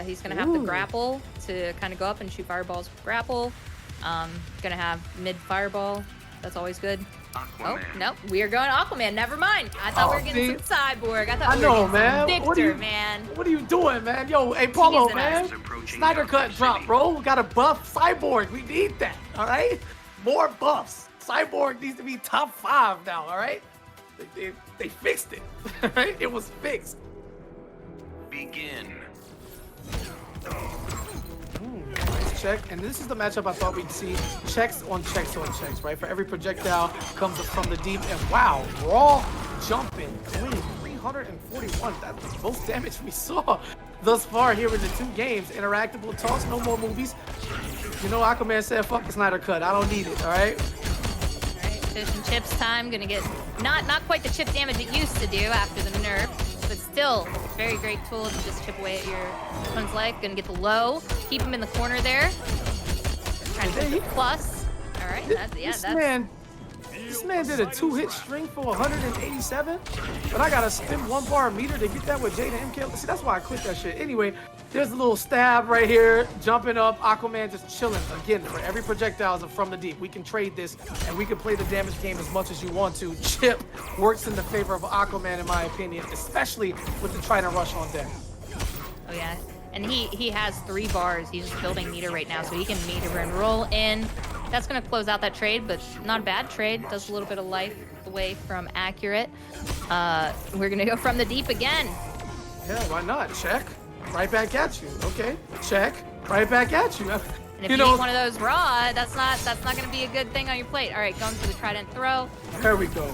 He's gonna have the grapple to kind of go up and shoot fireballs with grapple. Gonna have mid fireball. That's always good. Oh, Aquaman. no, we are going Aquaman. Never mind. I thought we were getting some Cyborg. I thought I we know, were getting man. some What are Victor, you- man. What are you doing, man? Yo, hey, Paulo, Teasing man. us. Snyder cut drop, bro. We got a buff Cyborg. We need that, all right? More buffs. Cyborg needs to be top 5 now, all right? They fixed it, all right? It was fixed. Begin. Nice check. And this is the matchup I thought we'd see. Checks on checks on checks, right? For every projectile comes from the deep. And wow, raw jumping. Clean. 341. That's the most damage we saw thus far here in the 2 games. Interactable toss, no more movies. You know, Aquaman said, fuck the Snyder cut. I don't need it, all right? Alright, fish and chips time. Gonna get not quite the chip damage it used to do after the nerf, but still very great tool to just chip away at your opponent's leg. Gonna get the low, keep him in the corner there. Trying to get the plus. Alright, This man did a 2-hit string for 187, but I got a spin 1-bar meter to get that with Jada MK. See, that's why I quit that shit. Anyway, there's a little stab right here, jumping up. Aquaman just chilling. Again, for every projectile from the deep, we can trade this, and we can play the damage game as much as you want to. Chip works in the favor of Aquaman, in my opinion, especially with the Trident Rush on deck. Oh yeah, and he has 3 bars. He's just building meter right now, so he can meter and roll in. That's gonna close out that trade, but not a bad trade. Does a little bit of life away from accurate. We're gonna go from the deep again. Yeah, why not? Check. Right back at you. Okay. Check. Right back at you. And if you need one of those raw, that's not gonna be a good thing on your plate. All right, going for the trident throw. There we go.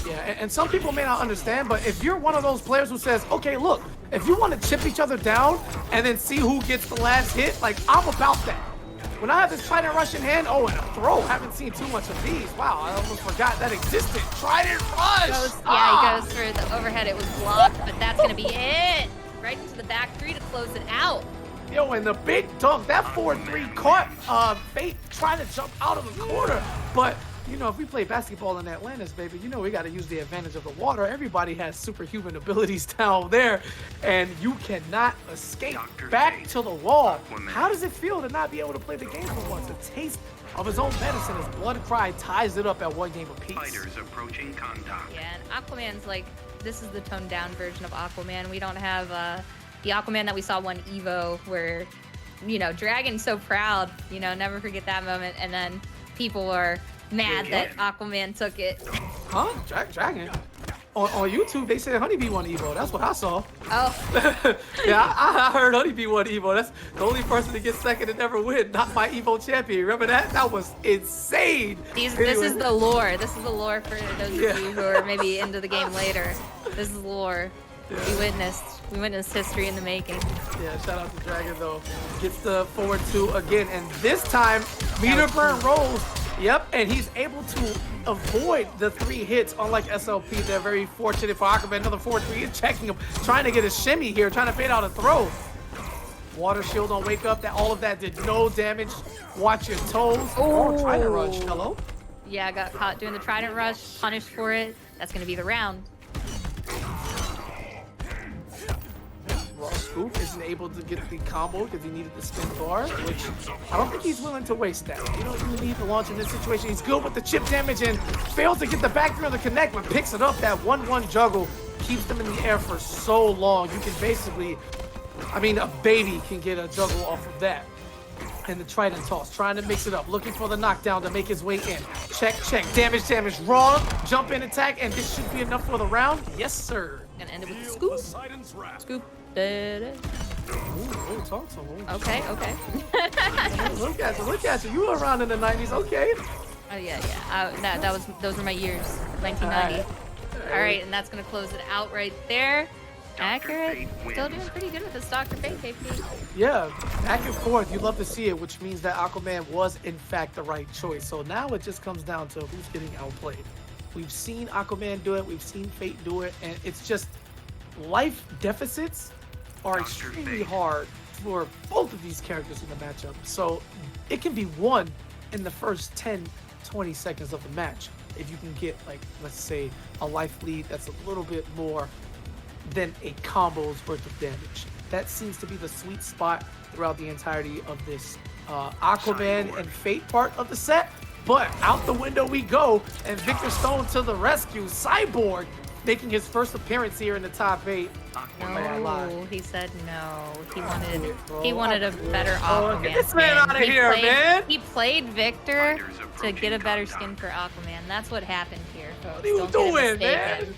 Yeah, and some people may not understand, but if you're one of those players who says, okay, look, if you want to chip each other down and then see who gets the last hit, like, I'm about that. When I have this Trident Rush in hand, and a throw, haven't seen too much of these. Wow, I almost forgot that existed. Trident Rush! He goes for the overhead. It was blocked, but that's gonna be it. Right into the back 3 to close it out. Yo, and the big dunk, that 4-3 caught Fate trying to jump out of the corner. But, you know, if we play basketball in Atlantis, baby, you know we got to use the advantage of the water. Everybody has superhuman abilities down there, and you cannot escape back to the wall. How does it feel to not be able to play the game for once? A taste of his own medicine as Blood Cry ties it up at 1 game apiece. Fighters approaching contact. Yeah, and Aquaman's like, this is the toned down version of Aquaman. We don't have the Aquaman that we saw one Evo where, you know, Dragon's so proud, you know, never forget that moment. And then people are mad that Aquaman took it. Huh? Dragon? On YouTube, they said Honeybee won Evo. That's what I saw. Oh. Yeah, I heard Honeybee won Evo. That's the only person to get second and never win. Not my Evo champion. Remember that? That was insane. This is the lore. This is the lore for those of you who are maybe into the game later. This is lore. Yeah. We witnessed history in the making. Yeah, shout out to Dragon though. Gets the forward 2 again, and this time meter burn rolls. Yep, and he's able to avoid the 3 hits, unlike SLP. They're very fortunate for Aquaman. Another 4-3 is checking him, trying to get a shimmy here, trying to fade out a throw. Water shield on wake up. That all of that did no damage. Watch your toes. Oh, Trident Rush. Hello? Yeah, I got caught doing the Trident Rush, punished for it. That's gonna be the round. Raw Scoop isn't able to get the combo because he needed the spin bar, which I don't think he's willing to waste that. You don't really need to launch in this situation. He's good with the chip damage and fails to get the back through on the connect, but picks it up. That 1-1 juggle keeps them in the air for so long. You can basically, I mean, a baby can get a juggle off of that. And the Trident toss, trying to mix it up, looking for the knockdown to make his way in. Check, damage, raw, jump in attack, and this should be enough for the round. Yes, sir. Gonna end it with the scoop. Scoop. Ooh, talk to him. Okay. Look at you. You were around in the 90s, okay. Oh yeah. Those were my years, 1990. All right, and that's gonna close it out right there. Accurate, still doing pretty good with this Dr. Fate KP. Yeah, back and forth. You love to see it, which means that Aquaman was in fact the right choice. So now it just comes down to who's getting outplayed. We've seen Aquaman do it, we've seen Fate do it, and it's just life deficits are extremely hard for both of these characters in the matchup. So it can be won in the first 10-20 seconds of the match if you can get, like, let's say a life lead that's a little bit more than a combo's worth of damage. That seems to be the sweet spot throughout the entirety of this Aquaman and Fate part of the set. But out the window we go, and Victor Stone to the rescue. Cyborg making his first appearance here in the top 8. No, he said no. He wanted a better Aquaman. Get this man out of here, man. He played Victor to get a better skin for Aquaman. That's what happened here, folks. What are you doing, man?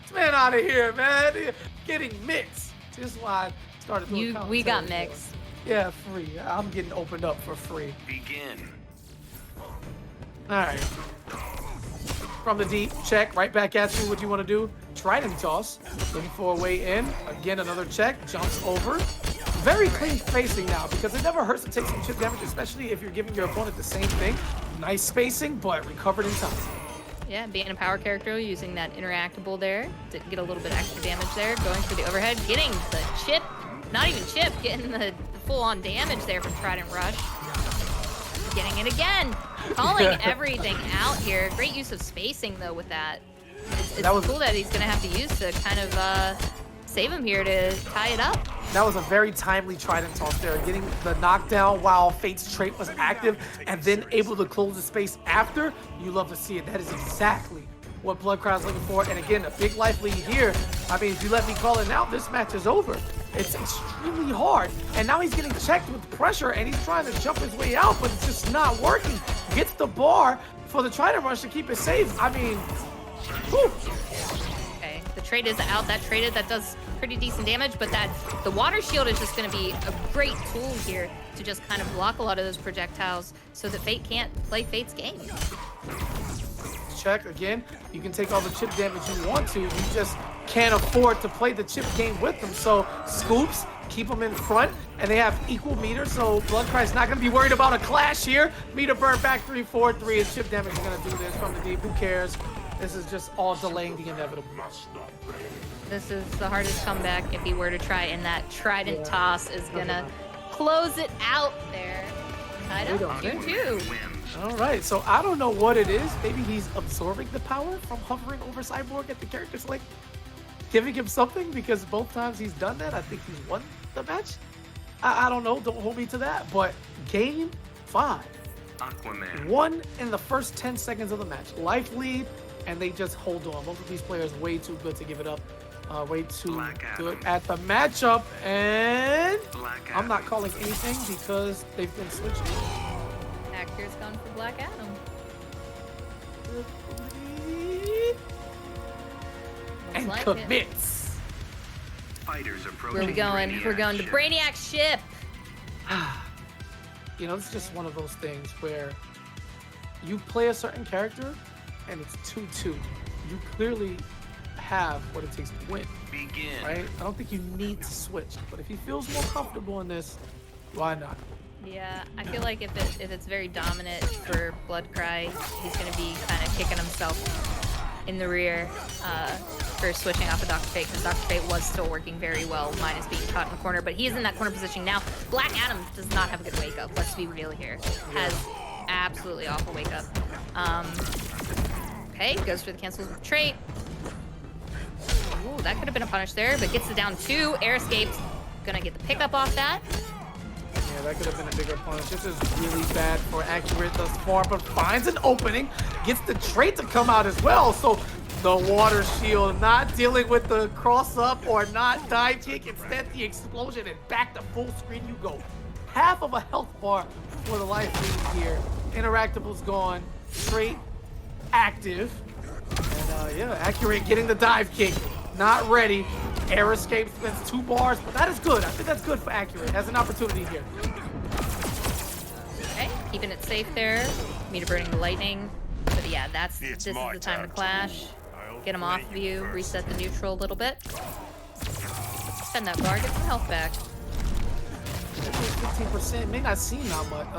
This man out of here, man. Getting mixed. This is why I started doing We got mixed. Yeah, free. I'm getting opened up for free. Begin. All right. From the deep, check. Right back at you. What you want to do? Trident toss. Looking for a way in. Again, another check. Jumps over. Very clean spacing now because it never hurts to take some chip damage, especially if you're giving your opponent the same thing. Nice spacing, but recovered in time. Yeah, being a power character, using that interactable there to get a little bit extra damage there. Going for the overhead, getting the chip. Not even chip, getting the full-on damage there from Trident Rush. Getting it again. Calling everything out here. Great use of spacing, though, with that. It's cool that he's going to have to use to kind of save him here to tie it up. That was a very timely Trident toss there. Getting the knockdown while Fate's trait was active and then able to close the space after. You love to see it. That is exactly what Bloodcry's looking for. And again, a big life lead here. I mean, if you let me call it now, this match is over. It's extremely hard. And now he's getting checked with pressure and he's trying to jump his way out, but it's just not working. Gets the bar for the Trident Rush to keep it safe. I mean, whew. Okay, the trait is out. That does pretty decent damage, but the water shield is just going to be a great tool here to just kind of block a lot of those projectiles so that Fate can't play Fate's game. Check again. You can take all the chip damage you want to. You just can't afford to play the chip game with them. So scoops, keep them in front, and they have equal meter. So Bloodcry's not going to be worried about a clash here. Meter burn back 3-4-3, and chip damage is going to do this from the deep. Who cares? This is just all delaying the inevitable. This is the hardest comeback if he were to try, and that Trident toss is going to close it out there. Tied up 2-2. All right, so I don't know what it is. Maybe he's absorbing the power from hovering over Cyborg at the character's like giving him something, because both times he's done that, I think he's won the match. I don't know. Don't hold me to that. But game 5. Aquaman. Won in the first 10 seconds of the match. Life lead, and they just hold on. Both of these players way too good to give it up. Way too good at the matchup. And I'm not calling anything because they've been switching. Actor's gone for Black Adam. And like commits. Fighters approaching. Where are we going? Brainiac's We're going to ship. Brainiac's ship. You know, it's just one of those things where you play a certain character and it's 2-2. You clearly have what it takes to win. Begin. Right? I don't think you need to switch, but if he feels more comfortable in this, why not? Yeah, I feel like if it's very dominant for Bloodcry, he's going to be kind of kicking himself in the rear for switching off of Dr. Fate, because Dr. Fate was still working very well, minus being caught in the corner, but he is in that corner position now. Black Adam does not have a good wake up, let's be real here. Has absolutely awful wake up. Okay, goes for the cancels with trait. Ooh, that could have been a punish there, but gets it down 2. Air escapes. Gonna get the pickup off that. Yeah, that could have been a bigger punish. This is really bad for Accurate thus far, but finds an opening. Gets the trait to come out as well. So the water shield not dealing with the cross up or not dive kick. Instead, the explosion, and back to full screen you go. Half of a health bar for the life lead here. Interactable's gone. Trait active. And yeah, Accurate getting the dive kick. Not ready. Air escape spends 2 bars, but that is good. I think that's good for Accurate. Has an opportunity here. Okay, keeping it safe there. Meter burning the lightning. But yeah, this is the time to clash. Get him off of you, reset the neutral a little bit. Spend that bar, get some health back. 15% may not seem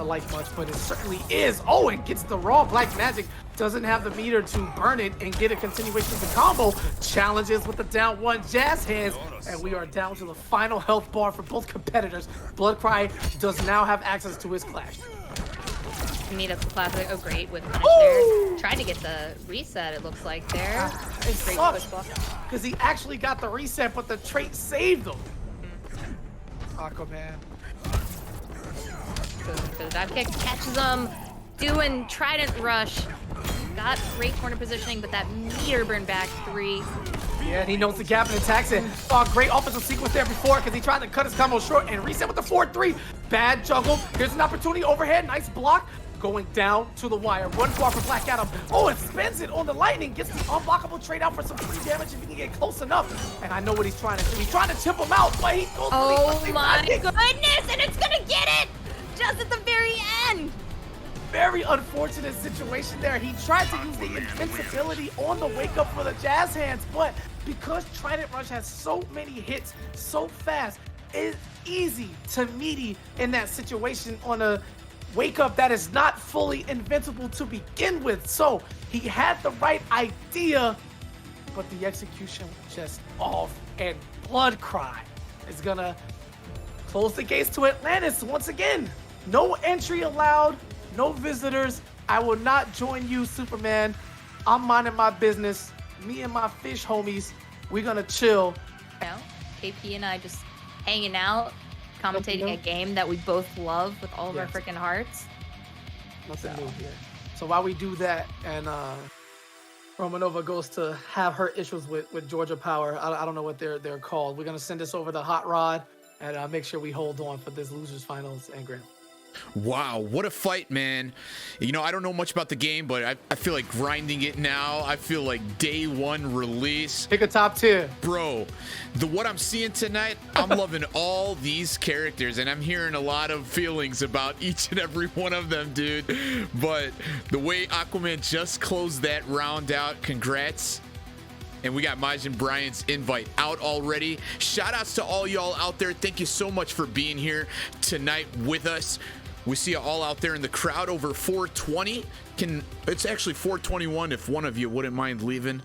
like much, but it certainly is. Oh, it gets the raw black magic. Doesn't have the meter to burn it and get a continuation of the combo. Challenges with the down 1 jazz hands, and we are down to the final health bar for both competitors. Bloodcry does now have access to his clash. Meet up the classic. Oh, great with punish there. Tried to get the reset. It looks like there. It Great sucks push block. because he actually got the reset, but the trait saved him. Aquaman. Goes in for the dive kick, catches him. doing Trident Rush. Got great corner positioning, but that meter burn back 3. Yeah, and he knows the gap and attacks it. Saw a great offensive sequence there before because he tried to cut his combo short and reset with the 4-3. Bad juggle. Here's an opportunity overhead. Nice block. Going down to the wire. Run far for Black Adam. Oh, and spends it on the lightning. Gets the unblockable trade out for some free damage if he can get close enough. And I know what he's trying to do. He's trying to tip him out, but he goes. Oh my goodness! And it's gonna get it just at the very end. Very unfortunate situation there. He tried to use the invincibility on the wake up for the Jazz Hands, but because Trident Rush has so many hits so fast, it's easy to meaty in that situation on a wake up that is not fully invincible to begin with. So he had the right idea, but the execution was just off, and Blood Cry is gonna close the gates to Atlantis once again. No entry allowed. No visitors. I will not join you, Superman. I'm minding my business. Me and my fish homies, we're gonna chill. KP and I just hanging out, commentating a game that we both love with all of our freaking hearts. Nothing new here. So while we do that, and Romanova goes to have her issues with Georgia Power, I don't know what they're called. We're gonna send this over to Hot Rod and make sure we hold on for this losers finals and grand. Wow, what a fight, man. You know, I don't know much about the game, but I feel like grinding it now. I feel like day one release. Pick a top tier. Bro, what I'm seeing tonight, I'm loving all these characters, and I'm hearing a lot of feelings about each and every one of them, dude. But the way Aquaman just closed that round out, congrats. And we got Majin Brian's invite out already. Shout outs to all y'all out there. Thank you so much for being here tonight with us. We see you all out there in the crowd over 420. It's actually 421 if one of you wouldn't mind leaving.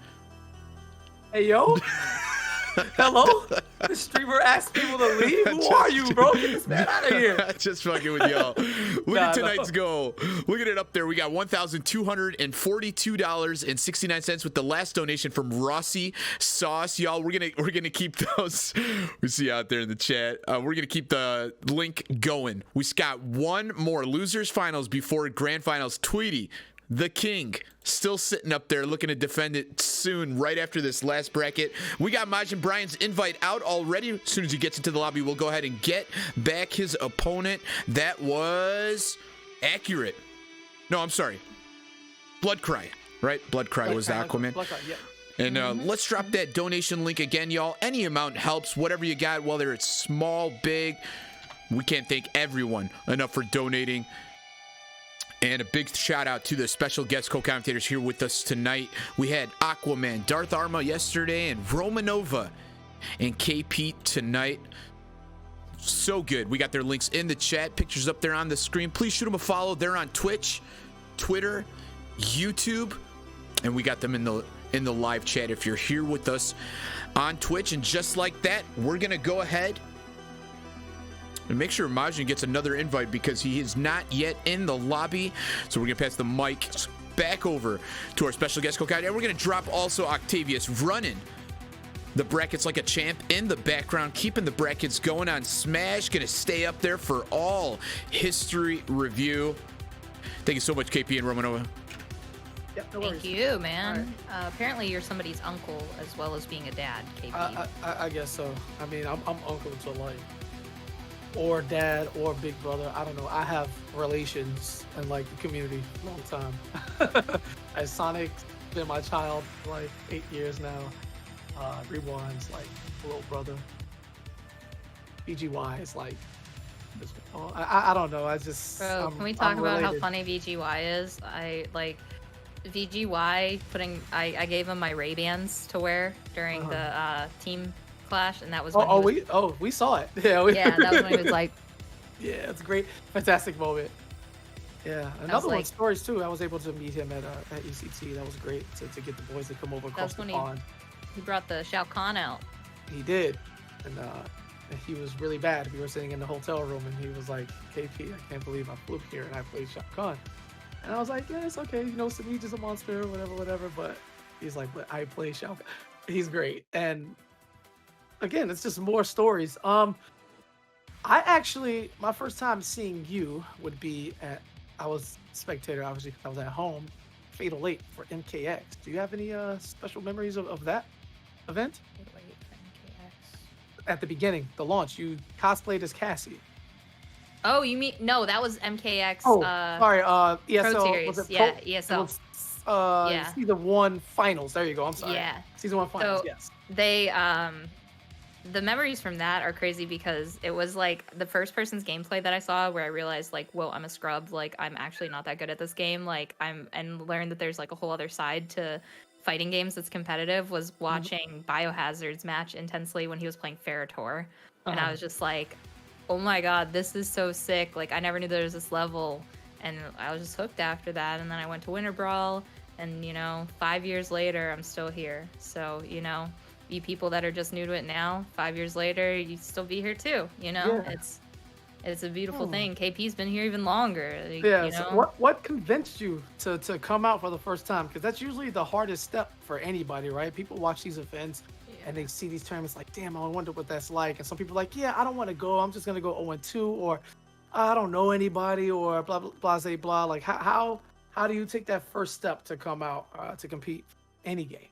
Hey, yo. Hello? The streamer asked people to leave? Who are you, bro? Get this man out of here. Just fucking with y'all. Look at tonight's goal. Look at it up there. We got $1,242.69 with the last donation from Rossi Sauce. Y'all, we're gonna keep those. We see you out there in the chat. We're gonna keep the link going. We got one more losers finals before grand finals. Tweety, the king, still sitting up there looking to defend it soon, right after this last bracket. We got Majin Brian's invite out already. As soon as he gets into the lobby, we'll go ahead and get back his opponent. That was accurate. No, I'm sorry. Blood Cry, right? Blood Cry was the Aquaman. Blood Cry, yeah. And let's drop that donation link again, y'all. Any amount helps, whatever you got, whether it's small, big. We can't thank everyone enough for donating. And a big shout out to the special guest co-commentators here with us tonight. We had Aquaman, Darth Arma yesterday, and Romanova and KP tonight. So good. We got their links in the chat, pictures up there on the screen. Please shoot them a follow. They're on Twitch, Twitter, YouTube, and we got them in the live chat if you're here with us on Twitch. And just like that, we're gonna go ahead and make sure Majin gets another invite because he is not yet in the lobby. So we're gonna pass the mic back over to our special guest co-guide, and we're gonna drop also Octavius running the brackets like a champ in the background, keeping the brackets going on Smash. Gonna stay up there for all history review. Thank you so much, KP and Romanova. Yep, no worries. Thank you, man. Apparently you're somebody's uncle as well as being a dad, KP. I guess so. I mean, I'm uncle to life. Or dad or big brother. I don't know. I have relations in like the community a long time. As Sonic's been my child for like 8 years now. Rewind's like little brother. BGY is like I don't know. I just Bro, can we talk about how funny VGY is? I like VGY I gave him my Ray-Bans to wear during the team clash, and that was when we saw it. Yeah, that was when he was like, yeah, it's a great, fantastic moment. Yeah, another one, Stories too. I was able to meet him at ECT. That was great to get the boys to come over across the pond. He brought the Shao Kahn out. He did, and he was really bad. We were sitting in the hotel room, and he was like, "KP, I can't believe I flew here and I played Shao Kahn." And I was like, "Yeah, it's okay. You know, Sage is a monster, whatever." But he's like, "But I play Shao Kahn." He's great, and again, it's just more stories. I actually, my first time seeing you would be at I was spectator, obviously, 'cause I was at home. Fatal 8 for MKX. Do you have any special memories of that event? Wait, MKX. At the beginning, the launch, you cosplayed as Cassie. Oh, you mean no? That was MKX. Oh, sorry. ESL. Pro Series. Was it Yeah, Pro? ESL. It was, Yeah. Season 1 finals. There you go. I'm sorry. Yeah. Season 1 finals. So Yes. they the memories from that are crazy because it was like the first person's gameplay that I saw where I realized like, whoa, I'm a scrub. Like I'm actually not that good at this game. Like and learned that there's like a whole other side to fighting games that's competitive was watching Biohazard's match intensely when he was playing Ferrator. And I was just like, oh my god, this is so sick. Like I never knew there was this level. And I was just hooked after that. And then I went to Winter Brawl and 5 years later I'm still here. So, you people that are just new to it now, 5 years later, you'd still be here too. Yeah. It's a beautiful thing. KP's been here even longer. Like, Yeah. So what convinced you to come out for the first time? Because that's usually the hardest step for anybody, right? People watch these events and they see these tournaments like, damn, I wonder what that's like. And some people are like, yeah, I don't want to go. I'm just gonna go 0-2, or I don't know anybody, or blah blah blah blah blah. Like how do you take that first step to come out to compete any game?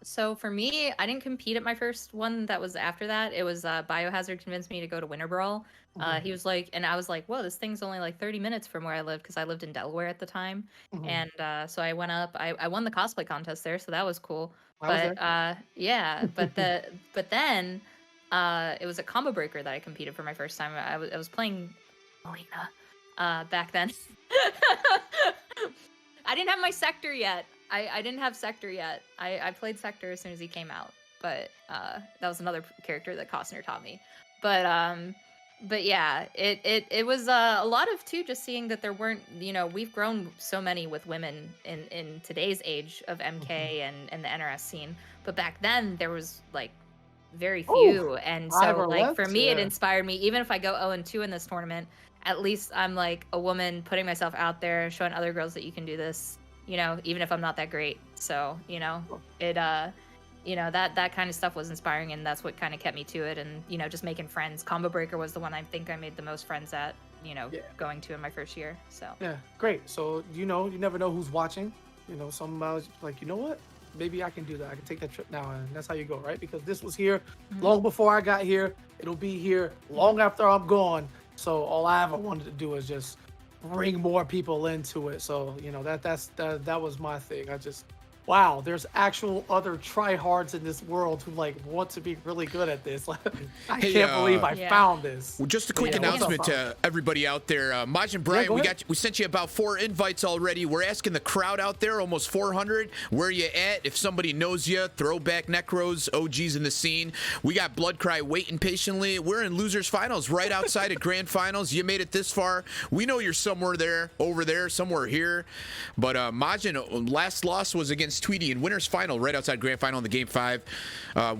So for me, I didn't compete at my first one. That was after that. It was Biohazard convinced me to go to Winter Brawl. He was like, and I was like, whoa, this thing's only like 30 minutes from where I lived because I lived in Delaware at the time. And so I went up. I won the cosplay contest there, so that was cool. But yeah, but then it was a Combo Breaker that I competed for my first time. I was playing Melina back then. I didn't have my Sector yet. I didn't have Sector yet. I played Sector as soon as he came out, but that was another character that Costner taught me. But yeah, it was a lot of too just seeing that there weren't, we've grown so many with women in today's age of MK and the NRS scene, but back then there was like very few, and so like for me it inspired me. Even if I go 0-2 in this tournament, at least I'm like a woman putting myself out there, showing other girls that you can do this. Even if I'm not that great. So, it, that kind of stuff was inspiring, and that's what kind of kept me to it. And, just making friends. Combo Breaker was the one I think I made the most friends at, going to in my first year. So, yeah, great. So, you never know who's watching. Somebody's like, you know what? Maybe I can do that. I can take that trip now. And that's how you go, right? Because this was here long before I got here. It'll be here long after I'm gone. So, all I ever wanted to do is just bring more people into it. So that was my thing. Wow, there's actual other tryhards in this world who like want to be really good at this. I can't believe I found this. Well, just a quick announcement to everybody out there. Majin Brian, we sent you about 4 invites already. We're asking the crowd out there, almost 400, where you at? If somebody knows you, throwback necros, OGs in the scene. We got Bloodcry waiting patiently. We're in losers finals, right outside of grand finals. You made it this far. We know you're somewhere there, over there, somewhere here. But Majin, last loss was against Tweety in winners final, right outside grand final in the game 5.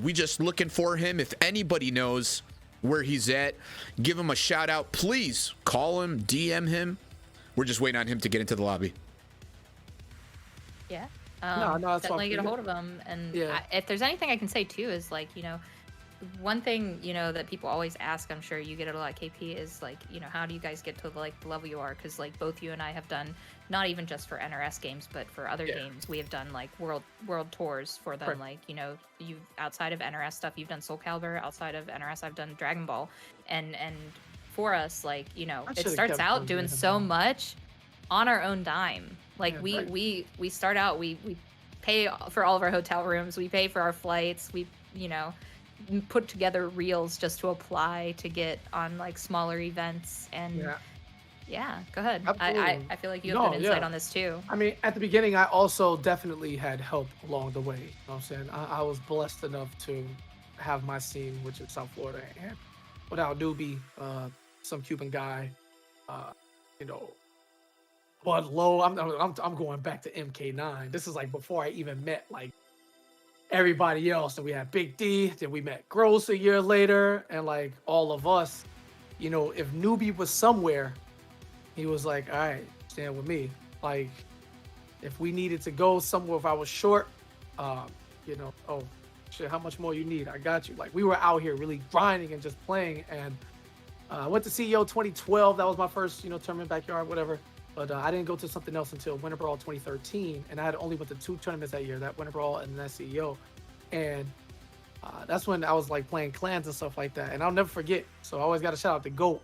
We just looking for him. If anybody knows where he's at, give him a shout out. Please call him, DM him. We're just waiting on him to get into the lobby. Yeah. No, definitely get a hold of him. And if there's anything I can say too is like, one thing, that people always ask, I'm sure you get it a lot, KP, is like, how do you guys get to like the level you are? Because like both you and I have done, not even just for NRS games, but for other games, we have done like world tours for them. Right. Like, you've outside of NRS stuff, you've done Soul Calibur. Outside of NRS, I've done Dragon Ball. And for us, like, it starts out doing so much on our own dime. Like we start out, we pay for all of our hotel rooms, we pay for our flights, we put together reels just to apply to get on like smaller events. And go ahead. I feel like you have good insight on this too. I mean, at the beginning I also definitely had help along the way. You know what I'm saying? I was blessed enough to have my scene, which is South Florida, and without newbie, some Cuban guy, Bud Low. I'm going back to MK9. This is like before I even met like everybody else. And we had Big D, then we met Gross a year later, and like all of us, if newbie was somewhere, he was like, all right, stand with me. Like if we needed to go somewhere, if I was short, oh shit, how much more you need? I got you. Like we were out here really grinding and just playing. And I went to CEO 2012. That was my first, tournament backyard, whatever. But I didn't go to something else until Winter Brawl 2013, and I had only went to 2 tournaments that year, that Winter Brawl and that CEO. And that's when I was like playing clans and stuff like that. And I'll never forget. So I always got to shout out the GOAT,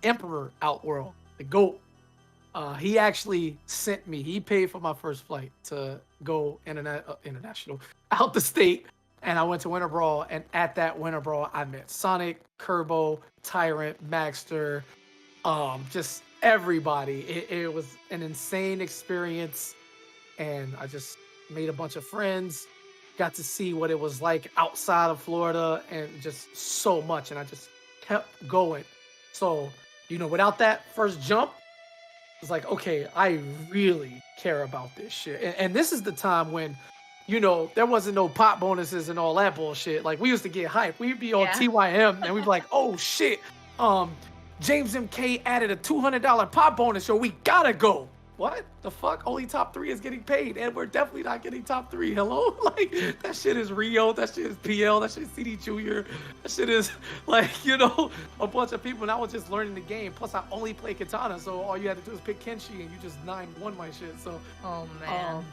Emperor Outworld, the GOAT. He actually sent me, he paid for my first flight to go international, out the state. And I went to Winter Brawl, and at that Winter Brawl, I met Sonic, Kerbo, Tyrant, Maxter, just everybody. It was an insane experience, and I just made a bunch of friends, got to see what it was like outside of Florida, and just so much, and I just kept going. So, without that first jump, it's like, okay, I really care about this shit. And this is the time when, there wasn't no pop bonuses and all that bullshit. Like, we used to get hyped. We'd be on TYM, and we'd be like, oh shit, James MK added a $200 pop bonus, so we gotta go. What the fuck? Only top 3 is getting paid, and we're definitely not getting top 3. Hello? Like, that shit is Rio, that shit is PL, that shit is CD Junior, that shit is like, a bunch of people. And I was just learning the game. Plus, I only play Katana, so all you had to do is pick Kenshi, and you just 9-1 my shit. So, oh man.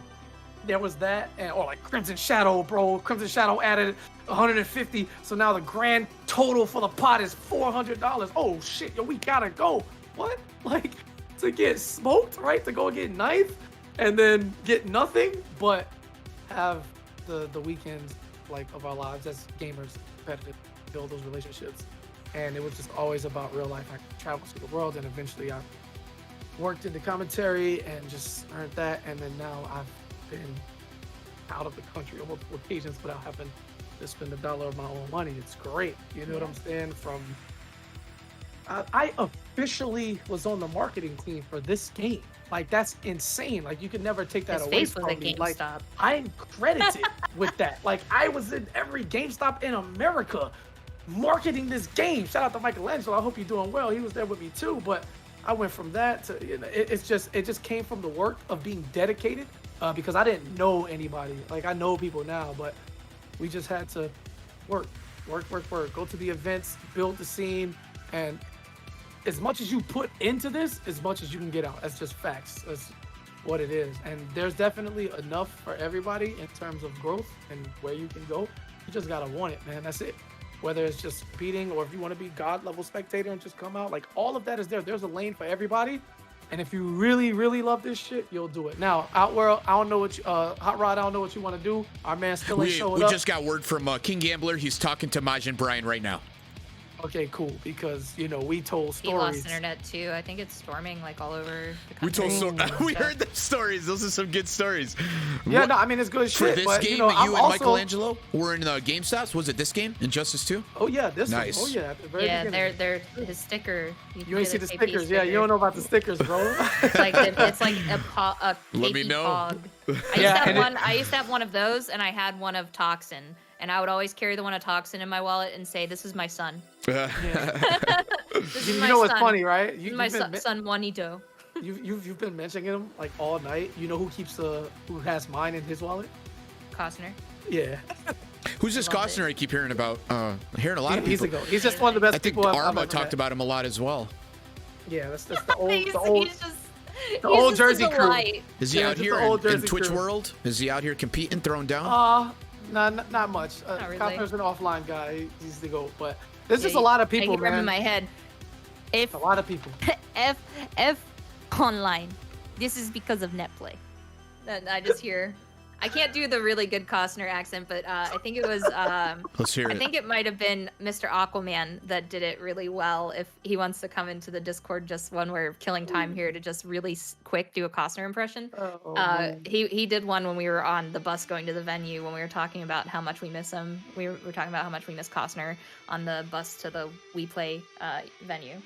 There was that, or like Crimson Shadow, bro. Crimson Shadow added 150, so now the grand total for the pot is $400. Oh shit, yo, we gotta go. What? Like, to get smoked, right? To go get ninth and then get nothing, but have the weekends like of our lives as gamers, competitive, build those relationships. And it was just always about real life. I traveled to the world, and eventually I worked in the commentary and just earned that. And then now I've been out of the country on multiple occasions without having to spend $1 of my own money. It's great. You know what I'm saying? I officially was on the marketing team for this game. Like, that's insane. Like, you could never take that away from me. Like, I'm credited with that. Like, I was in every GameStop in America marketing this game. Shout out to Michelangelo. I hope you're doing well. He was there with me too. But I went from that to, it just came from the work of being dedicated, because I didn't know anybody. Like, I know people now, but we just had to work. Go to the events, build the scene, and as much as you put into this, as much as you can get out. That's just facts. That's what it is. And there's definitely enough for everybody in terms of growth and where you can go. You just gotta want it, man. That's it. Whether it's just beating, or if you want to be God level spectator and just come out, like, all of that is there. There's a lane for everybody. And if you really, really love this shit, you'll do it. Now, Outworld, I don't know what Hot Rod, I don't know what you want to do. Our man still ain't showing up. We just got word from King Gambler. He's talking to Majin Brian right now. Okay, cool. Because, we told stories. He lost internet too. I think it's storming like all over the country. We told we heard the stories. Those are some good stories. Yeah, no, I mean, it's good shit. For this but, game, I'm and also... Michelangelo were in the GameStops. Was it this game, Injustice 2? Oh yeah, this nice. One. Oh yeah, at the very beginning. they're his sticker. You ain't see the stickers. Sticker. Yeah, you don't know about the stickers, bro. It's like a Let me know. Pog. I used to have one of those, and I had one of Toxin. And I would always carry the one of Toxin in my wallet and say, "This is my son." Yeah. This is my what's son. funny, right? My son Juanito. You've been mentioning him like all night. You know who has mine in his wallet? Costner. Yeah. Who's this Costner I keep hearing about? Hearing a lot of people. He's just one of the best people I've Arma ever talked met. about him a lot as well. Yeah, that's the old, the old Jersey crew. Is he out here in Twitch world? Is he out here competing, throwing down? Not much. Not really. Costner's an offline guy. He's the GOAT. But there's just a lot of people, I keep man. in my head. A lot of people. F online. This is because of Netplay. And I just hear. I can't do the really good Costner accent, but I think it was. Let's hear it. I think it might have been Mr. Aquaman that did it really well. If he wants to come into the Discord, just when we're killing time here, to just really quick do a Costner impression. He did one when we were on the bus going to the venue, when we were talking about how much we miss him. We were talking about how much we miss Costner on the bus to the We Play venue.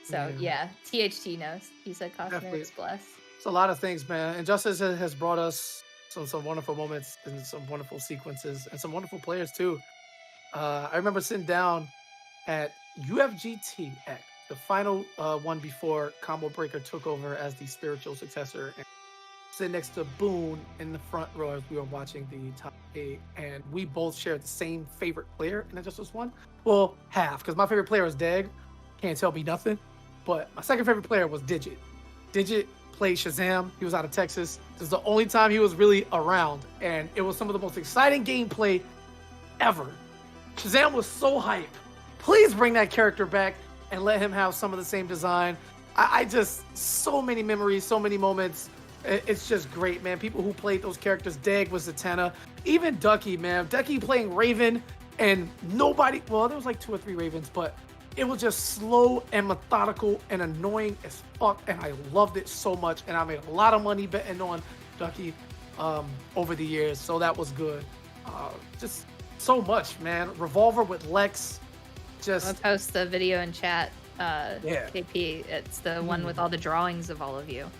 So yeah, THT knows. He said Costner is blessed. It's a lot of things, man. Injustice has brought us some wonderful moments and some wonderful sequences and some wonderful players too. I remember sitting down at UFGT at the final one before Combo Breaker took over as the spiritual successor, and sitting next to Boone in the front row as we were watching the top 8, and we both shared the same favorite player in Injustice 1. Well, half, because my favorite player was Dag. Can't tell me nothing. But my second favorite player was Digit. Digit played Shazam. He was out of Texas. This is the only time he was really around, and it was some of the most exciting gameplay ever. Shazam was so hype. Please bring that character back and let him have some of the same design. I just, so many memories, so many moments. It's just great, man. People who played those characters, Dag was Zatanna, even Ducky, man. Ducky playing Raven, and nobody, well, there was like 2 or 3 Ravens, but it was just slow and methodical and annoying as fuck, and I loved it so much, and I made a lot of money betting on Ducky over the years, so that was good. Just so much, man. Revolver with Lex, just... Let's post the video in chat, yeah. KP. It's the one with all the drawings of all of you.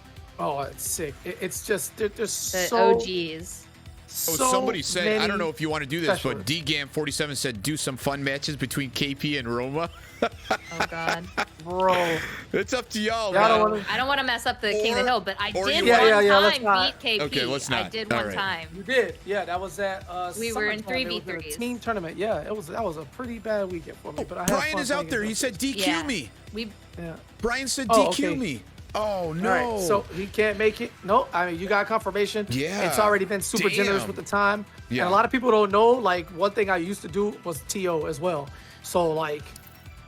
Oh, it's sick. It's just, there's The so... OGs. Oh, so somebody said, I don't know if you want to do this, but specialists. DGAM47 said do some fun matches between KP and Roma. Oh God. Bro. It's up to y'all, Yeah, I man. don't wanna- I don't want to mess up the King of the Hill, but I or did you- one Yeah, let's time not. beat KP. Okay, let's I not. did All one right. time. You did, yeah. That was at We were in summertime. It was 3v3s. a team tournament. Yeah, that was a pretty bad weekend for me. But I had Brian fun is out playing there. it. He said DQ Yeah. me. We Yeah. Brian said Oh, DQ okay. me. Oh, no. All right, so he can't make it. No, I mean you got confirmation. Yeah. It's already been super generous Damn. with the time. Yeah. And a lot of people don't know. Like one thing I used to do was TO as well. So like,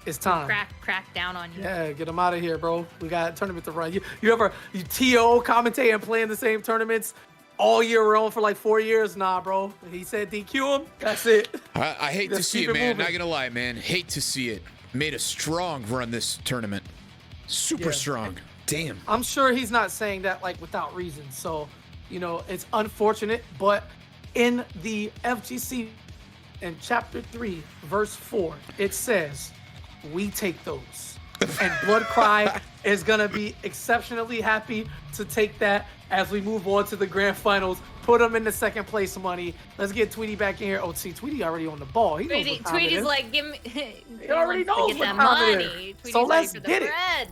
it's time. crack down on you. Yeah, get him out of here, bro. We got a tournament to run. You ever TO commentate and play in the same tournaments all year round for like 4 years? Nah, bro. He said DQ him. That's it. I hate to Just see keep it, it man. moving. Not going to lie, man. Hate to see it. Made a strong run this tournament. Super Yeah. strong. Damn. I'm sure he's not saying that like without reason. So, you know, it's unfortunate, but in the FGC in chapter 3, verse 4, it says, "We take those." And Blood Cry is gonna be exceptionally happy to take that as we move on to the grand finals. Put him in the second place money. Let's get Tweety back in here. Oh, see, Tweety already on the ball. He knows what time it Tweety's is. like, give me. He already wants to knows get what that time it is. money. Tweety's So ready let's for the get it. bread.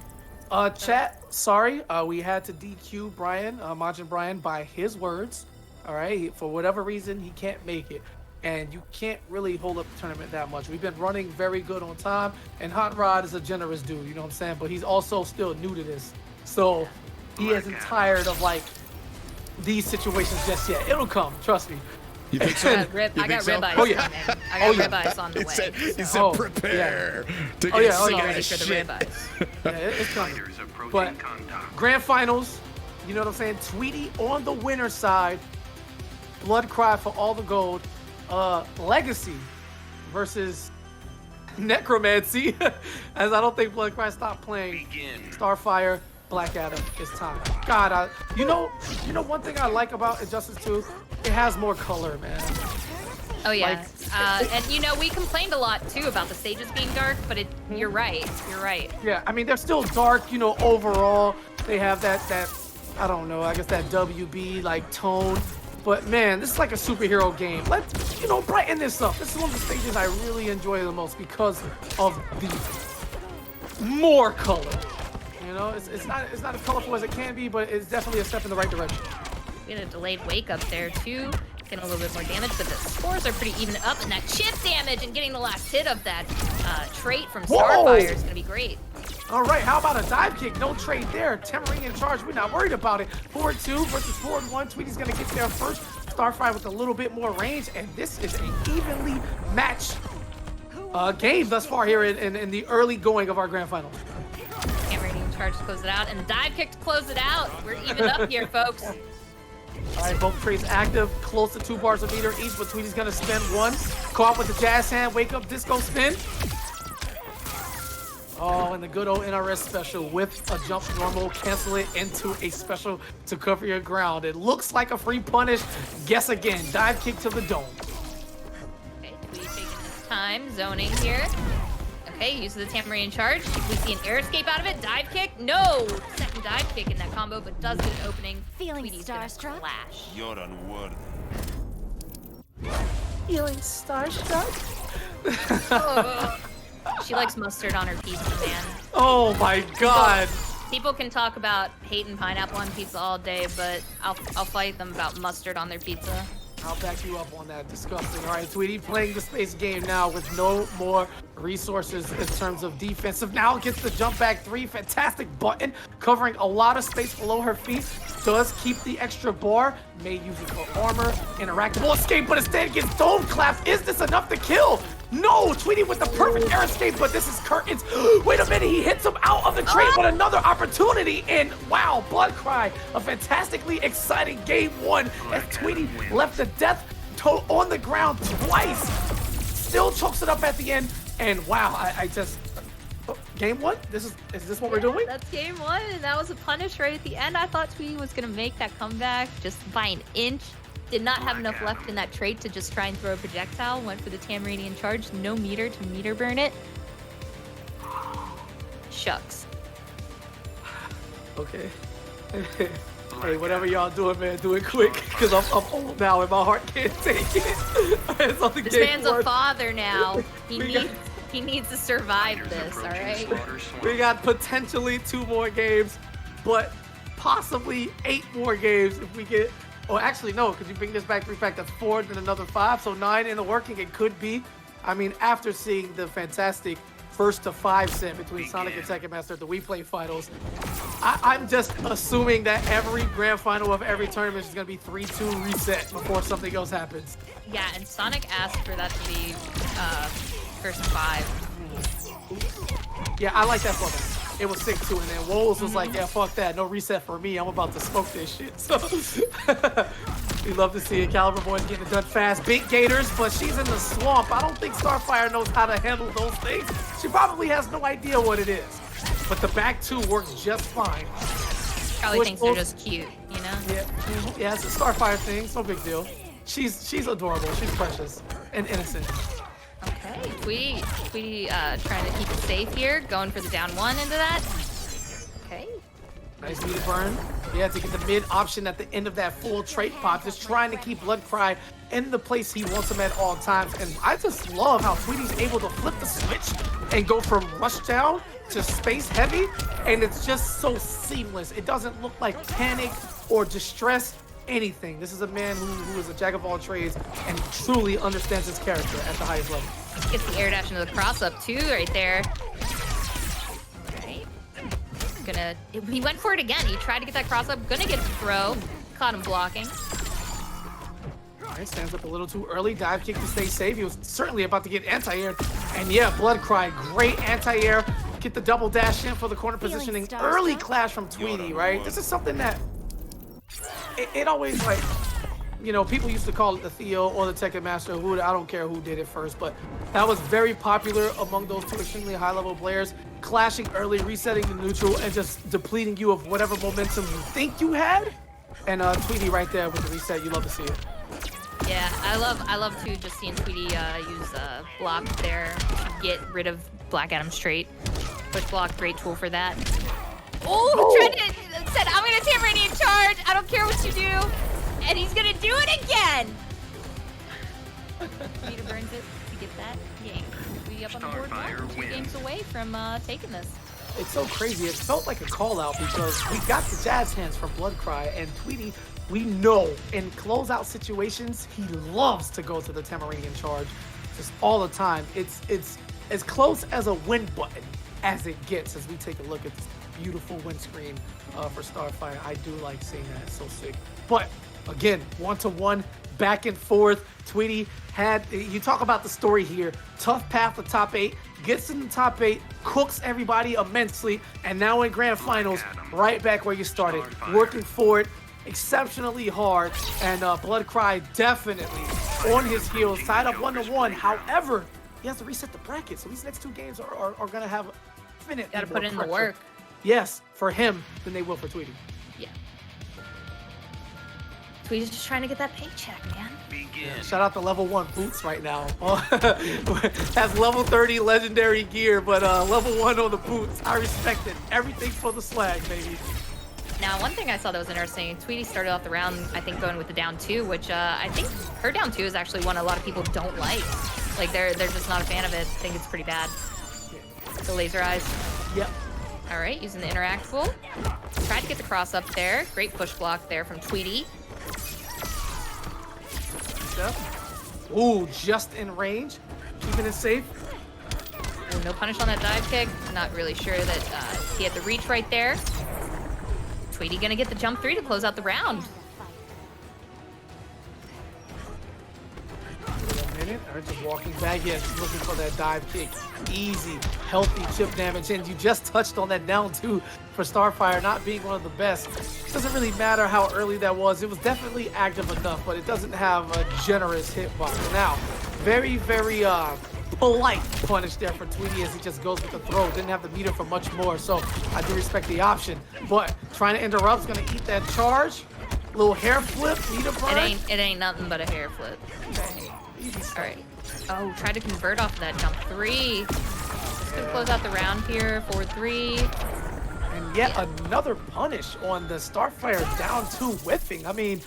Chat, sorry, we had to DQ Brian, Majin Brian, by his words. All right, for whatever reason, he can't make it. And you can't really hold up the tournament that much. We've been running very good on time, and Hot Rod is a generous dude, you know what I'm saying? But he's also still new to this. So he isn't tired of, like, these situations just yet. It'll come, trust me. You think so? I got ribeyes Oh, yeah. coming. I got Oh, yeah. ribeyes on the He way. said, he so said Oh, prepare. To Oh, get yeah, oh, sick yeah. of ready that for the shit. ribeyes. Yeah, it's coming. Fighters approaching But contact. grand finals, you know what I'm saying? Tweety on the winner's side. Blood Cry for all the gold. Legacy versus Necromancy. As I don't think Blood Cry stopped playing. Begin. Starfire, Black Adam, it's time. God, you know one thing I like about Injustice 2? It has more color, man. Oh yeah, Like- and you know we complained a lot too about the stages being dark, but you're right. You're right. Yeah, I mean they're still dark, you know, overall. They have that I don't know, I guess that WB like tone. But man, this is like a superhero game. Let's, you know, brighten this up. This is one of the stages I really enjoy the most because of the more color. You know, it's not as colorful as it can be, but it's definitely a step in the right direction. We had a delayed wake up there too. Getting a little bit more damage, but the scores are pretty even up, and that chip damage and getting the last hit of that trait from Whoa! Starfire is gonna be great. All right, how about a dive kick? No trade there. Temering in charge. We're not worried about it. Forward 2 versus forward 1. Tweety's going to get there first. Starfire with a little bit more range, and this is an evenly matched game thus far here in the early going of our grand final. Camera rating charge to close it out, and dive kick to close it out. We're even up here, folks. All right, both trades active, close to 2 bars a meter each, but Tweety's going to spin 1. Caught with the jazz hand, wake up, disco spin. Oh, and the good old NRS special with a jump normal, cancel it into a special to cover your ground. It looks like a free punish. Guess again, dive kick to the dome. Okay, Tweety taking his time, zoning here. Okay, uses the Tamarind charge. We see an air escape out of it. Dive kick? No! Second dive kick in that combo, but does get an opening. Feeling Tweety's gonna starstruck? flash. You're unworthy. Feeling starstruck? Oh. She likes mustard on her pizza, man. Oh my god. People can talk about hating pineapple on pizza all day, but I'll fight them about mustard on their pizza. I'll back you up on that. Disgusting. All right, Tweety playing the space game now with no more resources in terms of defensive. Now gets the jump back 3. Fantastic button, covering a lot of space below her feet. Does keep the extra bar. May use it for armor. Interactable escape, but instead gets dome clapped. Is this enough to kill? No, Tweety with the perfect air escape, but this is curtains. Wait a minute, he hits him out of the trade, but another opportunity, and wow, Blood Cry, a fantastically exciting game 1 as Tweety left the death toll on the ground twice. Still chokes it up at the end, and wow, I just... Game 1? Is this what we're doing? That's game 1, and that was a punish right at the end. I thought Tweety was gonna make that comeback just by an inch. Did not have enough left in that trait to just try and throw a projectile. Went for the Tamaranian charge. No meter to meter burn it. Shucks. Okay. Hey, whatever y'all doing, man, do it quick, because I'm old now and my heart can't take it. This man's a father now. He needs to survive this, all right? We got potentially 2 more games, but possibly 8 more games if we get... Oh, actually, no, because you bring this back 3 pack, that's 4, then another 5, so 9 in the working. It could be. I mean, after seeing the fantastic 1st to 5 set between Sonic and Tekken Master at the We Play Finals, I'm just assuming that every grand final of every tournament is going to be 3-2 reset before something else happens. Yeah, and Sonic asked for that to be 1st to 5. Yeah, I like that format. It was 6-2, and then Wolves was like, yeah, fuck that. No reset for me. I'm about to smoke this shit. So we love to see it. Caliber Boy's getting it done fast. Big Gators, but she's in the swamp. I don't think Starfire knows how to handle those things. She probably has no idea what it is. But the back 2 works just fine. Probably thinks they're just cute, you know? Yeah, it's a Starfire thing. It's no big deal. She's adorable. She's precious and innocent. Okay, Tweety trying to keep it safe here, going for the down 1 into that. Okay. Nice meter burn. Yeah, to get the mid option at the end of that full trait pop, just trying to keep Blood Cry in the place he wants him at all times. And I just love how Tweety's able to flip the switch and go from rush down to space heavy, and it's just so seamless. It doesn't look like panic or distress. Anything. This is a man who is a jack of all trades and truly understands his character at the highest level. Gets the air dash into the cross up too, right there. Right. He went for it again. He tried to get that cross up. Gonna get the throw. Caught him blocking. All right, stands up a little too early. Dive kick to stay safe. He was certainly about to get anti-air. And yeah, Blood Cry. Great anti-air. Get the double dash in for the corner positioning. Early clash from Tweety, right? This is something that it always, like, you know, people used to call it the Theo or the Tekken Master. I don't care who did it first, but that was very popular among those 2 extremely high-level players. Clashing early, resetting the neutral, and just depleting you of whatever momentum you think you had. And Tweety right there with the reset. You love to see it. Yeah, I love to just seeing Tweety use block there to get rid of Black Adam's trait. Push block, great tool for that. Oh, said, I'm gonna Tamaranian charge. I don't care what you do. And he's gonna do it again. Peter burns it to get that game. We up on the board now, 2 games away from taking this. It's so crazy. It felt like a call out because we got the jazz hands from Blood Cry, and Tweety, we know in closeout situations, he loves to go to the Tamaranian charge just all the time. It's as close as a win button as it gets as we take a look at this beautiful windscreen for Starfire. I do like seeing that. It's so sick. But again, 1-to-1, back and forth. Tweety you talk about the story here. Tough path to top 8, gets in the top 8, cooks everybody immensely, and now in grand finals, right back where you started, working for it exceptionally hard. And Blood Cry definitely on his heels, tied up 1-to-1. However, he has to reset the bracket, so these next 2 games are gonna have infinite. Gotta put in the work. Yes, for him than they will for Tweety. Yeah. Tweety's just trying to get that paycheck, man. Yeah, shout out to level 1 boots right now. Has level 30 legendary gear, but level 1 on the boots. I respect it. Everything for the swag, baby. Now, one thing I saw that was interesting, Tweety started off the round, I think, going with the down 2, which I think her down 2 is actually one a lot of people don't like. Like, they're just not a fan of it. I think it's pretty bad. The laser eyes. Yep. All right, using the interactable. Tried to get the cross up there. Great push block there from Tweety. step. Ooh, just in range. Keeping it safe. Ooh, no punish on that dive kick. Not really sure that he had the reach right there. Tweety gonna get the jump 3 to close out the round. Minute. All right, just walking back in, just looking for that dive kick. Easy, healthy chip damage, and you just touched on that down 2 for Starfire not being one of the best. It doesn't really matter how early that was. It was definitely active enough, but it doesn't have a generous hitbox. Now, very polite punish there for Tweety as he just goes with the throw. Didn't have the meter for much more, so I do respect the option. But trying to interrupt's gonna eat that charge. Little hair flip, meter burn. It ain't nothing but a hair flip. Okay. All right. Oh, try to convert off of that jump 3. Just gonna close out the round here. 4-3. And yet another punish on the Starfire down 2 whiffing. I mean,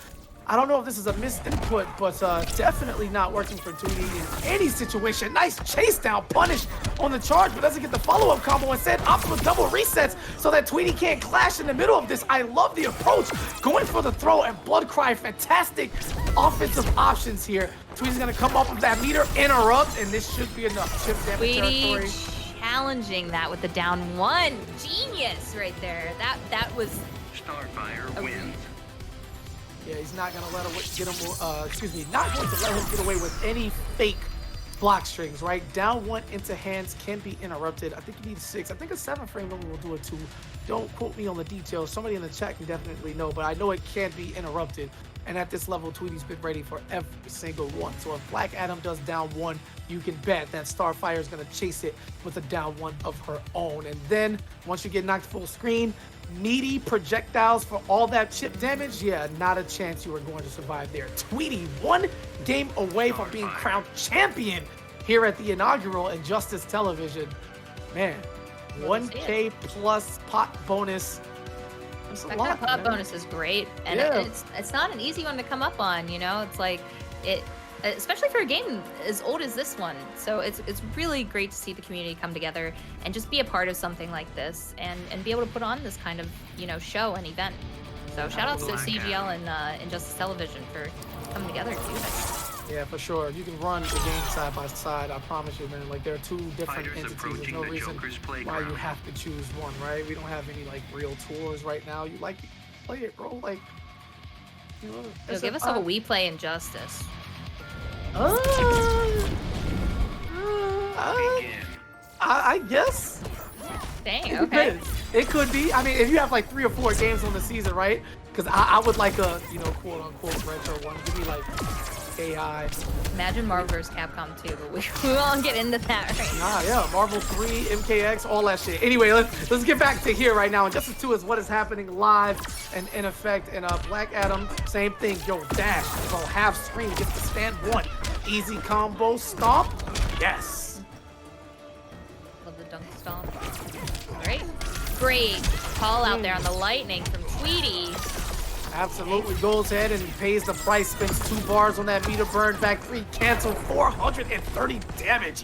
I don't know if this is a missed input, but definitely not working for Tweety in any situation. Nice chase down punish on the charge, but doesn't get the follow-up combo. Instead, opts with double resets so that Tweety can't clash in the middle of this. I love the approach. Going for the throw and blood cry. Fantastic offensive options here. Tweety's gonna come up with that meter, interrupt, and this should be enough. Chip damage territory. Challenging that with the down 1. Genius right there. That was Starfire wins. Yeah, he's not gonna let him get him. Not going to let him get away with any fake block strings. Right, down 1 into hands can be interrupted. I think you need 6. I think a 7 frame limit will do it too. Don't quote me on the details. Somebody in the chat can definitely know, but I know it can be interrupted. And at this level, Tweety's been ready for every single one. So if Black Adam does down 1, you can bet that Starfire is going to chase it with a down 1 of her own. And then once you get knocked full screen, meaty projectiles for all that chip damage, yeah, not a chance you are going to survive there. Tweety 1 game away from being crowned champion here at the inaugural Injustice Television. Man, 1K plus pot bonus. That's a that lot, kind of pot man. bonus is great, and Yeah. it's not an easy one to come up on. You know, it's like it, especially for a game as old as this one. So it's really great to see the community come together and just be a part of something like this, and be able to put on this kind of show and event. So shout outs to CGL and Injustice Television for coming together to do this. Yeah, for sure. You can run the game side by side. I promise you, man. Like, there are 2 different Fighters entities. There's approaching no the reason Joker's why you playground. have to choose one, right? We don't have any like real tours right now. You like play it, bro. Like, you know, So give us a Wii Play Injustice. I guess. Dang, It okay. depends. It could be. I mean, if you have like 3 or 4 games on the season, right? Because I would like a, quote unquote retro one. Give me like AI. Imagine Marvel vs. Capcom 2, but we won't get into that right now. Nah, yeah, Marvel 3, MKX, all that shit. Anyway, let's get back to here right now. Injustice 2 is what is happening live and in effect. And Black Adam, same thing. Yo, dash, bro, half screen, gets to stand 1. Easy combo, stomp. Yes. Love the dunk stomp. Great. Great call out there on the lightning from Tweety. Absolutely goes ahead and pays the price, spends 2 bars on that meter burn, back 3, cancel, 430 damage.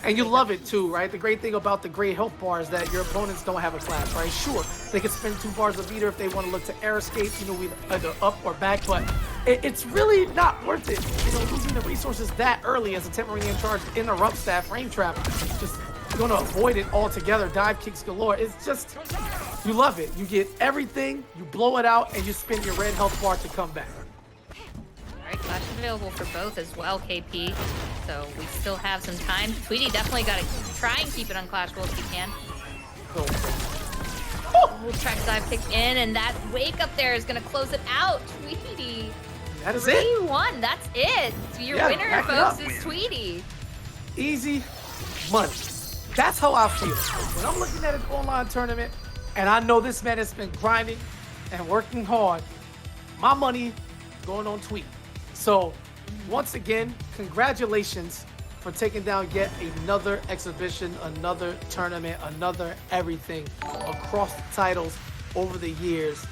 And you love it too, right? The great thing about the great health bar is that your opponents don't have a clash, right? Sure, they can spend 2 bars of meter if they want to look to air escape, either up or back, but it's really not worth it. Losing the resources that early as a temporary in charge interrupts that frame trap. Just going to avoid it altogether. Dive kicks galore. It's just, you love it. You get everything, you blow it out, and you spend your red health bar to come back. All right, Clash is available for both as well, KP. So we still have some time. Tweety definitely got to try and keep it unclashable if he can. Oh, track dive kick in, and that wake up there is going to close it out. Tweety. That is it. 3-1, that's it. Your winner, back it folks, up. is Tweety. Easy money. That's how I feel. When I'm looking at an online tournament, and I know this man has been grinding and working hard, my money going on Tweety. So, once again, congratulations for taking down yet another exhibition, another tournament, another everything across the titles over the years.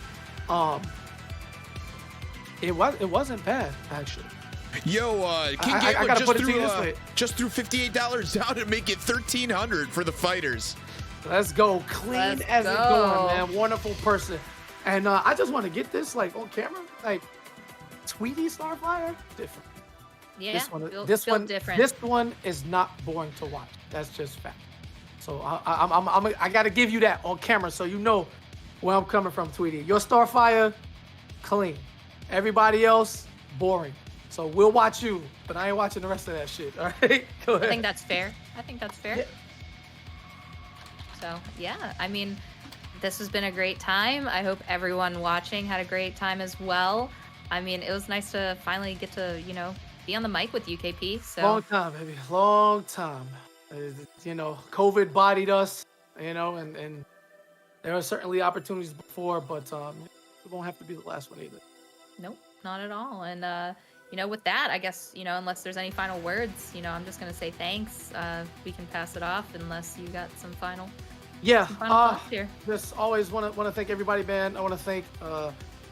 It wasn't bad, actually. Yo, King I Gambler gotta put it to you this way. just threw $58 down to make it $1,300 for the fighters. Let's go. Clean Let's as go. it going, man. Wonderful person. And I just want to get this like on camera. Like, Tweety Starfire, different. Yeah, This one, feel different. this one is not boring to watch. That's just fact. So I got to give you that on camera so you know where I'm coming from, Tweety. Your Starfire, clean. Everybody else, boring. So we'll watch you, but I ain't watching the rest of that shit. All right, go ahead. I think that's fair. Yeah. So yeah, I mean, this has been a great time. I hope everyone watching had a great time as well. I mean, it was nice to finally get to, be on the mic with UKP. So Long time, baby. Long time. COVID bodied us, and there are certainly opportunities before, but it won't have to be the last one either. Nope, not at all. And with that, I guess, unless there's any final words, I'm just gonna say thanks. We can pass it off unless you got some final. Yeah. Thoughts here. Just always want to thank everybody, man. I want to thank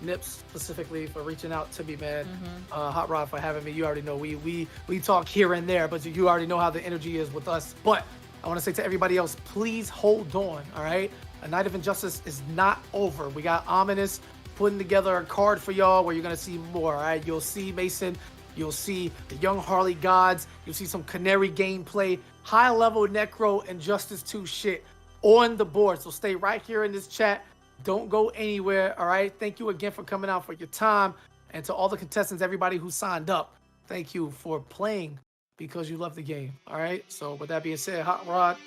Nips specifically for reaching out to me, man. Hot Rod for having me. You already know we talk here and there, but you already know how the energy is with us. But I want to say to everybody else, please hold on. All right, a night of injustice is not over. We got Ominous putting together a card for y'all where you're gonna see more. All right, you'll see Mason, you'll see the Young Harley Gods, you'll see some Canary gameplay, high level Necro Injustice 2 shit on the board. So stay right here in this chat. Don't go anywhere. All right. Thank you again for coming out, for your time, and to all the contestants, everybody who signed up. Thank you for playing because you love the game. All right. So with that being said, Hot Rod,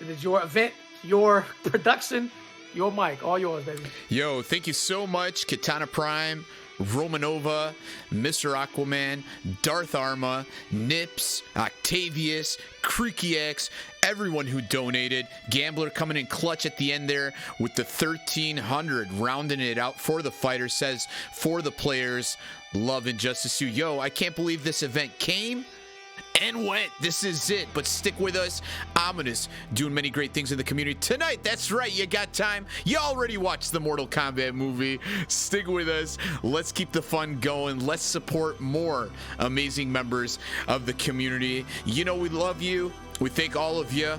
it is your event, your production, your mic, all yours, baby. Yo, thank you so much, Katana Prime, Romanova, Mr. Aquaman, Darth Arma, Nips, Octavius, Creaky X, everyone who donated. Gambler coming in clutch at the end there with the 1,300, rounding it out for the fighters. Says for the players, love Injustice 2. Yo, I can't believe this event came and went. This is it. But stick with us. Ominous doing many great things in the community tonight. That's right. You got time. You already watched the Mortal Kombat movie. Stick with us. Let's keep the fun going. Let's support more amazing members of the community. We love you. We thank all of you.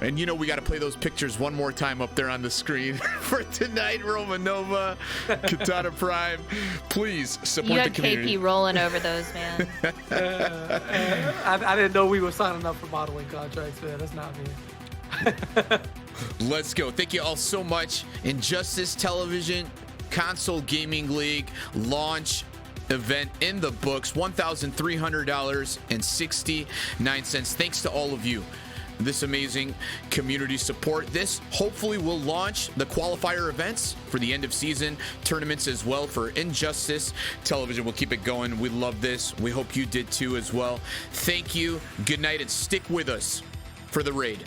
And we got to play those pictures one more time up there on the screen for tonight. Romanova, Katana Prime, please support you the had community. KP rolling over those, man. I didn't know we were signing up for modeling contracts, man. That's not me. Let's go. Thank you all so much. Injustice Television Console Gaming League launch event in the books. $1,300.69. Thanks to all of you. This amazing community support. This hopefully will launch the qualifier events for the end of season tournaments as well for Injustice Television. We'll keep it going. We love this. We hope you did too as well. Thank you. Good night and stick with us for the raid.